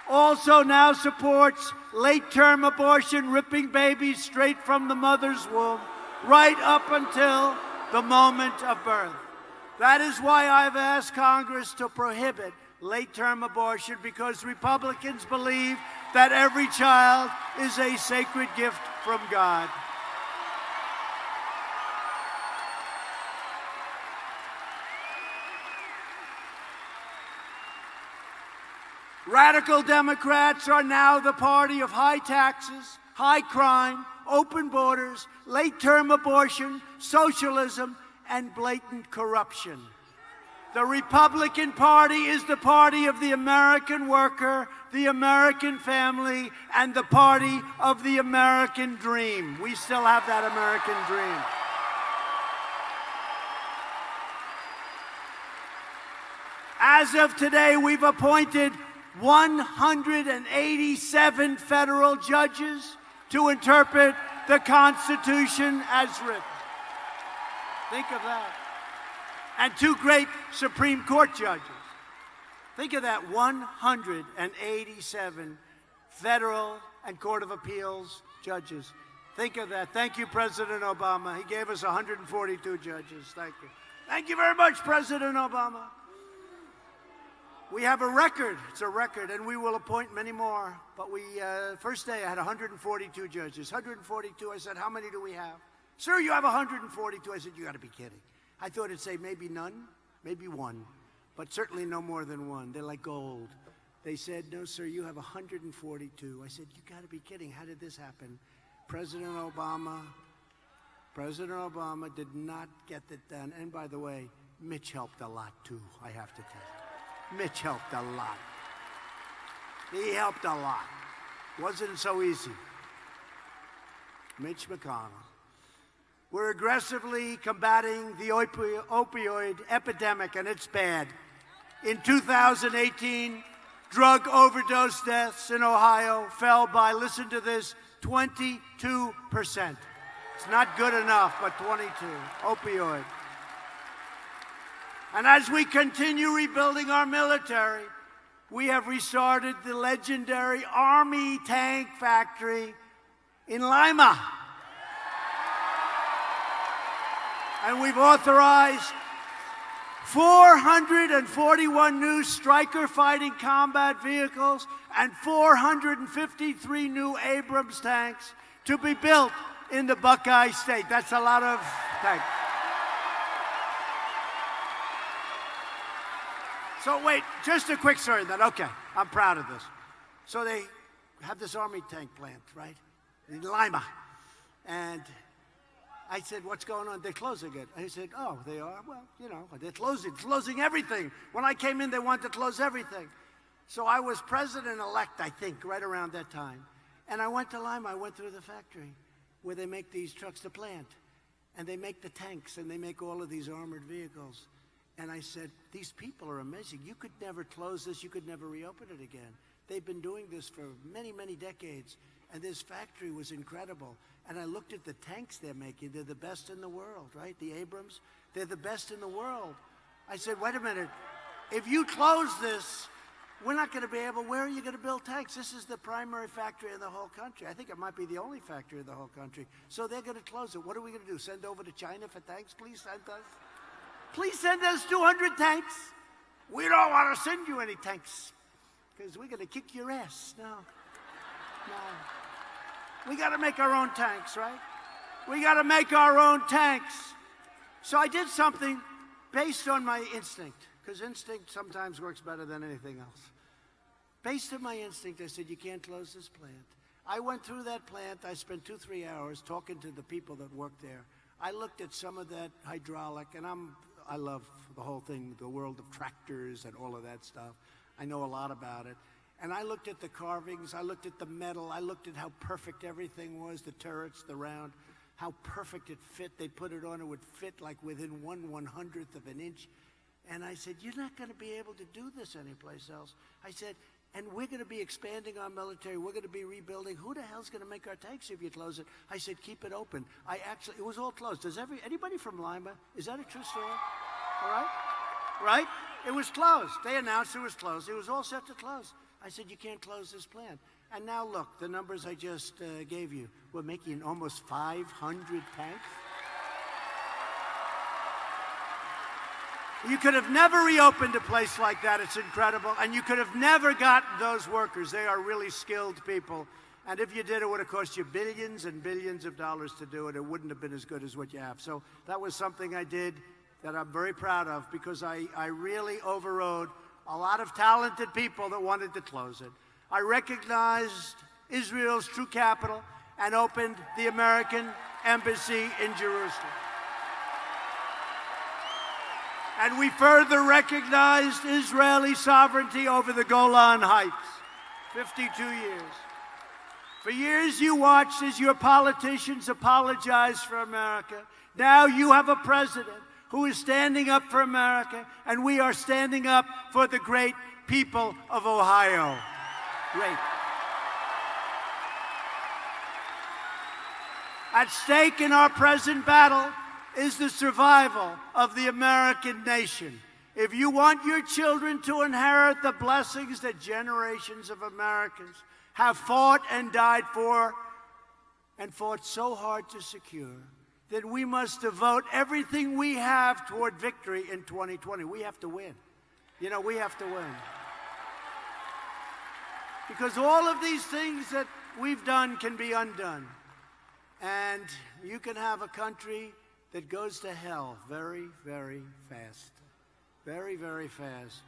also now supports late-term abortion, ripping babies straight from the mother's womb, right up until the moment of birth. That is why I've asked Congress to prohibit late-term abortion, because Republicans believe that every child is a sacred gift from God. Radical Democrats are now the party of high taxes, high crime, open borders, late-term abortion, socialism, and blatant corruption. The Republican Party is the party of the American worker, the American family, and the party of the American dream. We still have that American dream. As of today, we've appointed 187 federal judges to interpret the Constitution as written. Think of that. And 2 great Supreme Court judges. Think of that, 187 federal and Court of Appeals judges. Think of that. Thank you, President Obama. He gave us 142 judges. Thank you. Thank you very much, President Obama. We have a record. It's a record, and we will appoint many more. But first day I had 142 judges. 142. I said, how many do we have? Sir, you have 142. I said, you got to be kidding. I thought it'd say maybe none, maybe 1, but certainly no more than 1. They're like gold. They said, no, sir, you have 142. I said, you got to be kidding. How did this happen? President Obama did not get it done. And by the way, Mitch helped a lot, too, I have to tell you. Mitch helped a lot. He helped a lot. Wasn't so easy. Mitch McConnell. We're aggressively combating the opioid epidemic, and it's bad. In 2018, drug overdose deaths in Ohio fell by, listen to this, 22%. It's not good enough, but 22. Opioid. And as we continue rebuilding our military, we have restarted the legendary Army tank factory in Lima. And we've authorized 441 new Stryker fighting combat vehicles and 453 new Abrams tanks to be built in the Buckeye State. That's a lot of tanks. So wait, just a quick story then. Okay, I'm proud of this. So they have this Army tank plant, right, in Lima. And I said, what's going on? They're closing it. I said, oh, they are? Well, you know, they're closing everything. When I came in, they wanted to close everything. So I was president-elect, I think, right around that time. And I went to Lima. I went through the factory where they make these trucks to plant. And they make the tanks, and they make all of these armored vehicles. And I said, these people are amazing. You could never close this. You could never reopen it again. They've been doing this for many, many decades. And this factory was incredible. And I looked at the tanks they're making. They're the best in the world, right? The Abrams, they're the best in the world. I said, wait a minute. If you close this, we're not going to be able, where are you going to build tanks? This is the primary factory in the whole country. I think it might be the only factory in the whole country. So they're going to close it. What are we going to do? Send over to China for tanks? Please send us. Please send us 200 tanks. We don't want to send you any tanks because we're going to kick your ass. No. We got to make our own tanks, right? We got to make our own tanks. So I did something based on my instinct, because instinct sometimes works better than anything else. Based on my instinct, I said, you can't close this plant. I went through that plant. I spent 2-3 hours talking to the people that worked there. I looked at some of that hydraulic, and I love the whole thing, the world of tractors and all of that stuff. I know a lot about it. And I looked at the carvings, I looked at the metal, I looked at how perfect everything was, the turrets, the round, how perfect it fit. They put it on, it would fit like within 1/100th of an inch. And I said, you're not going to be able to do this anyplace else. I said, and we're going to be expanding our military, we're going to be rebuilding. Who the hell's going to make our tanks if you close it? I said, keep it open. It was all closed. Does anybody from Lima, is that a true story? All right? Right? It was closed. They announced it was closed. It was all set to close. I said, you can't close this plant. And now look, the numbers I just gave you. We're making almost 500 tanks. You could have never reopened a place like that. It's incredible. And you could have never gotten those workers. They are really skilled people. And if you did, it would have cost you billions and billions of dollars to do it. It wouldn't have been as good as what you have. So that was something I did that I'm very proud of, because I really overrode a lot of talented people that wanted to close it. I recognized Israel's true capital and opened the American embassy in Jerusalem. And we further recognized Israeli sovereignty over the Golan Heights, 52 years. For years you watched as your politicians apologized for America. Now you have a president who is standing up for America, and we are standing up for the great people of Ohio. Great. At stake in our present battle is the survival of the American nation. If you want your children to inherit the blessings that generations of Americans have fought and died for, and fought so hard to secure, then we must devote everything we have toward victory in 2020. We have to win. You know, we have to win. Because all of these things that we've done can be undone. And you can have a country that goes to hell very, very fast. Very, very fast.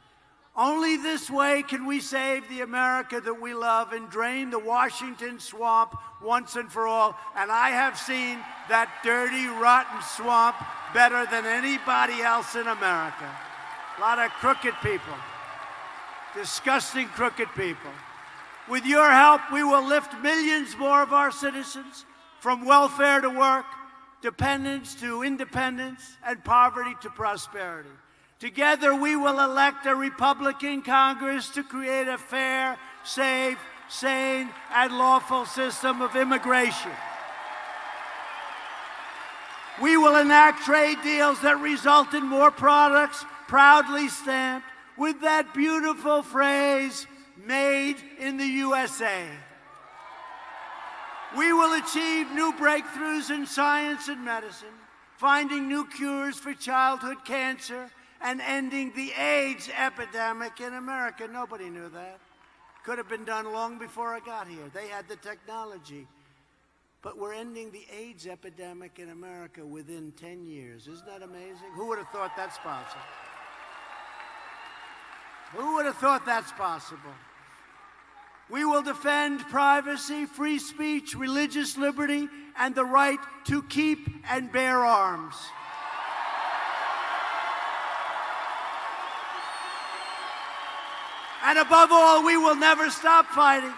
Only this way can we save the America that we love and drain the Washington swamp once and for all. And I have seen that dirty, rotten swamp better than anybody else in America. A lot of crooked people. Disgusting, crooked people. With your help, we will lift millions more of our citizens from welfare to work, dependence to independence, and poverty to prosperity. Together, we will elect a Republican Congress to create a fair, safe, sane, and lawful system of immigration. We will enact trade deals that result in more products proudly stamped with that beautiful phrase, made in the USA. We will achieve new breakthroughs in science and medicine, finding new cures for childhood cancer, and ending the AIDS epidemic in America. Nobody knew that. Could have been done long before I got here. They had the technology. But we're ending the AIDS epidemic in America within 10 years. Isn't that amazing? Who would have thought that's possible? Who would have thought that's possible? We will defend privacy, free speech, religious liberty, and the right to keep and bear arms. And above all, we will never stop fighting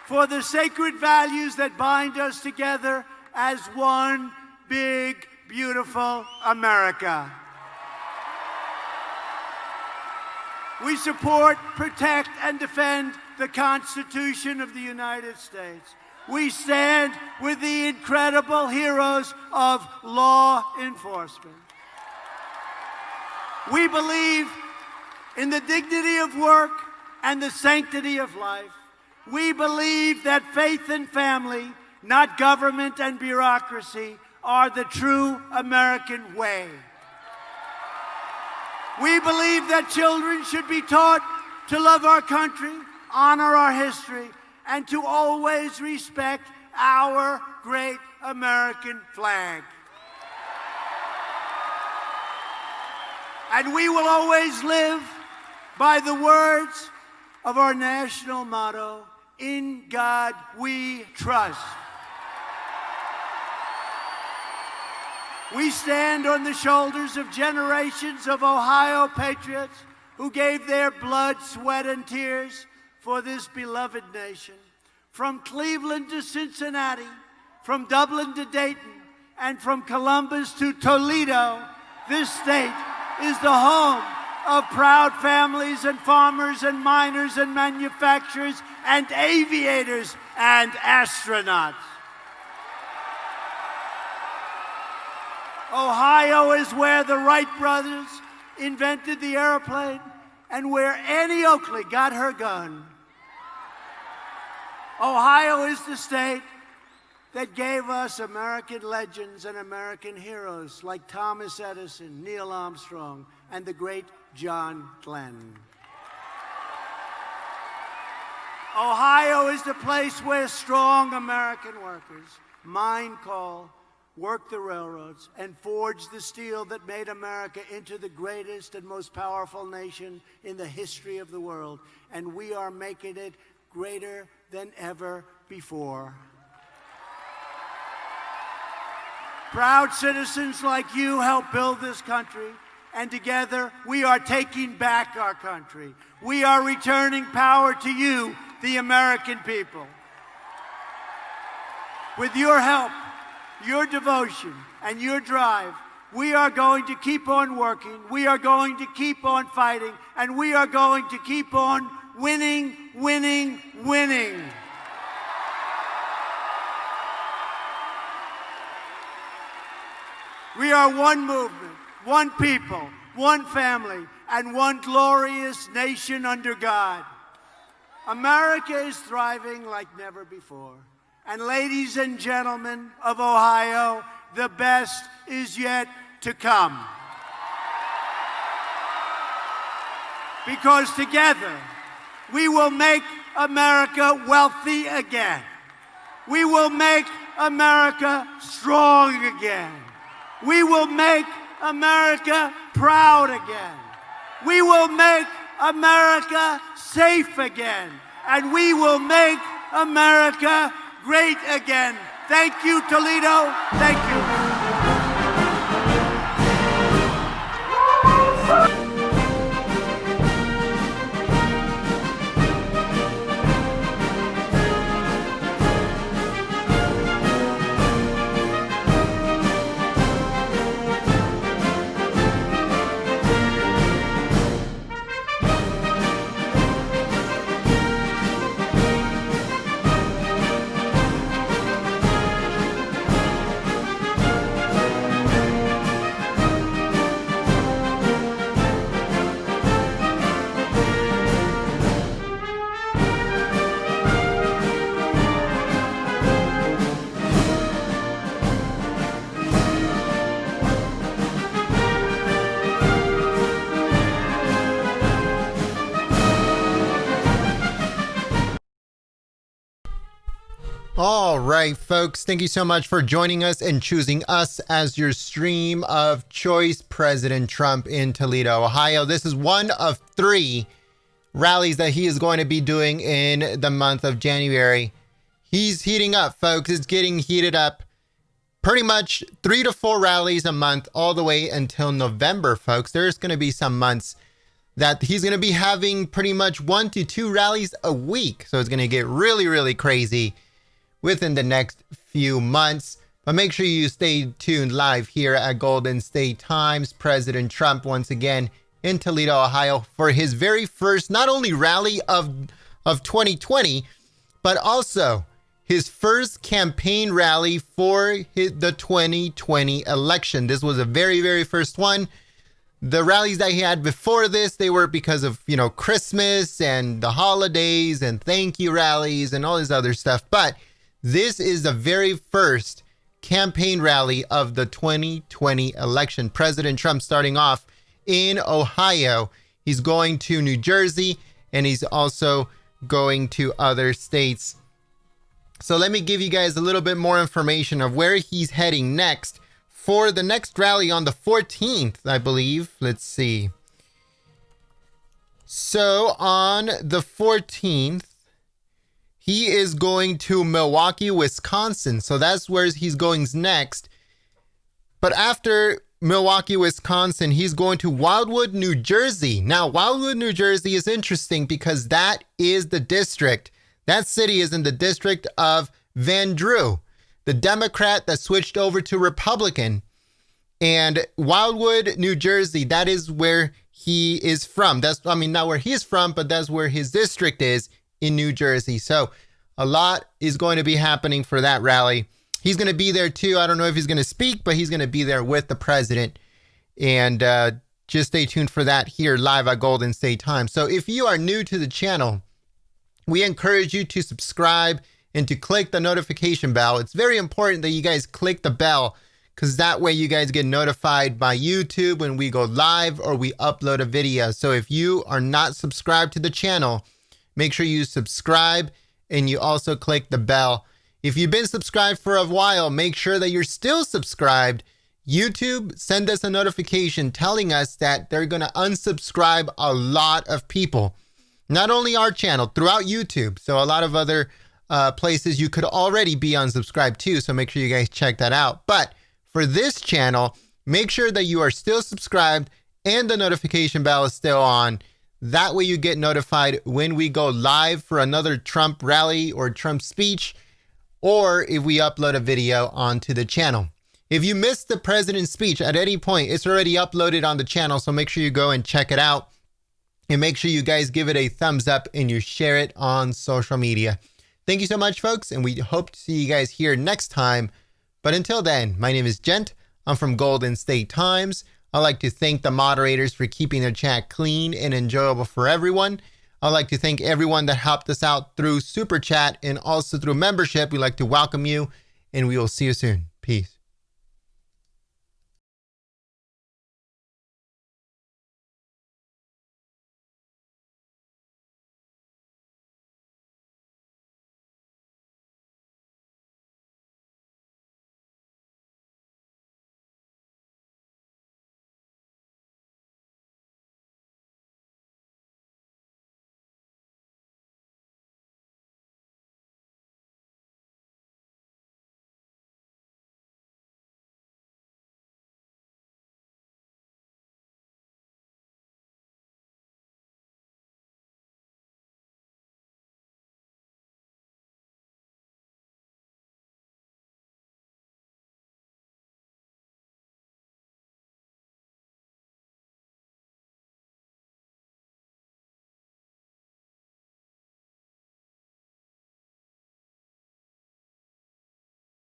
for the sacred values that bind us together as one big, beautiful America. We support, protect, and defend the Constitution of the United States. We stand with the incredible heroes of law enforcement. We believe in the dignity of work and the sanctity of life. We believe that faith and family, not government and bureaucracy, are the true American way. We believe that children should be taught to love our country, honor our history, and to always respect our great American flag. And we will always live by the words of our national motto, "In God we trust." We stand on the shoulders of generations of Ohio patriots who gave their blood, sweat, and tears for this beloved nation. From Cleveland to Cincinnati, from Dublin to Dayton, and from Columbus to Toledo, this state is the home of proud families and farmers and miners and manufacturers and aviators and astronauts. Ohio is where the Wright brothers invented the airplane and where Annie Oakley got her gun. Ohio is the state that gave us American legends and American heroes like Thomas Edison, Neil Armstrong, and the great John Glenn. Ohio is the place where strong American workers mine coal, worked the railroads, and forged the steel that made America into the greatest and most powerful nation in the history of the world. And we are making it greater than ever before. Proud citizens like you help build this country, and together we are taking back our country. We are returning power to you, the American people. With your help, your devotion, and your drive, we are going to keep on working, we are going to keep on fighting, and we are going to keep on winning, winning, winning. We are one movement, one people, one family, and one glorious nation under God. America is thriving like never before. And ladies and gentlemen of Ohio, the best is yet to come. Because together, we will make America wealthy again. We will make America strong again. We will make America proud again. We will make America safe again. And we will make America great again. Thank you, Toledo. Thank you. All right, folks, thank you so much for joining us and choosing us as your stream of choice. President Trump in Toledo, Ohio. This is one of 3 rallies that he is going to be doing in the month of January. He's heating up, folks. It's getting heated up. Pretty much 3 to 4 rallies a month all the way until November, folks. There's going to be some months that he's going to be having pretty much 1 to 2 rallies a week. So it's going to get really, really crazy within the next few months. But make sure you stay tuned live here at Golden State Times. President Trump once again in Toledo, Ohio for his very first not only rally of 2020, but also his first campaign rally for the 2020 election. This was a very, very first one. The rallies that he had before this, they were because of, Christmas and the holidays and thank you rallies and all this other stuff. But this is the very first campaign rally of the 2020 election. President Trump starting off in Ohio. He's going to New Jersey and he's also going to other states. So let me give you guys a little bit more information of where he's heading next for the next rally on the 14th, I believe. Let's see. So on the 14th, he is going to Milwaukee, Wisconsin. So that's where he's going next. But after Milwaukee, Wisconsin, he's going to Wildwood, New Jersey. Now, Wildwood, New Jersey is interesting because that is the district. That city is in the district of Van Drew, the Democrat that switched over to Republican. And Wildwood, New Jersey, that is where he is from. Not where he's from, but that's where his district is in New Jersey. So a lot is going to be happening for that rally. He's going to be there too. I don't know if he's going to speak, but he's going to be there with the president. And just stay tuned for that here live at Golden State Times. So if you are new to the channel, we encourage you to subscribe and to click the notification bell. It's very important that you guys click the bell because that way you guys get notified by YouTube when we go live or we upload a video. So if you are not subscribed to the channel, make sure you subscribe and you also click the bell. If you've been subscribed for a while, make sure that you're still subscribed. YouTube, send us a notification telling us that they're going to unsubscribe a lot of people. Not only our channel, throughout YouTube. So a lot of other places you could already be unsubscribed to. So make sure you guys check that out. But for this channel, make sure that you are still subscribed and the notification bell is still on. That way you get notified when we go live for another Trump rally or Trump speech, or if we upload a video onto the channel. If you missed the president's speech at any point, it's already uploaded on the channel. So make sure you go and check it out. And make sure you guys give it a thumbs up and you share it on social media. Thank you so much, folks. And we hope to see you guys here next time. But until then, my name is Gent. I'm from Golden State Times. I'd like to thank the moderators for keeping their chat clean and enjoyable for everyone. I'd like to thank everyone that helped us out through Super Chat and also through membership. We'd like to welcome you and we will see you soon. Peace.